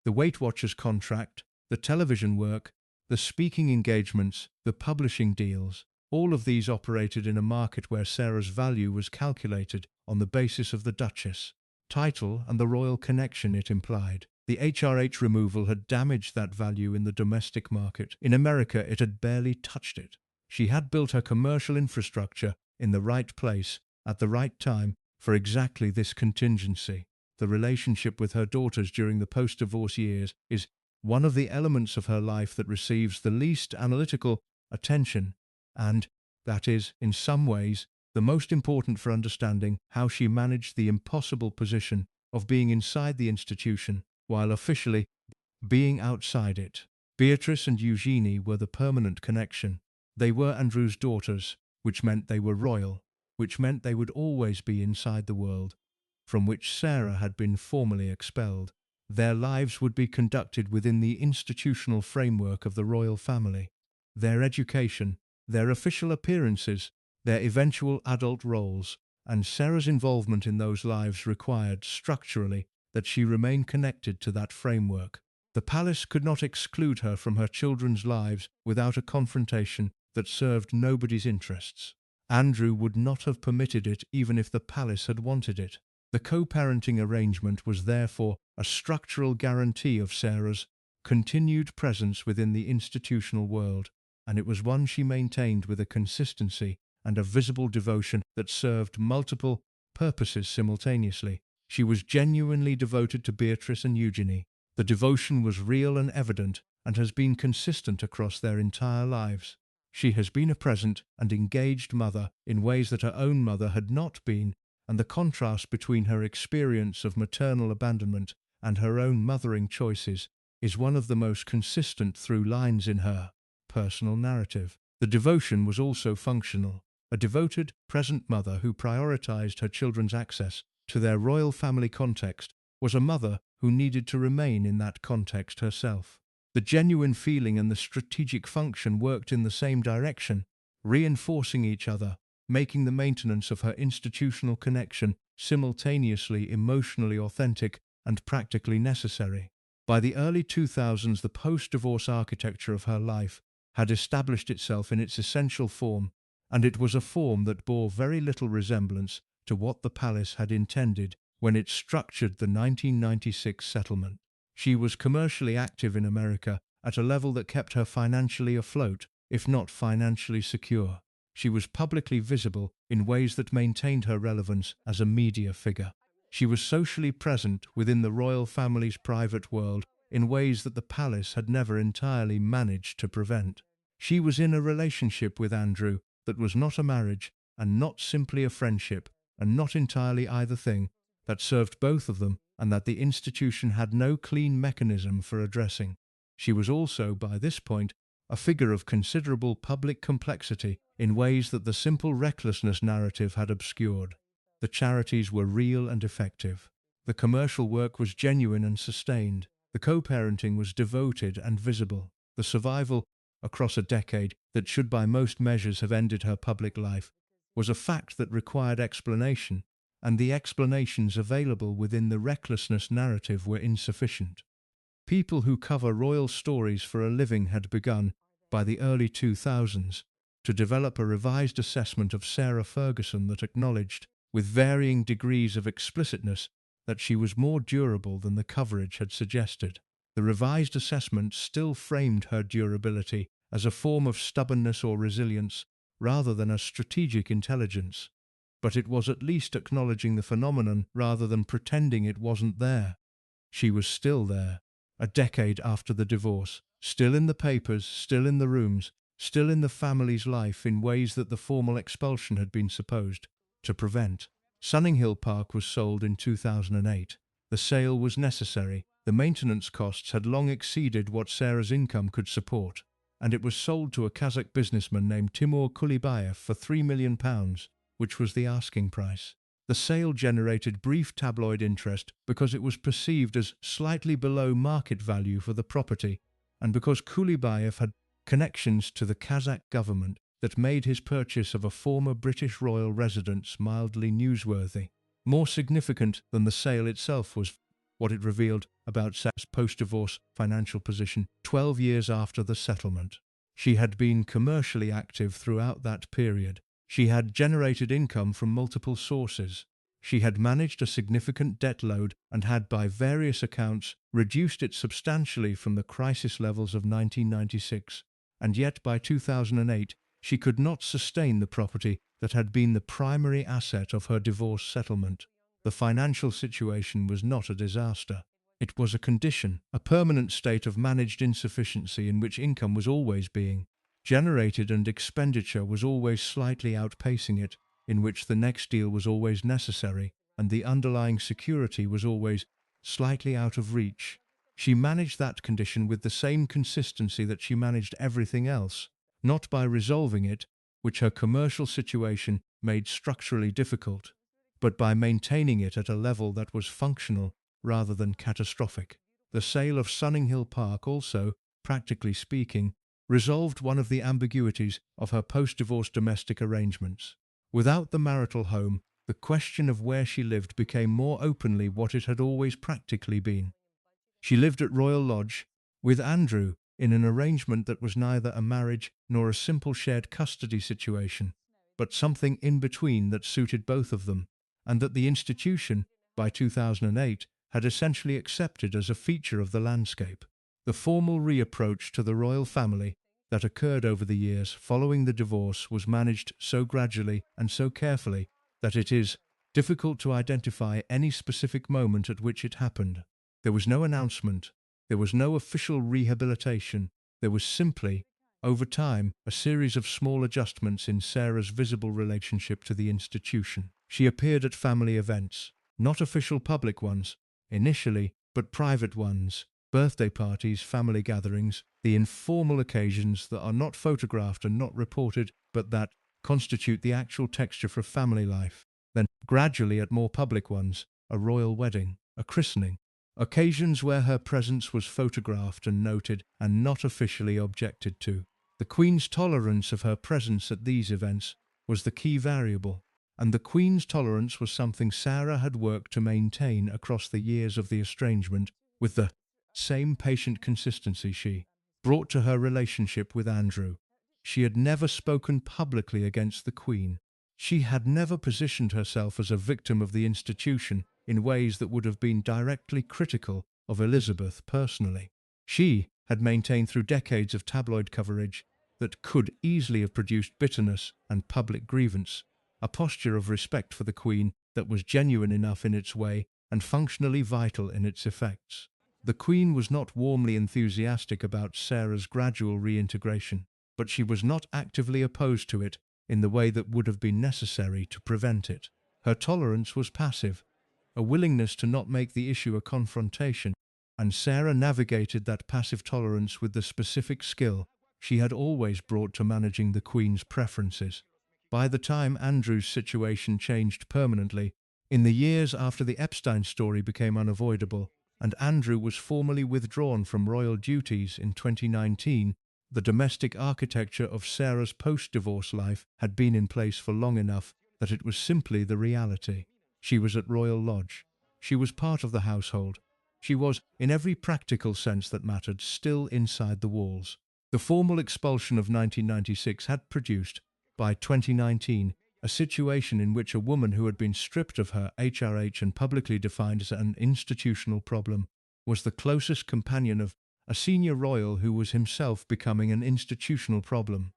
The Weight Watchers contract, the television work, the speaking engagements, the publishing deals, all of these operated in a market where Sarah's value was calculated on the basis of the Duchess title and the royal connection it implied. The HRH removal had damaged that value in the domestic market. In America, it had barely touched it. She had built her commercial infrastructure in the right place, at the right time, for exactly this contingency. The relationship with her daughters during the post-divorce years is one of the elements of her life that receives the least analytical attention, and, that is, in some ways, the most important for understanding how she managed the impossible position of being inside the institution while officially being outside it. Beatrice and Eugenie were the permanent connection. They were Andrew's daughters, which meant they were royal, which meant they would always be inside the world from which Sarah had been formally expelled. Their lives would be conducted within the institutional framework of the royal family. Their education, their official appearances, their eventual adult roles, and Sarah's involvement in those lives required, structurally, that she remain connected to that framework. The palace could not exclude her from her children's lives without a confrontation that served nobody's interests. Andrew would not have permitted it even if the palace had wanted it. The co-parenting arrangement was therefore a structural guarantee of Sarah's continued presence within the institutional world, and it was one she maintained with a consistency and a visible devotion that served multiple purposes simultaneously. She was genuinely devoted to Beatrice and Eugenie. The devotion was real and evident, and has been consistent across their entire lives. She has been a present and engaged mother in ways that her own mother had not been, and the contrast between her experience of maternal abandonment and her own mothering choices is one of the most consistent through lines in her personal narrative. The devotion was also functional. A devoted, present mother who prioritized her children's access to their royal family context was a mother who needed to remain in that context herself. The genuine feeling and the strategic function worked in the same direction, reinforcing each other, making the maintenance of her institutional connection simultaneously emotionally authentic and practically necessary. By the early 2000s, the post-divorce architecture of her life had established itself in its essential form, and it was a form that bore very little resemblance to what the palace had intended when it structured the 1996 settlement. She was commercially active in America at a level that kept her financially afloat, if not financially secure. She was publicly visible in ways that maintained her relevance as a media figure. She was socially present within the royal family's private world in ways that the palace had never entirely managed to prevent. She was in a relationship with Andrew that was not a marriage and not simply a friendship, and not entirely either thing, that served both of them and that the institution had no clean mechanism for addressing. She was also, by this point, a figure of considerable public complexity in ways that the simple recklessness narrative had obscured. The charities were real and effective. The commercial work was genuine and sustained. The co-parenting was devoted and visible. The survival, across a decade that should by most measures have ended her public life, was a fact that required explanation, and the explanations available within the recklessness narrative were insufficient. People who cover royal stories for a living had begun, by the early 2000s, to develop a revised assessment of Sarah Ferguson that acknowledged, with varying degrees of explicitness, that she was more durable than the coverage had suggested. The revised assessment still framed her durability as a form of stubbornness or resilience, rather than a strategic intelligence, but it was at least acknowledging the phenomenon rather than pretending it wasn't there. She was still there, a decade after the divorce, still in the papers, still in the rooms, still in the family's life in ways that the formal expulsion had been supposed to prevent. Sunninghill Park was sold in 2008. The sale was necessary. The maintenance costs had long exceeded what Sarah's income could support, and it was sold to a Kazakh businessman named Timur Kulibayev for £3 million, which was the asking price. The sale generated brief tabloid interest because it was perceived as slightly below market value for the property, and because Kulibayev had connections to the Kazakh government that made his purchase of a former British royal residence mildly newsworthy. More significant than the sale itself was what it revealed about Sarah's post-divorce financial position 12 years after the settlement. She had been commercially active throughout that period. She had generated income from multiple sources. She had managed a significant debt load and had, by various accounts, reduced it substantially from the crisis levels of 1996. And yet, by 2008, she could not sustain the property that had been the primary asset of her divorce settlement. The financial situation was not a disaster. It was a condition, a permanent state of managed insufficiency in which income was always being generated and expenditure was always slightly outpacing it, in which the next deal was always necessary, and the underlying security was always slightly out of reach. She managed that condition with the same consistency that she managed everything else, not by resolving it, which her commercial situation made structurally difficult, but by maintaining it at a level that was functional rather than catastrophic. The sale of Sunninghill Park also, practically speaking, resolved one of the ambiguities of her post-divorce domestic arrangements. Without the marital home, the question of where she lived became more openly what it had always practically been. She lived at Royal Lodge with Andrew in an arrangement that was neither a marriage nor a simple shared custody situation, but something in between that suited both of them, and that the institution, by 2008, had essentially accepted as a feature of the landscape. The formal reapproach to the royal family that occurred over the years following the divorce was managed so gradually and so carefully that it is difficult to identify any specific moment at which it happened. There was no announcement, there was no official rehabilitation, there was simply, over time, a series of small adjustments in Sarah's visible relationship to the institution. She appeared at family events, not official public ones, initially, but private ones, birthday parties, family gatherings, the informal occasions that are not photographed and not reported, but that constitute the actual texture for family life. Then, gradually at more public ones, a royal wedding, a christening, occasions where her presence was photographed and noted and not officially objected to. The Queen's tolerance of her presence at these events was the key variable, and the Queen's tolerance was something Sarah had worked to maintain across the years of the estrangement with the same patient consistency she brought to her relationship with Andrew. She had never spoken publicly against the Queen. She had never positioned herself as a victim of the institution in ways that would have been directly critical of Elizabeth personally. She had maintained through decades of tabloid coverage that could easily have produced bitterness and public grievance, a posture of respect for the Queen that was genuine enough in its way and functionally vital in its effects. The Queen was not warmly enthusiastic about Sarah's gradual reintegration, but she was not actively opposed to it in the way that would have been necessary to prevent it. Her tolerance was passive, a willingness to not make the issue a confrontation, and Sarah navigated that passive tolerance with the specific skill she had always brought to managing the Queen's preferences. By the time Andrew's situation changed permanently, in the years after the Epstein story became unavoidable, and Andrew was formally withdrawn from royal duties in 2019, the domestic architecture of Sarah's post-divorce life had been in place for long enough that it was simply the reality. She was at Royal Lodge. She was part of the household. She was, in every practical sense that mattered, still inside the walls. The formal expulsion of 1996 had produced, by 2019, a situation in which a woman who had been stripped of her HRH and publicly defined as an institutional problem was the closest companion of a senior royal who was himself becoming an institutional problem.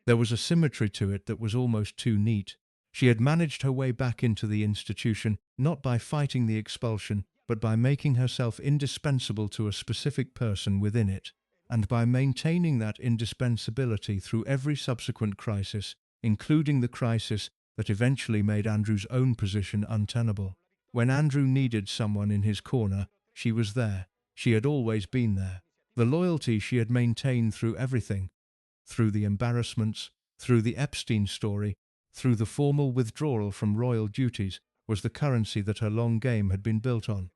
There was a symmetry to it that was almost too neat. She had managed her way back into the institution, not by fighting the expulsion, but by making herself indispensable to a specific person within it, and by maintaining that indispensability through every subsequent crisis, including the crisis that eventually made Andrew's own position untenable. When Andrew needed someone in his corner, she was there. She had always been there. The loyalty she had maintained through everything, through the embarrassments, through the Epstein story, through the formal withdrawal from royal duties, was the currency that her long game had been built on.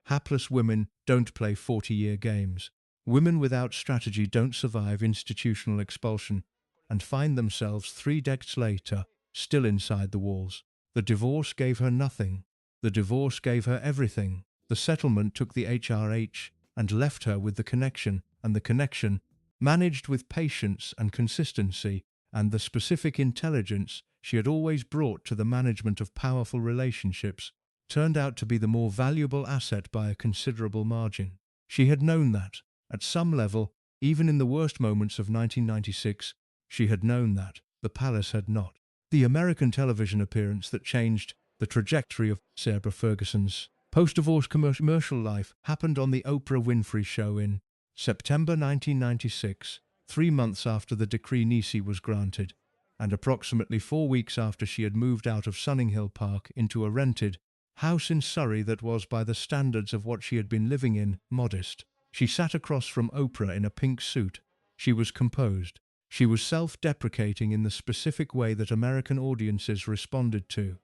Hapless women don't play 40-year games. Women without strategy don't survive institutional expulsion and find themselves 3 decades later still inside the walls. The divorce gave her nothing. The divorce gave her everything. The settlement took the HRH and left her with the connection, and the connection, managed with patience and consistency and the specific intelligence she had always brought to the management of powerful relationships, turned out to be the more valuable asset by a considerable margin. She had known that. At some level, even in the worst moments of 1996, she had known that. The palace had not. The American television appearance that changed the trajectory of Sarah Ferguson's post-divorce commercial life happened on the Oprah Winfrey Show in September 1996, 3 months after the decree nisi was granted, and approximately 4 weeks after she had moved out of Sunninghill Park into a rented house in Surrey that was, by the standards of what she had been living in, modest. She sat across from Oprah in a pink suit. She was composed. She was self-deprecating in the specific way that American audiences responded to.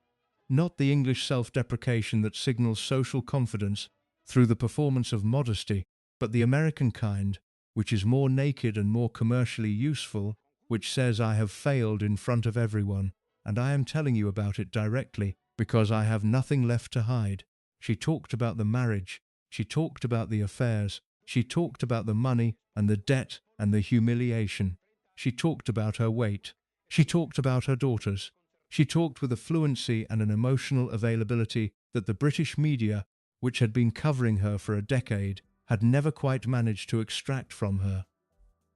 Not the English self-deprecation that signals social confidence through the performance of modesty, but the American kind, which is more naked and more commercially useful, which says, "I have failed in front of everyone, and I am telling you about it directly because I have nothing left to hide." She talked about the marriage. She talked about the affairs. She talked about the money and the debt and the humiliation. She talked about her weight. She talked about her daughters. She talked with a fluency and an emotional availability that the British media, which had been covering her for a decade, had never quite managed to extract from her.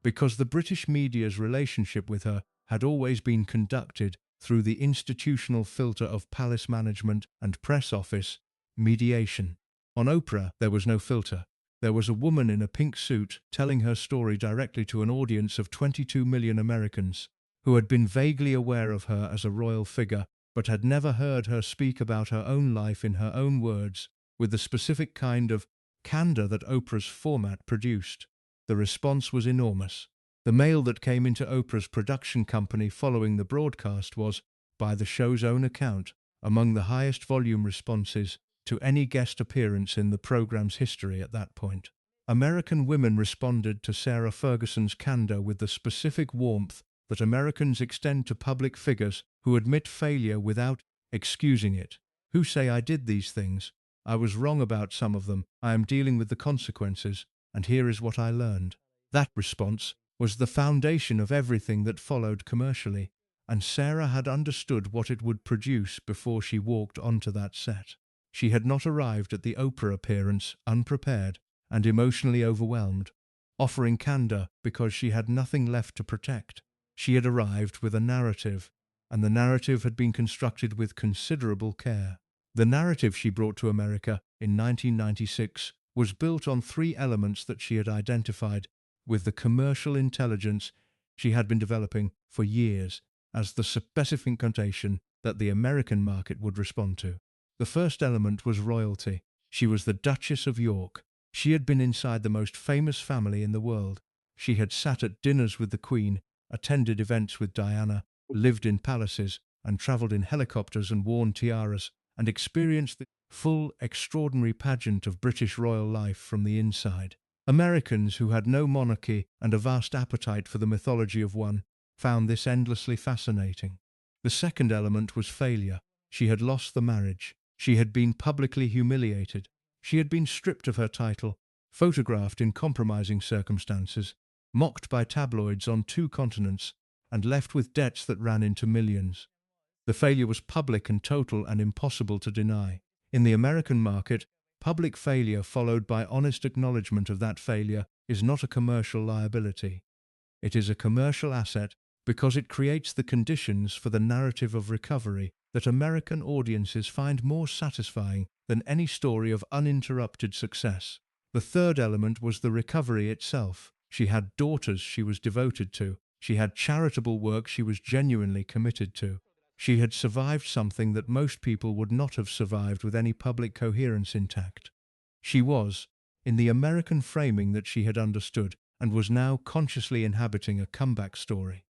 Because the British media's relationship with her had always been conducted through the institutional filter of palace management and press office mediation. On Oprah, there was no filter. There was a woman in a pink suit telling her story directly to an audience of 22 million Americans who had been vaguely aware of her as a royal figure but had never heard her speak about her own life in her own words with the specific kind of candor that Oprah's format produced. The response was enormous. The mail that came into Oprah's production company following the broadcast was, by the show's own account, among the highest volume responses to any guest appearance in the program's history at that point. American women responded to Sarah Ferguson's candor with the specific warmth that Americans extend to public figures who admit failure without excusing it, who say, "I did these things, I was wrong about some of them, I am dealing with the consequences, and here is what I learned." That response was the foundation of everything that followed commercially, and Sarah had understood what it would produce before she walked onto that set. She had not arrived at the Oprah appearance unprepared and emotionally overwhelmed, offering candor because she had nothing left to protect. She had arrived with a narrative, and the narrative had been constructed with considerable care. The narrative she brought to America in 1996 was built on three elements that she had identified with the commercial intelligence she had been developing for years as the specification that the American market would respond to. The first element was royalty. She was the Duchess of York. She had been inside the most famous family in the world. She had sat at dinners with the Queen, attended events with Diana, lived in palaces, and travelled in helicopters and worn tiaras, and experienced the full, extraordinary pageant of British royal life from the inside. Americans who had no monarchy and a vast appetite for the mythology of one found this endlessly fascinating. The second element was failure. She had lost the marriage. She had been publicly humiliated. She had been stripped of her title, photographed in compromising circumstances, mocked by tabloids on 2 continents, and left with debts that ran into millions. The failure was public and total and impossible to deny. In the American market, public failure followed by honest acknowledgement of that failure is not a commercial liability. It is a commercial asset because it creates the conditions for the narrative of recovery that American audiences find more satisfying than any story of uninterrupted success. The third element was the recovery itself. She had daughters she was devoted to. She had charitable work she was genuinely committed to. She had survived something that most people would not have survived with any public coherence intact. She was, in the American framing that she had understood, and was now consciously inhabiting a comeback story.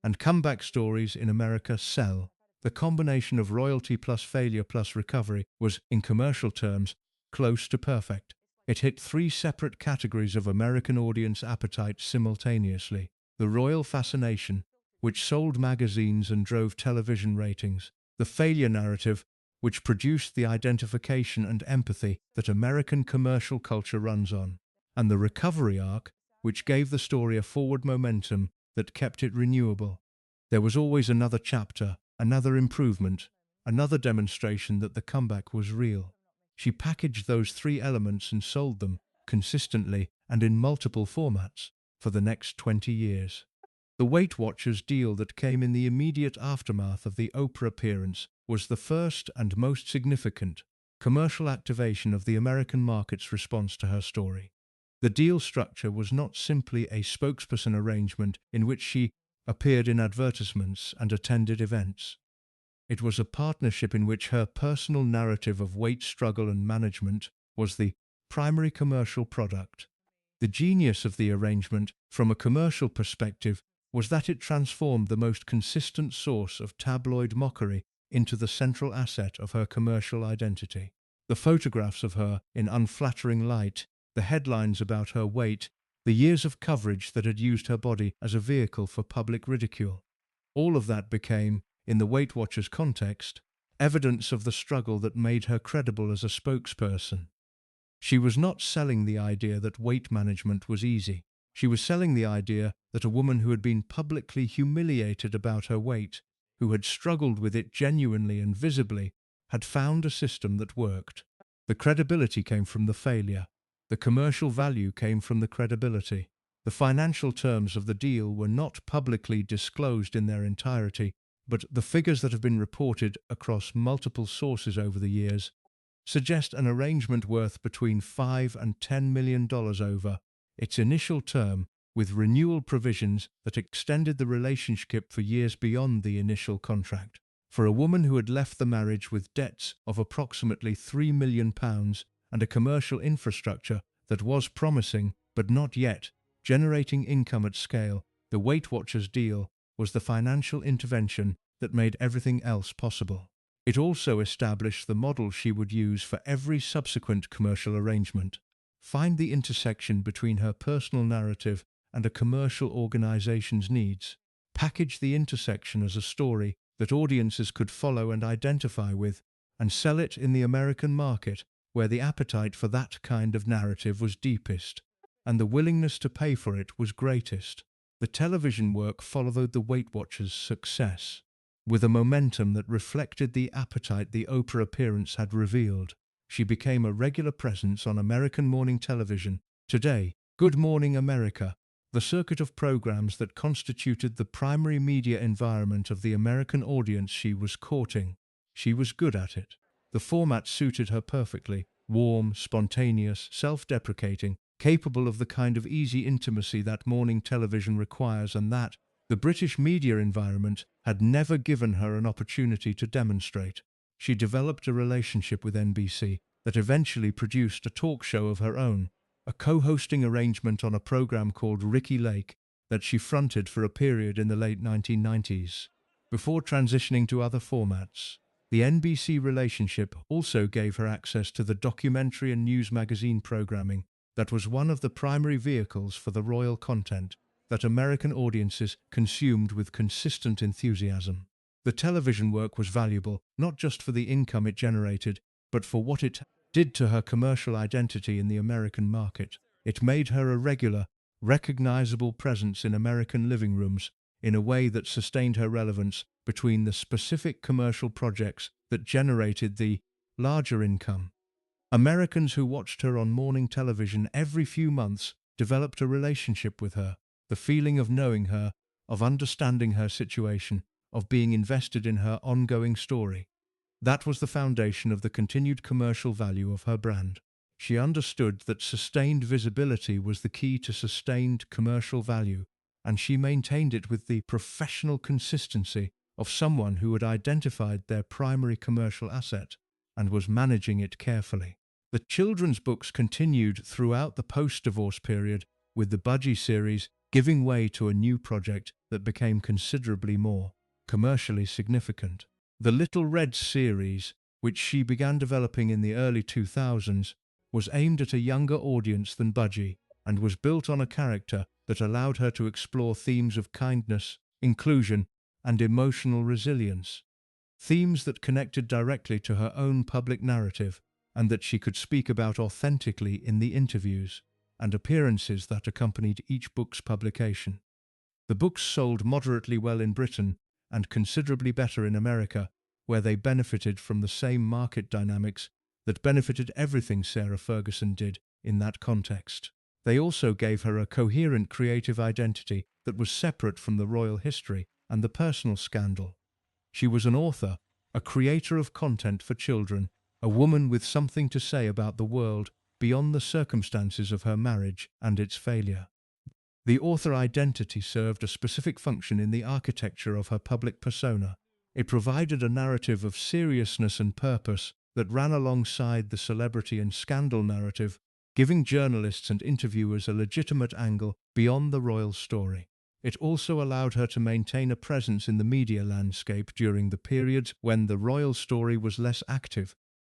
And comeback stories in America sell. The combination of royalty plus failure plus recovery was, in commercial terms, close to perfect. It hit 3 separate categories of American audience appetite simultaneously. The royal fascination, which sold magazines and drove television ratings. The failure narrative, which produced the identification and empathy that American commercial culture runs on. And the recovery arc, which gave the story a forward momentum that kept it renewable. There was always another chapter, another improvement, another demonstration that the comeback was real. She packaged those 3 elements and sold them, consistently and in multiple formats, for the next 20 years. The Weight Watchers deal that came in the immediate aftermath of the Oprah appearance was the first and most significant commercial activation of the American market's response to her story. The deal structure was not simply a spokesperson arrangement in which she appeared in advertisements and attended events. It was a partnership in which her personal narrative of weight struggle and management was the primary commercial product. The genius of the arrangement, from a commercial perspective, was that it transformed the most consistent source of tabloid mockery into the central asset of her commercial identity. The photographs of her in unflattering light, the headlines about her weight, the years of coverage that had used her body as a vehicle for public ridicule. All of that became, in the Weight Watchers context, evidence of the struggle that made her credible as a spokesperson. She was not selling the idea that weight management was easy. She was selling the idea that a woman who had been publicly humiliated about her weight, who had struggled with it genuinely and visibly, had found a system that worked. The credibility came from the failure. The commercial value came from the credibility. The financial terms of the deal were not publicly disclosed in their entirety, but the figures that have been reported across multiple sources over the years suggest an arrangement worth between $5 and $10 million over its initial term, with renewal provisions that extended the relationship for years beyond the initial contract. For a woman who had left the marriage with debts of approximately £3 million and a commercial infrastructure that was promising, but not yet, generating income at scale, the Weight Watchers deal was the financial intervention that made everything else possible. It also established the model she would use for every subsequent commercial arrangement. Find the intersection between her personal narrative and a commercial organization's needs. Package the intersection as a story that audiences could follow and identify with, and sell it in the American market, where the appetite for that kind of narrative was deepest, and the willingness to pay for it was greatest. The television work followed the Weight Watchers' success, with a momentum that reflected the appetite the Oprah appearance had revealed. She became a regular presence on American morning television. Today, Good Morning America, the circuit of programs that constituted the primary media environment of the American audience she was courting. She was good at it. The format suited her perfectly: warm, spontaneous, self-deprecating, capable of the kind of easy intimacy that morning television requires, and that the British media environment had never given her an opportunity to demonstrate. She developed a relationship with NBC that eventually produced a talk show of her own, a co-hosting arrangement on a program called Ricki Lake that she fronted for a period in the late 1990s, before transitioning to other formats. The NBC relationship also gave her access to the documentary and news magazine programming that was one of the primary vehicles for the royal content that American audiences consumed with consistent enthusiasm. The television work was valuable not just for the income it generated, but for what it did to her commercial identity in the American market. It made her a regular, recognizable presence in American living rooms in a way that sustained her relevance between the specific commercial projects that generated the larger income. Americans who watched her on morning television every few months developed a relationship with her, the feeling of knowing her, of understanding her situation, of being invested in her ongoing story. That was the foundation of the continued commercial value of her brand. She understood that sustained visibility was the key to sustained commercial value, and she maintained it with the professional consistency of someone who had identified their primary commercial asset and was managing it carefully. The children's books continued throughout the post-divorce period, with the Budgie series giving way to a new project that became considerably more commercially significant. The Little Red series, which she began developing in the early 2000s, was aimed at a younger audience than Budgie and was built on a character that allowed her to explore themes of kindness, inclusion, and emotional resilience, themes that connected directly to her own public narrative and that she could speak about authentically in the interviews and appearances that accompanied each book's publication. The books sold moderately well in Britain and considerably better in America, where they benefited from the same market dynamics that benefited everything Sarah Ferguson did in that context. They also gave her a coherent creative identity that was separate from the royal history and the personal scandal. She was an author, a creator of content for children, a woman with something to say about the world beyond the circumstances of her marriage and its failure. The author identity served a specific function in the architecture of her public persona. It provided a narrative of seriousness and purpose that ran alongside the celebrity and scandal narrative, giving journalists and interviewers a legitimate angle beyond the royal story. It also allowed her to maintain a presence in the media landscape during the periods when the royal story was less active,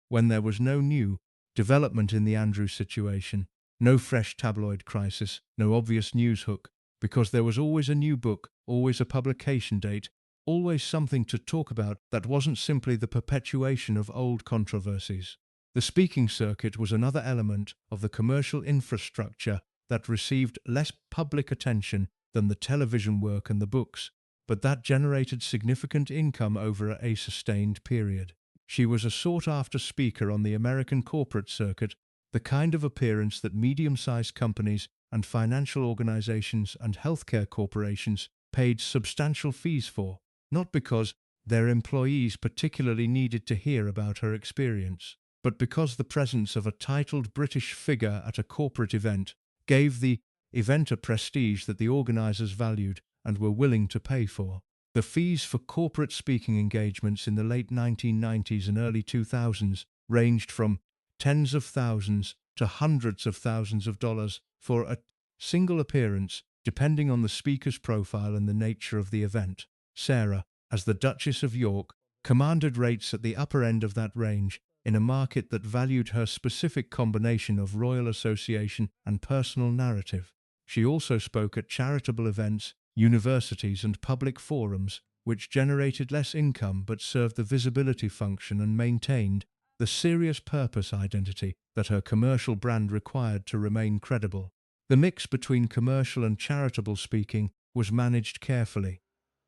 when there was no new development in the Andrew situation, no fresh tabloid crisis, no obvious news hook, because there was always a new book, always a publication date, always something to talk about that wasn't simply the perpetuation of old controversies. The speaking circuit was another element of the commercial infrastructure that received less public attention than the television work and the books, but that generated significant income over a sustained period. She was a sought-after speaker on the American corporate circuit, the kind of appearance that medium-sized companies and financial organizations and healthcare corporations paid substantial fees for, not because their employees particularly needed to hear about her experience, but because the presence of a titled British figure at a corporate event gave the event a prestige that the organizers valued and were willing to pay for. The fees for corporate speaking engagements in the late 1990s and early 2000s ranged from tens of thousands to hundreds of thousands of dollars for a single appearance, depending on the speaker's profile and the nature of the event. Sarah, as the Duchess of York, commanded rates at the upper end of that range in a market that valued her specific combination of royal association and personal narrative. She also spoke at charitable events, universities and public forums, which generated less income but served the visibility function and maintained the serious purpose identity that her commercial brand required to remain credible. The mix between commercial and charitable speaking was managed carefully.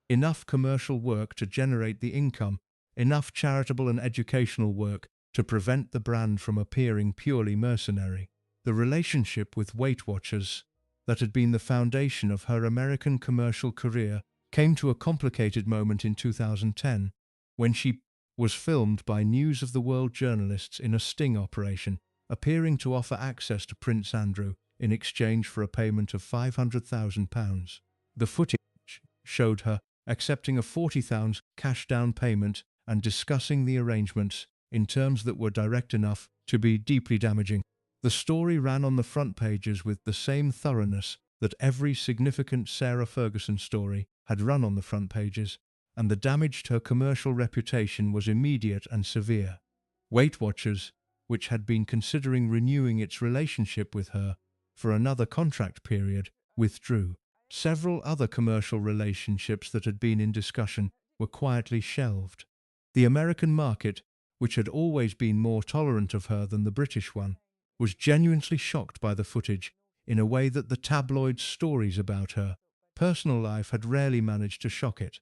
Enough commercial work to generate the income, enough charitable and educational work to prevent the brand from appearing purely mercenary. The relationship with Weight Watchers, that had been the foundation of her American commercial career, came to a complicated moment in 2010, when she was filmed by News of the World journalists in a sting operation, appearing to offer access to Prince Andrew in exchange for a payment of £500,000. The footage showed her accepting a £40,000 cash down payment and discussing the arrangements in terms that were direct enough to be deeply damaging. The story ran on the front pages with the same thoroughness that every significant Sarah Ferguson story had run on the front pages, and the damage to her commercial reputation was immediate and severe. Weight Watchers, which had been considering renewing its relationship with her for another contract period, withdrew. Several other commercial relationships that had been in discussion were quietly shelved. The American market, which had always been more tolerant of her than the British one, was genuinely shocked by the footage in a way that the tabloid stories about her personal life had rarely managed to shock it.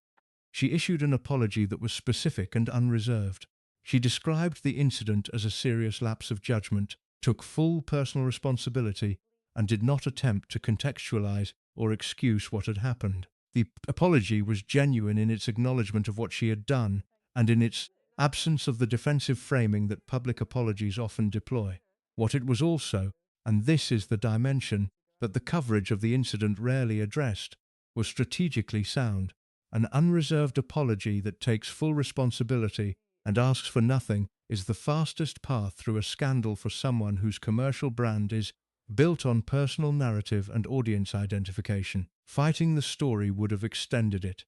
She issued an apology that was specific and unreserved. She described the incident as a serious lapse of judgment, took full personal responsibility, and did not attempt to contextualize or excuse what had happened. The apology was genuine in its acknowledgement of what she had done and in its absence of the defensive framing that public apologies often deploy. What it was also, and this is the dimension that the coverage of the incident rarely addressed, was strategically sound. An unreserved apology that takes full responsibility and asks for nothing is the fastest path through a scandal for someone whose commercial brand is built on personal narrative and audience identification. Fighting the story would have extended it.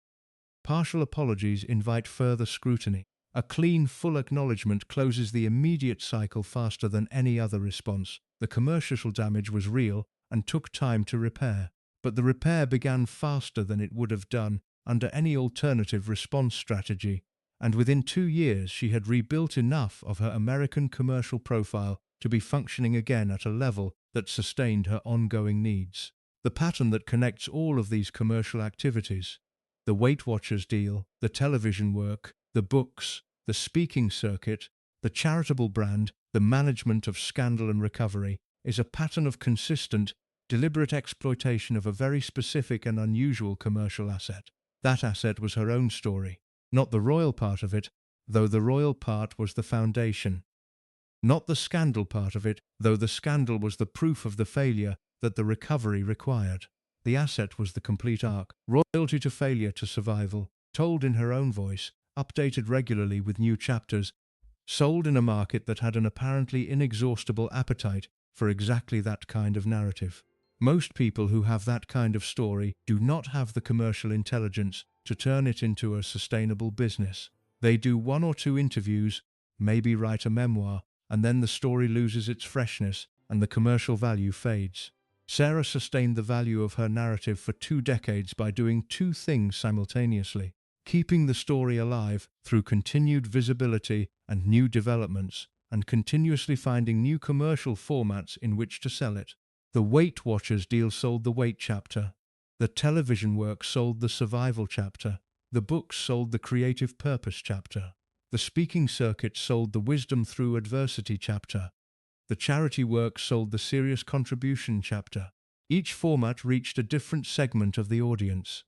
Partial apologies invite further scrutiny. A clean, full acknowledgement closes the immediate cycle faster than any other response. The commercial damage was real and took time to repair, but the repair began faster than it would have done under any alternative response strategy, and within 2 years she had rebuilt enough of her American commercial profile to be functioning again at a level that sustained her ongoing needs. The pattern that connects all of these commercial activities, the Weight Watchers deal, the television work, the books, the speaking circuit, the charitable brand, the management of scandal and recovery, is a pattern of consistent, deliberate exploitation of a very specific and unusual commercial asset. That asset was her own story, not the royal part of it, though the royal part was the foundation. Not the scandal part of it, though the scandal was the proof of the failure that the recovery required. The asset was the complete arc, royalty to failure to survival, told in her own voice, updated regularly with new chapters, sold in a market that had an apparently inexhaustible appetite for exactly that kind of narrative. Most people who have that kind of story do not have the commercial intelligence to turn it into a sustainable business. They do 1 or 2 interviews, maybe write a memoir, and then the story loses its freshness and the commercial value fades. Sarah sustained the value of her narrative for 2 decades by doing 2 things simultaneously: keeping the story alive through continued visibility and new developments, and continuously finding new commercial formats in which to sell it. The Weight Watchers deal sold the weight chapter. The television work sold the survival chapter. The books sold the creative purpose chapter. The speaking circuit sold the wisdom through adversity chapter. The charity work sold the serious contribution chapter. Each format reached a different segment of the audience.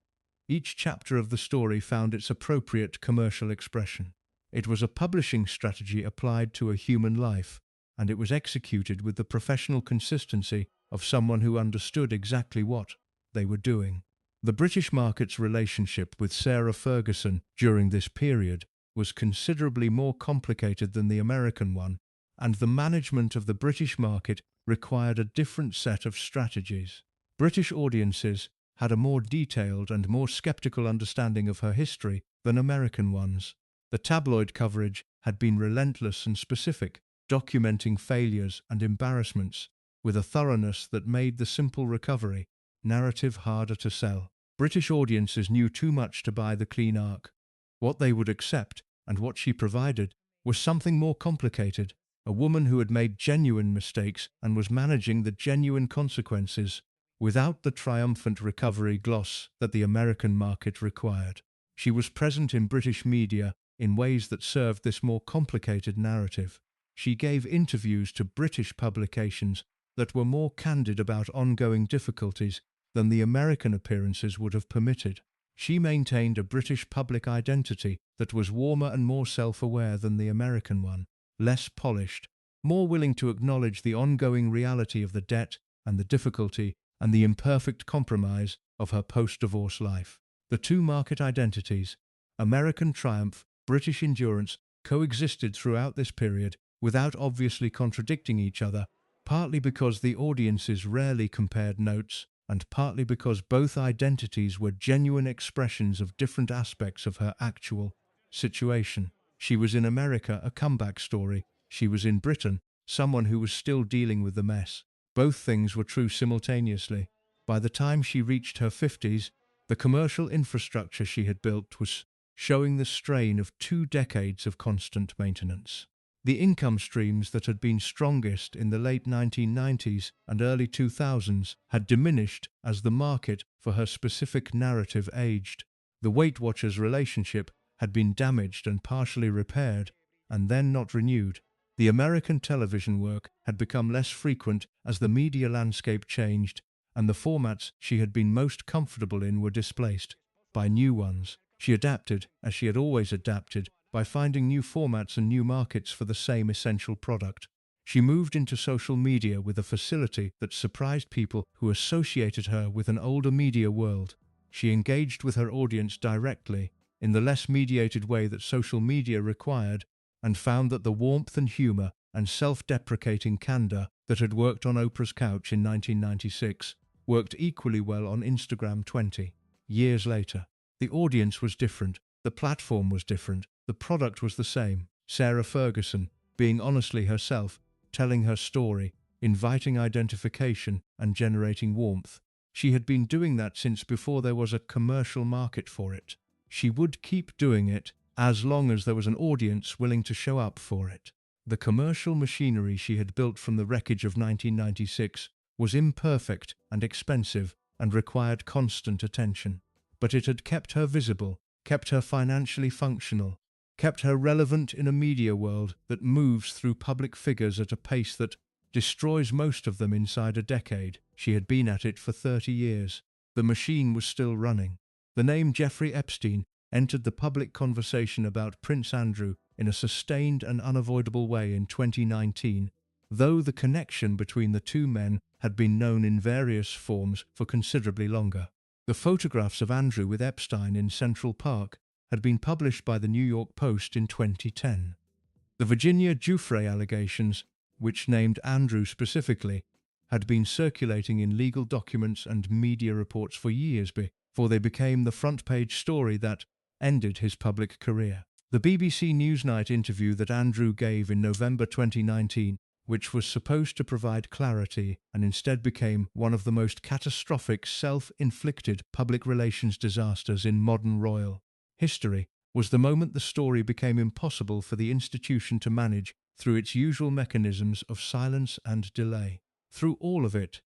Each chapter of the story found its appropriate commercial expression. It was a publishing strategy applied to a human life, and it was executed with the professional consistency of someone who understood exactly what they were doing. The British market's relationship with Sarah Ferguson during this period was considerably more complicated than the American one, and the management of the British market required a different set of strategies. British audiences had a more detailed and more skeptical understanding of her history than American ones. The tabloid coverage had been relentless and specific, documenting failures and embarrassments with a thoroughness that made the simple recovery narrative harder to sell. British audiences knew too much to buy the clean arc. What they would accept, and what she provided, was something more complicated. A woman who had made genuine mistakes and was managing the genuine consequences without the triumphant recovery gloss that the American market required. She was present in British media in ways that served this more complicated narrative. She gave interviews to British publications that were more candid about ongoing difficulties than the American appearances would have permitted. She maintained a British public identity that was warmer and more self-aware than the American one, less polished, more willing to acknowledge the ongoing reality of the debt and the difficulty and the imperfect compromise of her post-divorce life. The two market identities, American triumph, British endurance, coexisted throughout this period without obviously contradicting each other, partly because the audiences rarely compared notes, and partly because both identities were genuine expressions of different aspects of her actual situation. She was in America, a comeback story. She was in Britain, someone who was still dealing with the mess. Both things were true simultaneously. By the time she reached her 50s, the commercial infrastructure she had built was showing the strain of 2 decades of constant maintenance. The income streams that had been strongest in the late 1990s and early 2000s had diminished as the market for her specific narrative aged. The Weight Watchers relationship had been damaged and partially repaired, and then not renewed. The American television work had become less frequent as the media landscape changed, and the formats she had been most comfortable in were displaced by new ones. She adapted, as she had always adapted, by finding new formats and new markets for the same essential product. She moved into social media with a facility that surprised people who associated her with an older media world. She engaged with her audience directly, in the less mediated way that social media required, and found that the warmth and humor and self-deprecating candor that had worked on Oprah's couch in 1996 worked equally well on Instagram 20 years later. The audience was different, the platform was different, the product was the same. Sarah Ferguson, being honestly herself, telling her story, inviting identification and generating warmth. She had been doing that since before there was a commercial market for it. She would keep doing it as long as there was an audience willing to show up for it. The commercial machinery she had built from the wreckage of 1996 was imperfect and expensive and required constant attention. But it had kept her visible, kept her financially functional, kept her relevant in a media world that moves through public figures at a pace that destroys most of them inside a decade. She had been at it for 30 years. The machine was still running. The name Jeffrey Epstein entered the public conversation about Prince Andrew in a sustained and unavoidable way in 2019, though the connection between the two men had been known in various forms for considerably longer. The photographs of Andrew with Epstein in Central Park had been published by the New York Post in 2010. The Virginia Giuffre allegations, which named Andrew specifically, had been circulating in legal documents and media reports for years before they became the front-page story that ended his public career. The BBC Newsnight interview that Andrew gave in November 2019, which was supposed to provide clarity and instead became one of the most catastrophic self-inflicted public relations disasters in modern royal history, was the moment the story became impossible for the institution to manage through its usual mechanisms of silence and delay. Through all of it,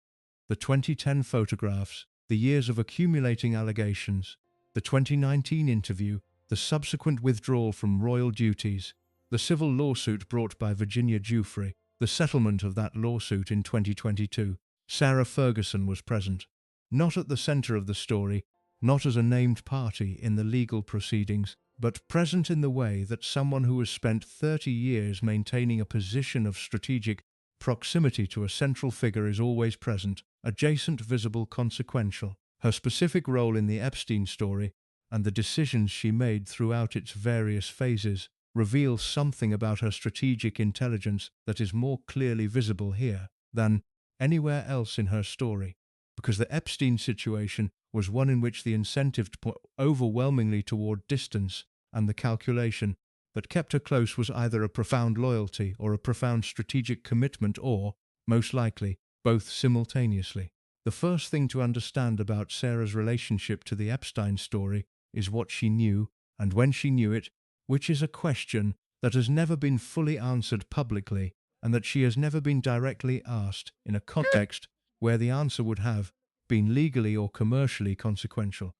the 2010 photographs, the years of accumulating allegations, the 2019 interview, the subsequent withdrawal from royal duties, the civil lawsuit brought by Virginia Giuffre, the settlement of that lawsuit in 2022, Sarah Ferguson was present. Not at the center of the story, not as a named party in the legal proceedings, but present in the way that someone who has spent 30 years maintaining a position of strategic proximity to a central figure is always present, adjacent, visible, consequential. Her specific role in the Epstein story and the decisions she made throughout its various phases reveals something about her strategic intelligence that is more clearly visible here than anywhere else in her story, because the Epstein situation was one in which the incentive overwhelmingly toward distance and the calculation that kept her close was either a profound loyalty or a profound strategic commitment or, most likely, both simultaneously. The first thing to understand about Sarah's relationship to the Epstein story is what she knew and when she knew it, which is a question that has never been fully answered publicly and that she has never been directly asked in a context where the answer would have been legally or commercially consequential.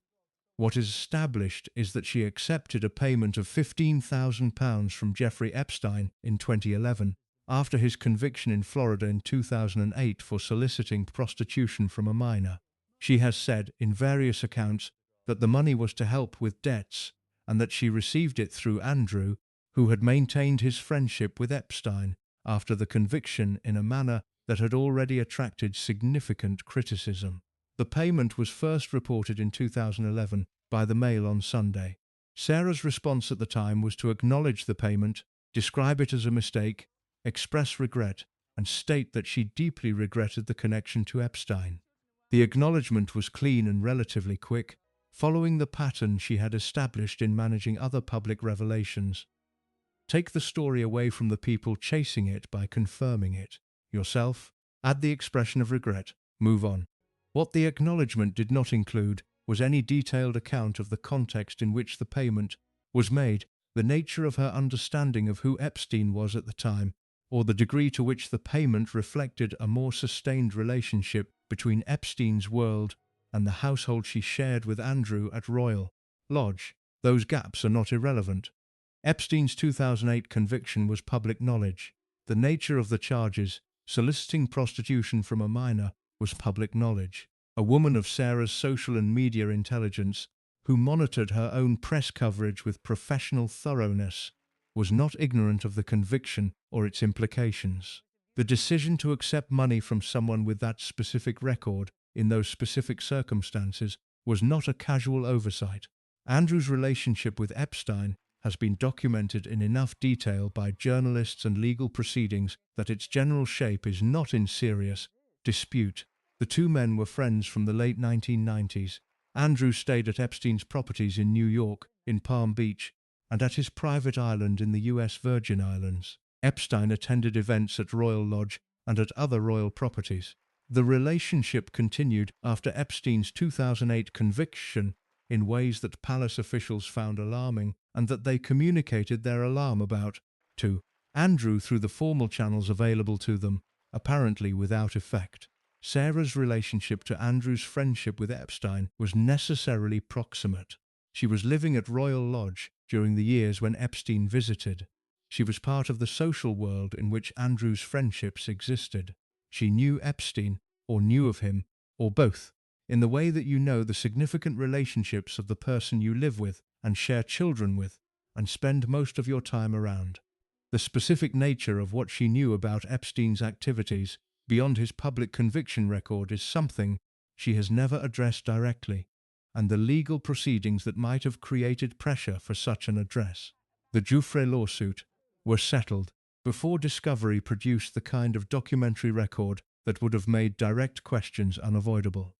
What is established is that she accepted a payment of £15,000 from Jeffrey Epstein in 2011 after his conviction in Florida in 2008 for soliciting prostitution from a minor. She has said in various accounts that the money was to help with debts and that she received it through Andrew, who had maintained his friendship with Epstein after the conviction in a manner that had already attracted significant criticism. The payment was first reported in 2011 by the Mail on Sunday. Sarah's response at the time was to acknowledge the payment, describe it as a mistake, express regret, and state that she deeply regretted the connection to Epstein. The acknowledgement was clean and relatively quick, following the pattern she had established in managing other public revelations. Take the story away from the people chasing it by confirming it yourself, add the expression of regret, move on. What the acknowledgement did not include was any detailed account of the context in which the payment was made, the nature of her understanding of who Epstein was at the time, or the degree to which the payment reflected a more sustained relationship between Epstein's world and the household she shared with Andrew at Royal Lodge. Those gaps are not irrelevant. Epstein's 2008 conviction was public knowledge. The nature of the charges, soliciting prostitution from a minor, was public knowledge. A woman of Sarah's social and media intelligence, who monitored her own press coverage with professional thoroughness, was not ignorant of the conviction or its implications. The decision to accept money from someone with that specific record, in those specific circumstances, was not a casual oversight. Andrew's relationship with Epstein has been documented in enough detail by journalists and legal proceedings that its general shape is not in serious dispute. The two men were friends from the late 1990s. Andrew stayed at Epstein's properties in New York, in Palm Beach, and at his private island in the U.S. Virgin Islands. Epstein attended events at Royal Lodge and at other royal properties. The relationship continued after Epstein's 2008 conviction in ways that palace officials found alarming and that they communicated their alarm about to Andrew through the formal channels available to them, apparently without effect. Sarah's relationship to Andrew's friendship with Epstein was necessarily proximate. She was living at Royal Lodge during the years when Epstein visited. She was part of the social world in which Andrew's friendships existed. She knew Epstein, or knew of him, or both, in the way that you know the significant relationships of the person you live with and share children with and spend most of your time around. The specific nature of what she knew about Epstein's activities beyond his public conviction record is something she has never addressed directly, and the legal proceedings that might have created pressure for such an address, the Giuffre lawsuit, were settled before discovery produced the kind of documentary record that would have made direct questions unavoidable.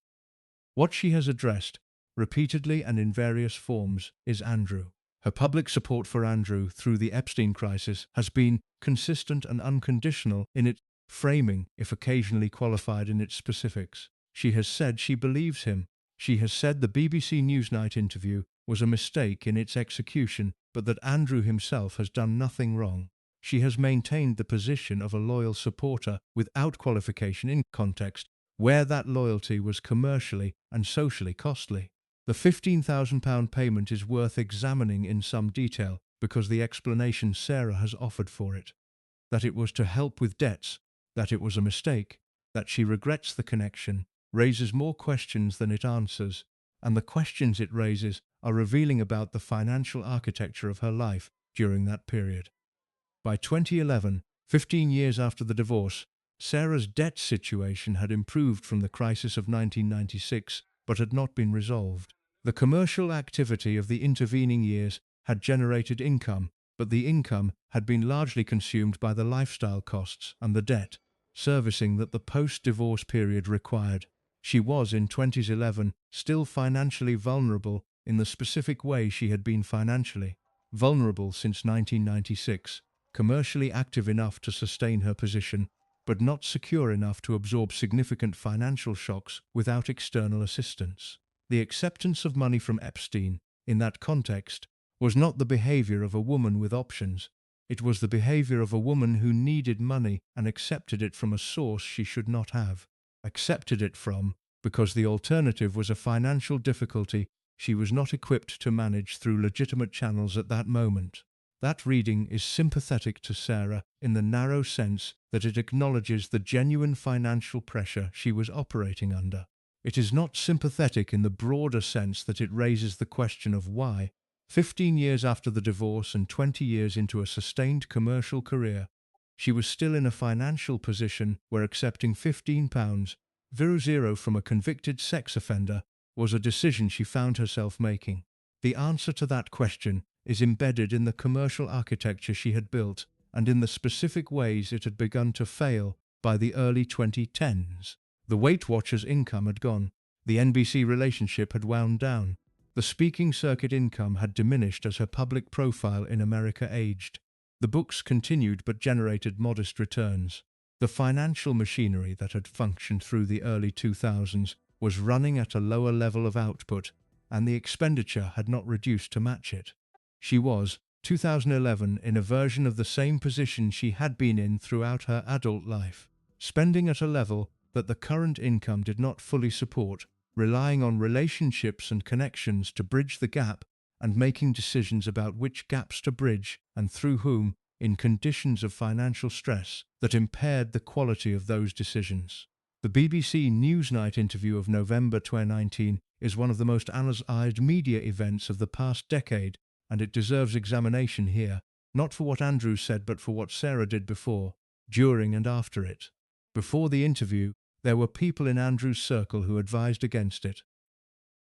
What she has addressed, repeatedly and in various forms, is Andrew. Her public support for Andrew through the Epstein crisis has been consistent and unconditional in its framing, if occasionally qualified in its specifics. She has said she believes him. She has said the BBC Newsnight interview was a mistake in its execution, but that Andrew himself has done nothing wrong. she has maintained the position of a loyal supporter without qualification in context where that loyalty was commercially and socially costly. The £15,000 payment is worth examining in some detail because the explanation Sarah has offered for it, that it was to help with debts, that it was a mistake, that she regrets the connection, raises more questions than it answers, and the questions it raises are revealing about the financial architecture of her life during that period. By 2011, 15 years after the divorce, Sarah's debt situation had improved from the crisis of 1996 but had not been resolved. The commercial activity of the intervening years had generated income, but the income had been largely consumed by the lifestyle costs and the debt servicing that the post-divorce period required. She was, in 2011, still financially vulnerable in the specific way she had been financially vulnerable since 1996, commercially active enough to sustain her position, but not secure enough to absorb significant financial shocks without external assistance. The acceptance of money from Epstein, in that context, was not the behavior of a woman with options. It was the behavior of a woman who needed money and accepted it from a source she should not have accepted it from, because the alternative was a financial difficulty she was not equipped to manage through legitimate channels at that moment. That reading is sympathetic to Sarah in the narrow sense that it acknowledges the genuine financial pressure she was operating under. It is not sympathetic in the broader sense that it raises the question of why, 15 years after the divorce and 20 years into a sustained commercial career, she was still in a financial position where accepting £15,000 from a convicted sex offender was a decision she found herself making. The answer to that question is embedded in the commercial architecture she had built and in the specific ways it had begun to fail by the early 2010s. The Weight Watchers income had gone. The NBC relationship had wound down. The speaking circuit income had diminished as her public profile in America aged. The books continued but generated modest returns. The financial machinery that had functioned through the early 2000s was running at a lower level of output, and the expenditure had not reduced to match it. She was, 2011, in a version of the same position she had been in throughout her adult life, spending at a level that the current income did not fully support, relying on relationships and connections to bridge the gap, and making decisions about which gaps to bridge and through whom in conditions of financial stress that impaired the quality of those decisions. The BBC Newsnight interview of November 2019 is one of the most analysed media events of the past decade, and it deserves examination here, not for what Andrew said but for what Sarah did before, during and after it. Before the interview, there were people in Andrew's circle who advised against it.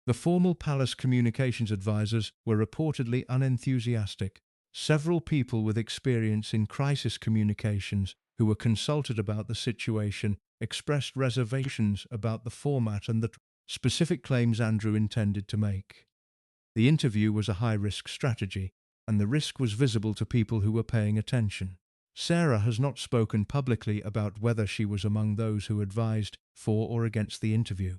The formal palace communications advisors were reportedly unenthusiastic. Several people with experience in crisis communications who were consulted about the situation expressed reservations about the format and the specific claims Andrew intended to make. The interview was a high-risk strategy, and the risk was visible to people who were paying attention. Sarah has not spoken publicly about whether she was among those who advised for or against the interview.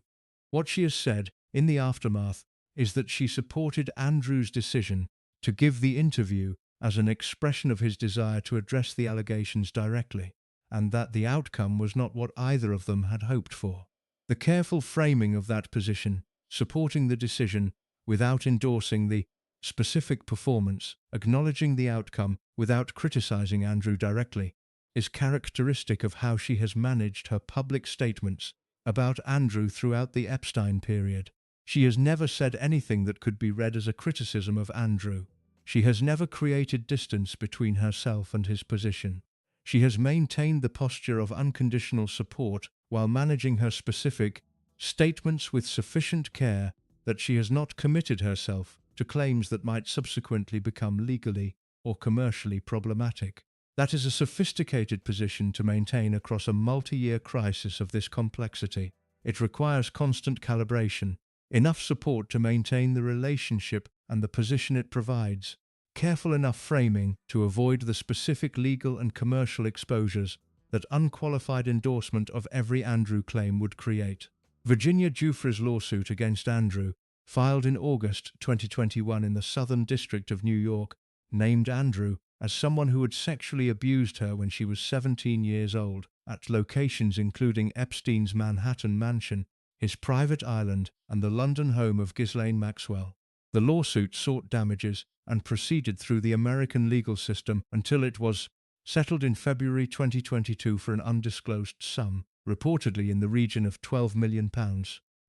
What she has said, in the aftermath, is that she supported Andrew's decision to give the interview as an expression of his desire to address the allegations directly, and that the outcome was not what either of them had hoped for. The careful framing of that position, supporting the decision without endorsing the specific performance, acknowledging the outcome without criticizing Andrew directly, is characteristic of how she has managed her public statements about Andrew throughout the Epstein period. She has never said anything that could be read as a criticism of Andrew. She has never created distance between herself and his position. She has maintained the posture of unconditional support while managing her specific statements with sufficient care that she has not committed herself to claims that might subsequently become legally or commercially problematic. That is a sophisticated position to maintain across a multi-year crisis of this complexity. It requires constant calibration, enough support to maintain the relationship and the position it provides, careful enough framing to avoid the specific legal and commercial exposures that unqualified endorsement of every Andrew claim would create. Virginia Giuffre's lawsuit against Andrew, filed in August 2021 in the Southern District of New York, named Andrew as someone who had sexually abused her when she was 17 years old, at locations including Epstein's Manhattan mansion, his private island, and the London home of Ghislaine Maxwell. The lawsuit sought damages and proceeded through the American legal system until it was settled in February 2022 for an undisclosed sum, reportedly in the region of £12 million,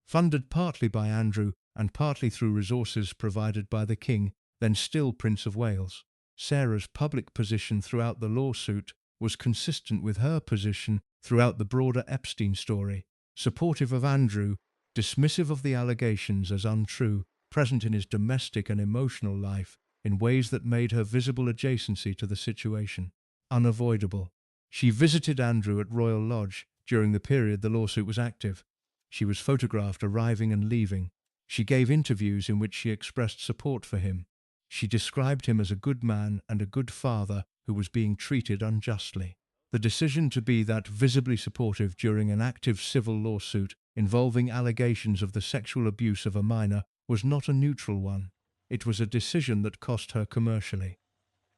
funded partly by Andrew and partly through resources provided by the King, then still Prince of Wales. Sarah's public position throughout the lawsuit was consistent with her position throughout the broader Epstein story, supportive of Andrew, dismissive of the allegations as untrue, present in his domestic and emotional life in ways that made her visible adjacency to the situation unavoidable. She visited Andrew at Royal Lodge during the period the lawsuit was active. She was photographed arriving and leaving. She gave interviews in which she expressed support for him. She described him as a good man and a good father who was being treated unjustly. The decision to be that visibly supportive during an active civil lawsuit involving allegations of the sexual abuse of a minor was not a neutral one. It was a decision that cost her commercially.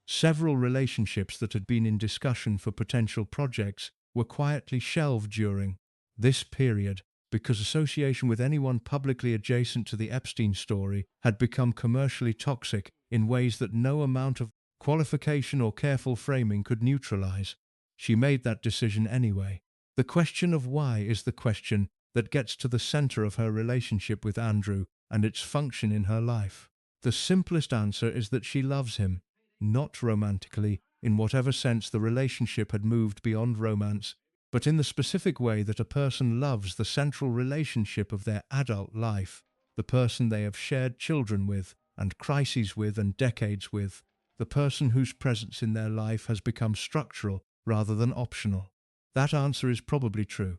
Several relationships that had been in discussion for potential projects were quietly shelved during this period because association with anyone publicly adjacent to the Epstein story had become commercially toxic in ways that no amount of qualification or careful framing could neutralize. She made that decision anyway. The question of why is the question that gets to the center of her relationship with Andrew and its function in her life. The simplest answer is that she loves him, not romantically, in whatever sense the relationship had moved beyond romance, but in the specific way that a person loves the central relationship of their adult life, the person they have shared children with, and crises with, and decades with, the person whose presence in their life has become structural rather than optional. That answer is probably true.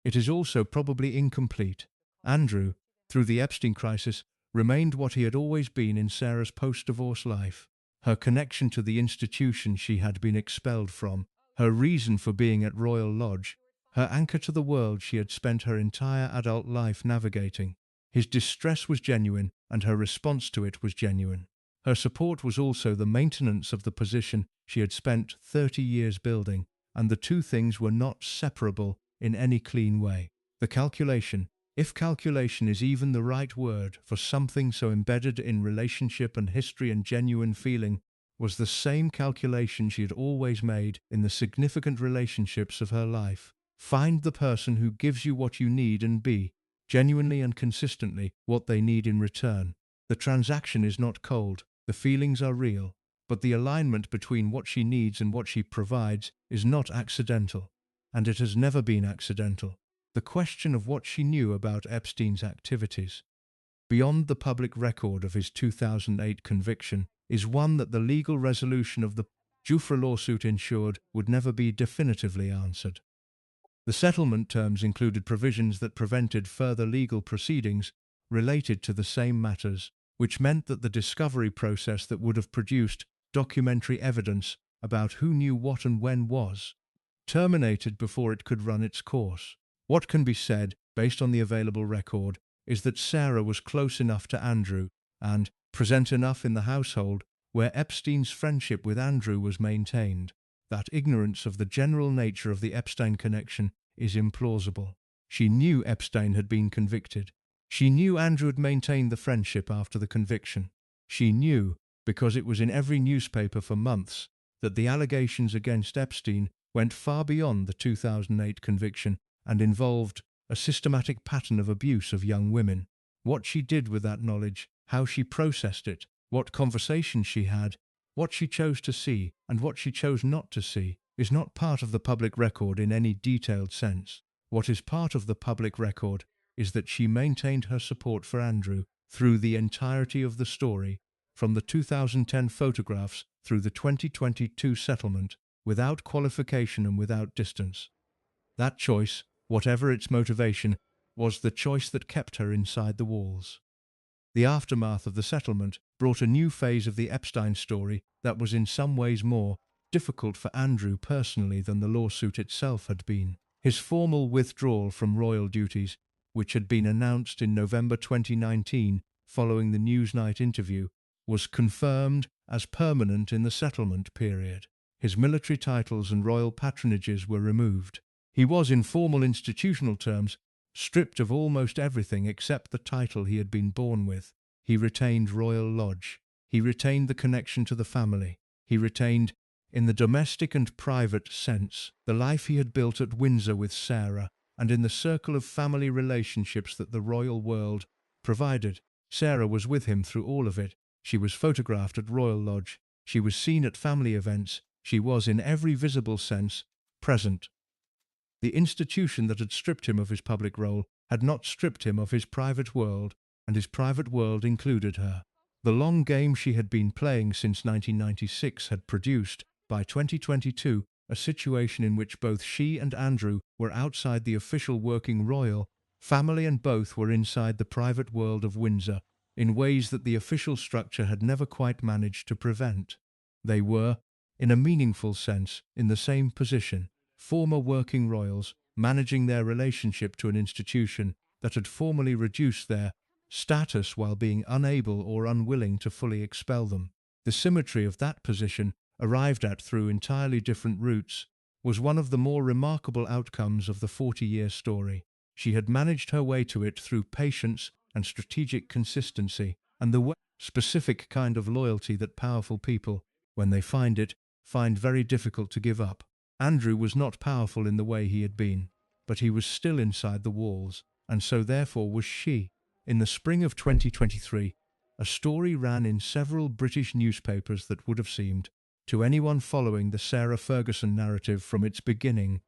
It is also probably incomplete. Andrew, through the Epstein crisis, remained what he had always been in Sarah's post-divorce life. Her connection to the institution she had been expelled from, her reason for being at Royal Lodge, her anchor to the world she had spent her entire adult life navigating. His distress was genuine, and her response to it was genuine. Her support was also the maintenance of the position she had spent 30 years building, and the two things were not separable in any clean way. The calculation, if calculation is even the right word for something so embedded in relationship and history and genuine feeling, was the same calculation she had always made in the significant relationships of her life. Find the person who gives you what you need and be, genuinely and consistently, what they need in return. The transaction is not cold, the feelings are real, but the alignment between what she needs and what she provides is not accidental, and it has never been accidental. The question of what she knew about Epstein's activities, beyond the public record of his 2008 conviction, is one that the legal resolution of the Jufra lawsuit ensured would never be definitively answered. The settlement terms included provisions that prevented further legal proceedings related to the same matters, which meant that the discovery process that would have produced documentary evidence about who knew what and when was terminated before it could run its course. What can be said, based on the available record, is that Sarah was close enough to Andrew and present enough in the household where Epstein's friendship with Andrew was maintained, that ignorance of the general nature of the Epstein connection is implausible. She knew Epstein had been convicted. She knew Andrew had maintained the friendship after the conviction. She knew, because it was in every newspaper for months, that the allegations against Epstein went far beyond the 2008 conviction and involved a systematic pattern of abuse of young women. What she did with that knowledge, how she processed it, what conversations she had, what she chose to see and what she chose not to see, is not part of the public record in any detailed sense. What is part of the public record is that she maintained her support for Andrew through the entirety of the story, from the 2010 photographs through the 2022 settlement, without qualification and without distance. That choice, whatever its motivation, was the choice that kept her inside the walls. The aftermath of the settlement brought a new phase of the Epstein story that was in some ways more difficult for Andrew personally than the lawsuit itself had been. His formal withdrawal from royal duties, which had been announced in November 2019 following the Newsnight interview, was confirmed as permanent in the settlement period. His military titles and royal patronages were removed. He was, in formal institutional terms, stripped of almost everything except the title he had been born with. He retained royal lodge. He retained the connection to the family. He retained, in the domestic and private sense, the life he had built at Windsor with Sarah, and in the circle of family relationships that the royal world provided. Sarah was with him through all of it. She was photographed at Royal Lodge. She was seen at family events. She was, in every visible sense, present. The institution that had stripped him of his public role had not stripped him of his private world, and his private world included her. The long game she had been playing since 1996 had produced, by 2022, a situation in which both she and Andrew were outside the official working royal family and both were inside the private world of Windsor, in ways that the official structure had never quite managed to prevent. They were, in a meaningful sense, in the same position, former working royals managing their relationship to an institution that had formally reduced their status while being unable or unwilling to fully expel them. The symmetry of that position, arrived at through entirely different routes, was one of the more remarkable outcomes of the 40-year story. She had managed her way to it through patience and strategic consistency, and the specific kind of loyalty that powerful people, when they find it, find very difficult to give up. Andrew was not powerful in the way he had been, but he was still inside the walls, and so therefore was she. In the spring of 2023, a story ran in several British newspapers that would have seemed, to anyone following the Sarah Ferguson narrative from its beginning,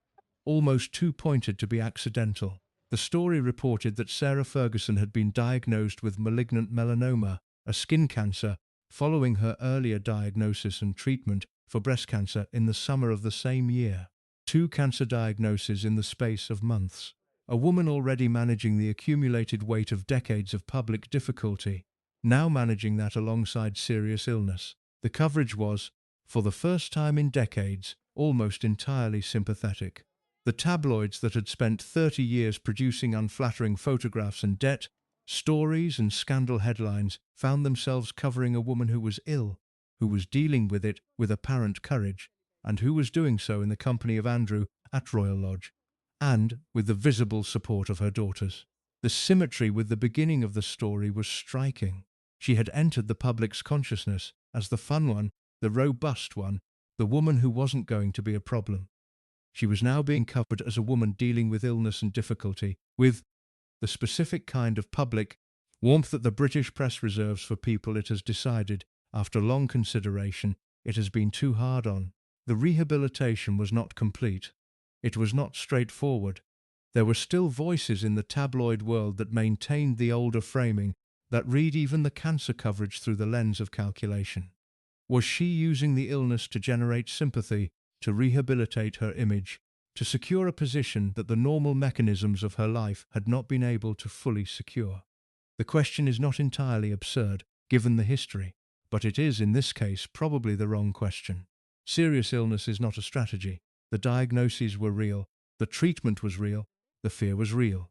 almost too pointed to be accidental. The story reported that Sarah Ferguson had been diagnosed with malignant melanoma, a skin cancer, following her earlier diagnosis and treatment for breast cancer in the summer of the same year. 2 cancer diagnoses in the space of months. A woman already managing the accumulated weight of decades of public difficulty, now managing that alongside serious illness. The coverage was, for the first time in decades, almost entirely sympathetic. The tabloids that had spent 30 years producing unflattering photographs and debt, stories and scandal headlines found themselves covering a woman who was ill, who was dealing with it with apparent courage, and who was doing so in the company of Andrew at Royal Lodge, and with the visible support of her daughters. The symmetry with the beginning of the story was striking. She had entered the public's consciousness as the fun one, the robust one, the woman who wasn't going to be a problem. She was now being covered as a woman dealing with illness and difficulty, with the specific kind of public warmth that the British press reserves for people it has decided, after long consideration, it has been too hard on. The rehabilitation was not complete. It was not straightforward. There were still voices in the tabloid world that maintained the older framing, that read even the cancer coverage through the lens of calculation. Was she using the illness to generate sympathy, to rehabilitate her image, to secure a position that the normal mechanisms of her life had not been able to fully secure? The question is not entirely absurd, given the history, but it is, in this case, probably the wrong question. Serious illness is not a strategy. The diagnoses were real, the treatment was real, the fear was real.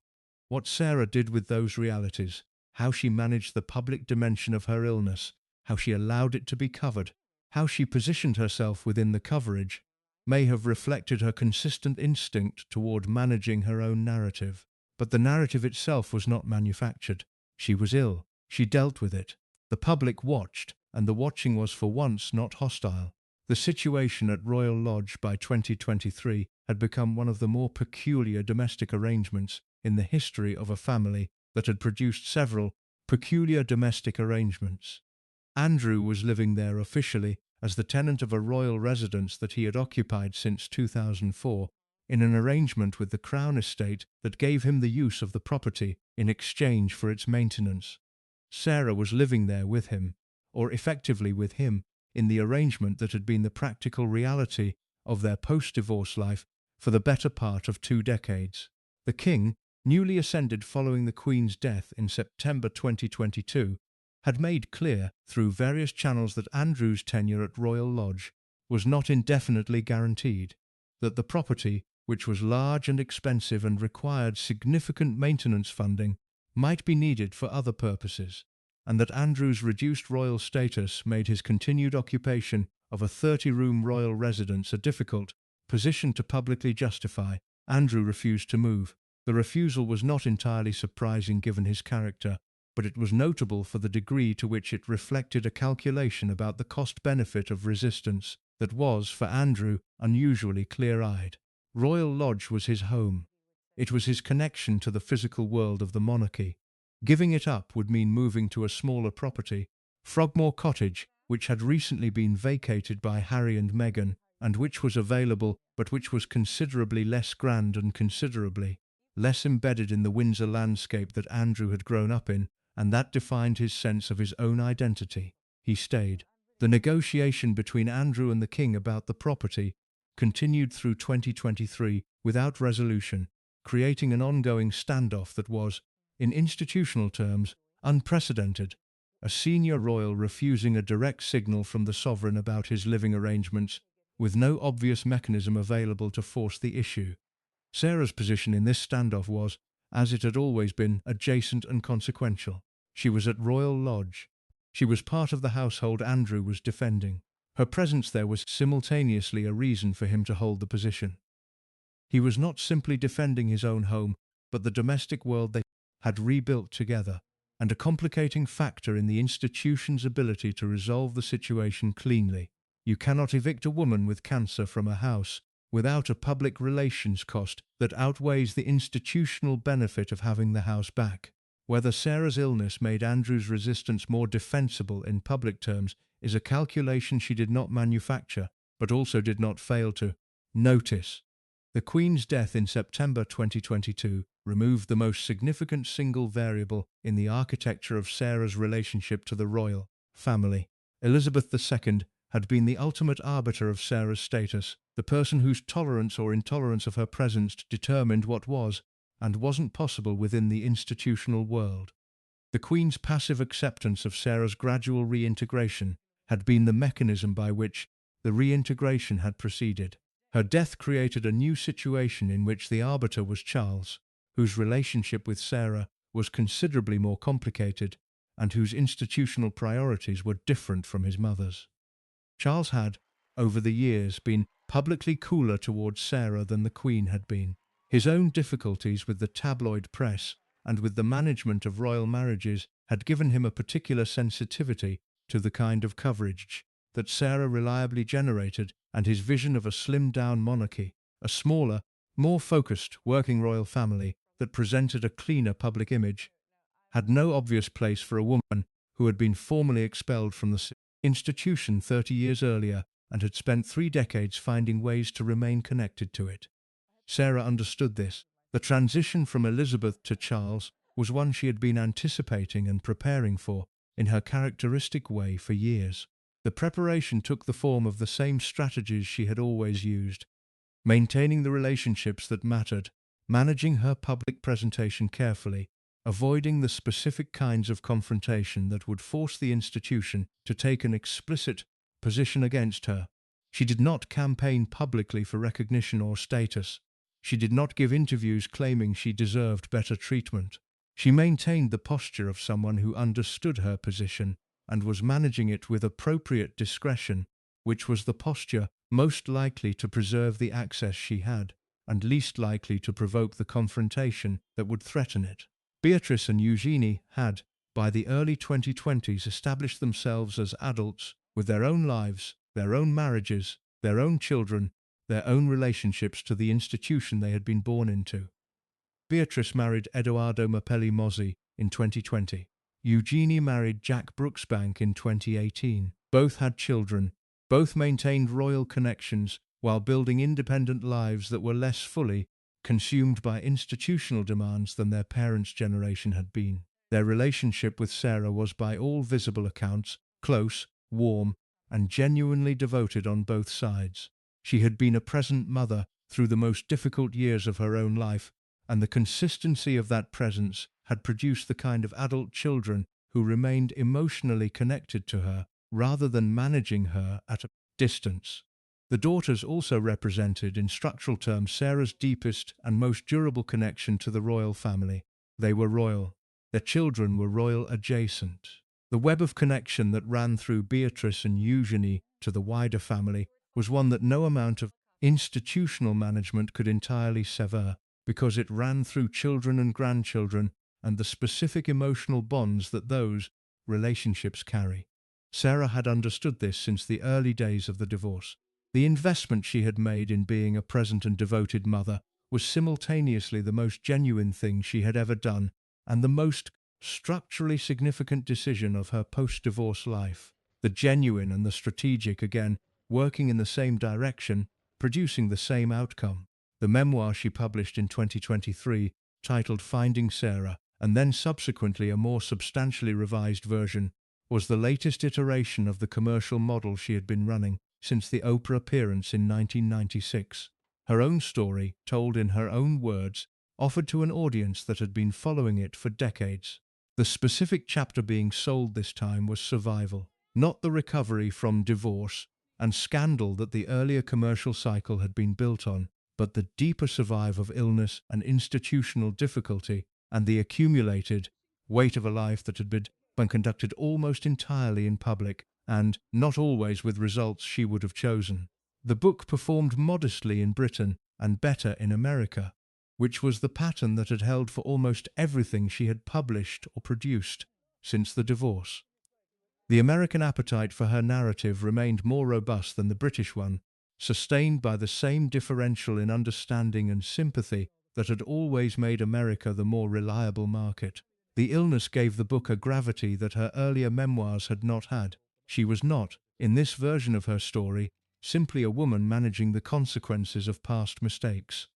What Sarah did with those realities, how she managed the public dimension of her illness, how she allowed it to be covered, how she positioned herself within the coverage, may have reflected her consistent instinct toward managing her own narrative. But the narrative itself was not manufactured. She was ill. She dealt with it. The public watched, and the watching was for once not hostile. The situation at Royal Lodge by 2023 had become one of the more peculiar domestic arrangements in the history of a family that had produced several peculiar domestic arrangements. Andrew was living there officially as the tenant of a royal residence that he had occupied since 2004, in an arrangement with the Crown Estate that gave him the use of the property in exchange for its maintenance. Sarah was living there with him, or effectively with him, in the arrangement that had been the practical reality of their post-divorce life for the better part of 2 decades. The king, newly ascended following the Queen's death in September 2022, had made clear through various channels that Andrew's tenure at Royal Lodge was not indefinitely guaranteed, that the property, which was large and expensive and required significant maintenance funding, might be needed for other purposes. and that Andrew's reduced royal status made his continued occupation of a 30-room royal residence a difficult position to publicly justify. Andrew refused to move. The refusal was not entirely surprising given his character, but it was notable for the degree to which it reflected a calculation about the cost-benefit of resistance that was, for Andrew, unusually clear-eyed. Royal Lodge was his home. It was his connection to the physical world of the monarchy. Giving it up would mean moving to a smaller property, Frogmore Cottage, which had recently been vacated by Harry and Meghan, and which was available but which was considerably less grand and considerably less embedded in the Windsor landscape that Andrew had grown up in, and that defined his sense of his own identity. He stayed. The negotiation between Andrew and the King about the property continued through 2023 without resolution, creating an ongoing standoff that was, in institutional terms, unprecedented. A senior royal refusing a direct signal from the sovereign about his living arrangements, with no obvious mechanism available to force the issue. Sarah's position in this standoff was, as it had always been, adjacent and consequential. She was at Royal Lodge. She was part of the household Andrew was defending. Her presence there was simultaneously a reason for him to hold the position. He was not simply defending his own home, but the domestic world they had rebuilt together, and a complicating factor in the institution's ability to resolve the situation cleanly. You cannot evict a woman with cancer from a house without a public relations cost that outweighs the institutional benefit of having the house back. Whether Sarah's illness made Andrew's resistance more defensible in public terms is a calculation she did not manufacture, but also did not fail to notice. The Queen's death in September 2022 removed the most significant single variable in the architecture of Sarah's relationship to the royal family. Elizabeth II had been the ultimate arbiter of Sarah's status, the person whose tolerance or intolerance of her presence determined what was and wasn't possible within the institutional world. The Queen's passive acceptance of Sarah's gradual reintegration had been the mechanism by which the reintegration had proceeded. Her death created a new situation in which the arbiter was Charles, whose relationship with Sarah was considerably more complicated and whose institutional priorities were different from his mother's. Charles had, over the years, been publicly cooler towards Sarah than the Queen had been. His own difficulties with the tabloid press and with the management of royal marriages had given him a particular sensitivity to the kind of coverage that Sarah reliably generated, and his vision of a slimmed-down monarchy, a smaller, more focused working royal family that presented a cleaner public image, had no obvious place for a woman who had been formally expelled from the institution 30 years earlier and had spent 3 decades finding ways to remain connected to it. Sarah understood this. The transition from Elizabeth to Charles was one she had been anticipating and preparing for, in her characteristic way, for years. The preparation took the form of the same strategies she had always used: maintaining the relationships that mattered, managing her public presentation carefully, avoiding the specific kinds of confrontation that would force the institution to take an explicit position against her. She did not campaign publicly for recognition or status. She did not give interviews claiming she deserved better treatment. She maintained the posture of someone who understood her position and was managing it with appropriate discretion, which was the posture most likely to preserve the access she had, and least likely to provoke the confrontation that would threaten it. Beatrice and Eugenie had, by the early 2020s, established themselves as adults with their own lives, their own marriages, their own children, their own relationships to the institution they had been born into. Beatrice married Edoardo Mapelli Mozzi in 2020. Eugenie married Jack Brooksbank in 2018. Both had children. Both maintained royal connections while building independent lives that were less fully consumed by institutional demands than their parents' generation had been. Their relationship with Sarah was, by all visible accounts, close, warm, and genuinely devoted on both sides. She had been a present mother through the most difficult years of her own life, and the consistency of that presence had produced the kind of adult children who remained emotionally connected to her rather than managing her at a distance. The daughters also represented, in structural terms, Sarah's deepest and most durable connection to the royal family. They were royal. Their children were royal adjacent. The web of connection that ran through Beatrice and Eugenie to the wider family was one that no amount of institutional management could entirely sever, because it ran through children and grandchildren and the specific emotional bonds that those relationships carry. Sarah had understood this since the early days of the divorce. The investment she had made in being a present and devoted mother was simultaneously the most genuine thing she had ever done and the most structurally significant decision of her post-divorce life. The genuine and the strategic, again, working in the same direction, producing the same outcome. The memoir she published in 2023, titled Finding Sarah, and then subsequently a more substantially revised version, was the latest iteration of the commercial model she had been running since the Oprah appearance in 1996. Her own story, told in her own words, offered to an audience that had been following it for decades. The specific chapter being sold this time was survival, not the recovery from divorce and scandal that the earlier commercial cycle had been built on, but the deeper survival of illness and institutional difficulty and the accumulated weight of a life that had been conducted almost entirely in public and not always with results she would have chosen. The book performed modestly in Britain and better in America, which was the pattern that had held for almost everything she had published or produced since the divorce. The American appetite for her narrative remained more robust than the British one, sustained by the same differential in understanding and sympathy that had always made America the more reliable market. The illness gave the book a gravity that her earlier memoirs had not had. She was not, in this version of her story, simply a woman managing the consequences of past mistakes.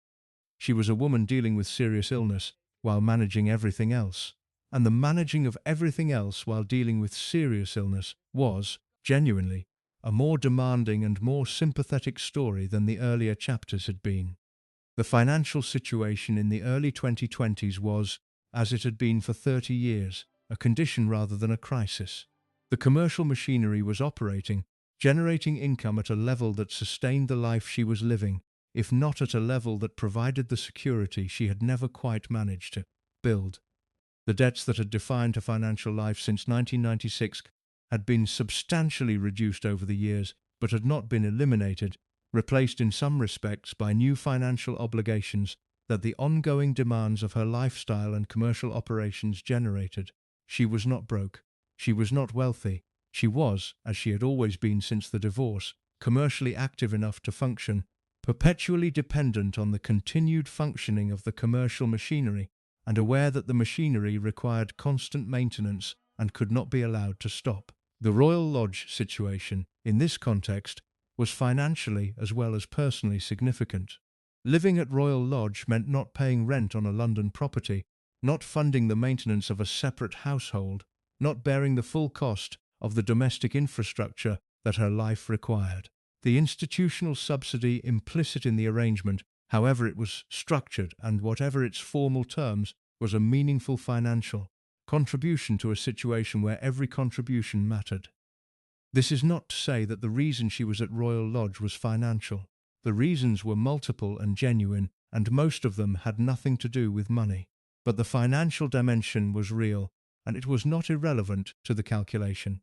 She was a woman dealing with serious illness while managing everything else. And the managing of everything else while dealing with serious illness was, genuinely, a more demanding and more sympathetic story than the earlier chapters had been. The financial situation in the early 2020s was, as it had been for 30 years, a condition rather than a crisis. The commercial machinery was operating, generating income at a level that sustained the life she was living, if not at a level that provided the security she had never quite managed to build. The debts that had defined her financial life since 1996 had been substantially reduced over the years, but had not been eliminated, replaced in some respects by new financial obligations that the ongoing demands of her lifestyle and commercial operations generated. She was not broke. She was not wealthy. She was, as she had always been since the divorce, commercially active enough to function, perpetually dependent on the continued functioning of the commercial machinery, and aware that the machinery required constant maintenance and could not be allowed to stop. The Royal Lodge situation, in this context, was financially as well as personally significant. Living at Royal Lodge meant not paying rent on a London property, not funding the maintenance of a separate household, not bearing the full cost of the domestic infrastructure that her life required. The institutional subsidy implicit in the arrangement, however it was structured and whatever its formal terms, was a meaningful financial contribution to a situation where every contribution mattered. This is not to say that the reason she was at Royal Lodge was financial. The reasons were multiple and genuine, and most of them had nothing to do with money. But the financial dimension was real, and it was not irrelevant to the calculation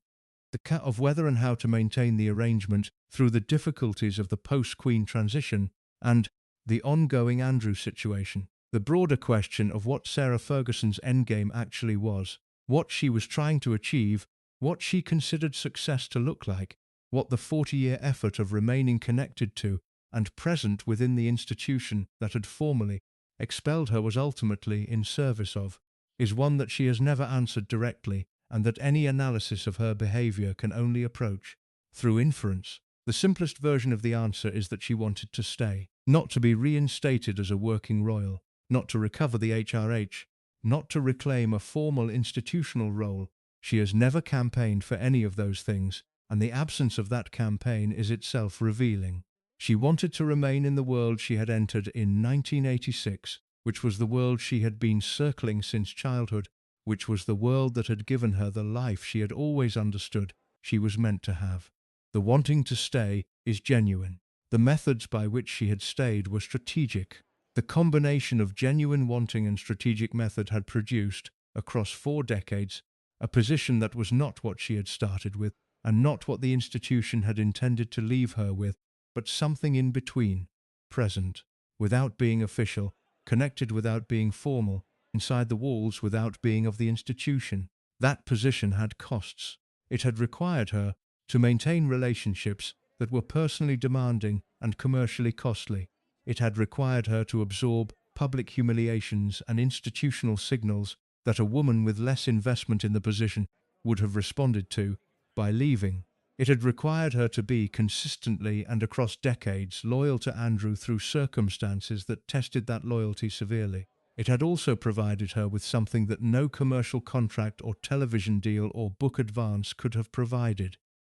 of whether and how to maintain the arrangement through the difficulties of the post-Queen transition and the ongoing Andrew situation. The broader question of what Sarah Ferguson's endgame actually was, what she was trying to achieve, what she considered success to look like, what the 40-year effort of remaining connected to and present within the institution that had formerly expelled her was ultimately in service of, is one that she has never answered directly, and that any analysis of her behavior can only approach through inference. The simplest version of the answer is that she wanted to stay, not to be reinstated as a working royal, not to recover the HRH, not to reclaim a formal institutional role. She has never campaigned for any of those things, and the absence of that campaign is itself revealing. She wanted to remain in the world she had entered in 1986, which was the world she had been circling since childhood, which was the world that had given her the life she had always understood she was meant to have. The wanting to stay is genuine. The methods by which she had stayed were strategic. The combination of genuine wanting and strategic method had produced, across 4 decades, a position that was not what she had started with, and not what the institution had intended to leave her with, but something in between, present, without being official, connected without being formal, inside the walls without being of the institution. That position had costs. It had required her to maintain relationships that were personally demanding and commercially costly. It had required her to absorb public humiliations and institutional signals that a woman with less investment in the position would have responded to by leaving. It had required her to be consistently and across decades loyal to Andrew through circumstances that tested that loyalty severely. It had also provided her with something that no commercial contract or television deal or book advance could have provided: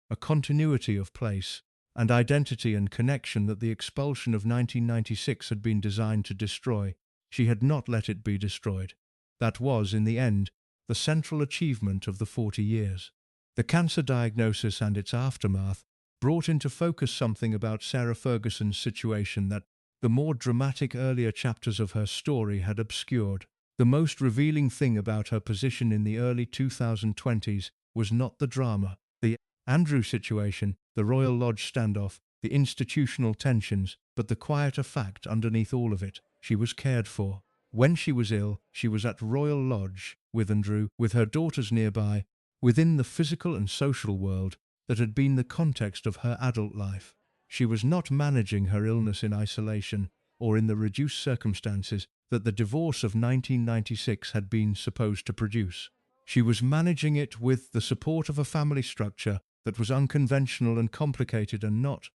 a continuity of place and identity and connection that the expulsion of 1996 had been designed to destroy. She had not let it be destroyed. That was, in the end, the central achievement of the 40 years. The cancer diagnosis and its aftermath brought into focus something about Sarah Ferguson's situation that the more dramatic earlier chapters of her story had obscured. The most revealing thing about her position in the early 2020s was not the drama, the Andrew situation, the Royal Lodge standoff, the institutional tensions, but the quieter fact underneath all of it: she was cared for. When she was ill, she was at Royal Lodge with Andrew, with her daughters nearby, within the physical and social world that had been the context of her adult life. She was not managing her illness in isolation or in the reduced circumstances that the divorce of 1996 had been supposed to produce. She was managing it with the support of a family structure that was unconventional and complicated and not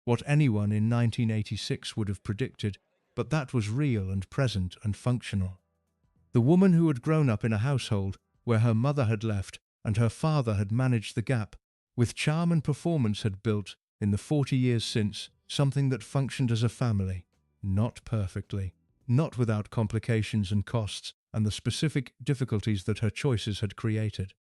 what anyone in 1986 would have predicted, but that was real and present and functional. The woman who had grown up in a household where her mother had left and her father had managed the gap, with charm and performance, had built, in the 40 years since, something that functioned as a family. Not perfectly, not without complications and costs and the specific difficulties that her choices had created.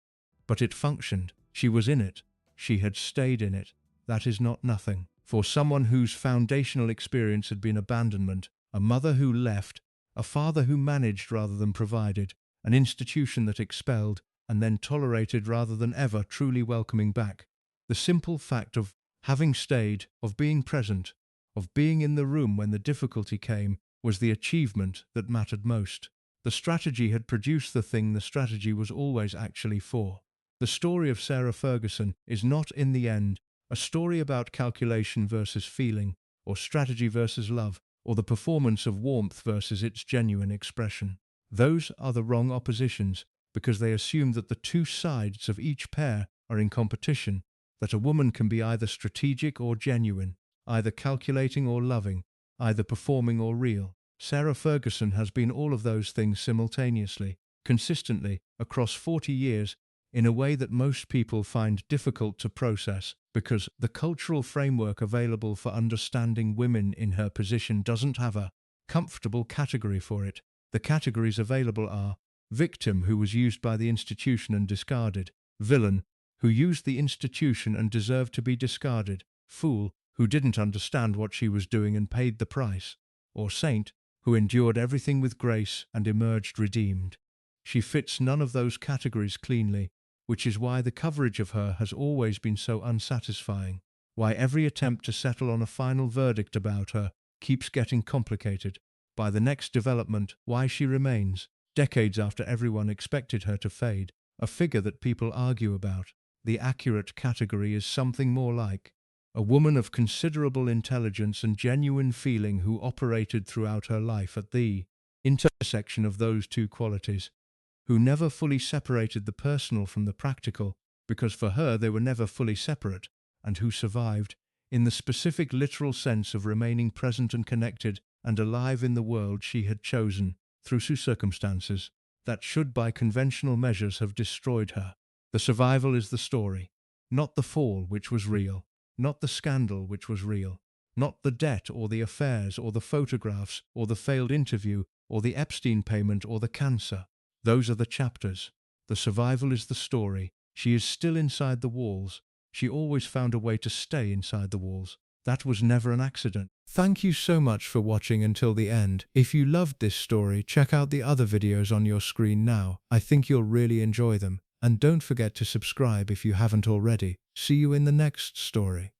But it functioned. She was in it. She had stayed in it. That is not nothing. For someone whose foundational experience had been abandonment, a mother who left, a father who managed rather than provided, an institution that expelled and then tolerated rather than ever truly welcoming back. The simple fact of having stayed, of being present, of being in the room when the difficulty came, was the achievement that mattered most. The strategy had produced the thing the strategy was always actually for. The story of Sarah Ferguson is not, in the end, a story about calculation versus feeling, or strategy versus love, or the performance of warmth versus its genuine expression. Those are the wrong oppositions, because they assume that the two sides of each pair are in competition, that a woman can be either strategic or genuine, either calculating or loving, either performing or real. Sarah Ferguson has been all of those things simultaneously, consistently, across 40 years, in a way that most people find difficult to process, because the cultural framework available for understanding women in her position doesn't have a comfortable category for it. The categories available are victim, who was used by the institution and discarded; villain, who used the institution and deserved to be discarded; fool, who didn't understand what she was doing and paid the price; or saint, who endured everything with grace and emerged redeemed. She fits none of those categories cleanly, which is why the coverage of her has always been so unsatisfying, why every attempt to settle on a final verdict about her keeps getting complicated by the next development, why she remains, decades after everyone expected her to fade, a figure that people argue about. The accurate category is something more like a woman of considerable intelligence and genuine feeling who operated throughout her life at the intersection of those two qualities, who never fully separated the personal from the practical, because for her they were never fully separate, and who survived, in the specific literal sense of remaining present and connected and alive in the world she had chosen, through circumstances that should by conventional measures have destroyed her. The survival is the story, not the fall, which was real, not the scandal, which was real, not the debt or the affairs or the photographs or the failed interview or the Epstein payment or the cancer. Those are the chapters. The survival is the story. She is still inside the walls. She always found a way to stay inside the walls. That was never an accident. Thank you so much for watching until the end. If you loved this story, check out the other videos on your screen now. I think you'll really enjoy them. And don't forget to subscribe if you haven't already. See you in the next story.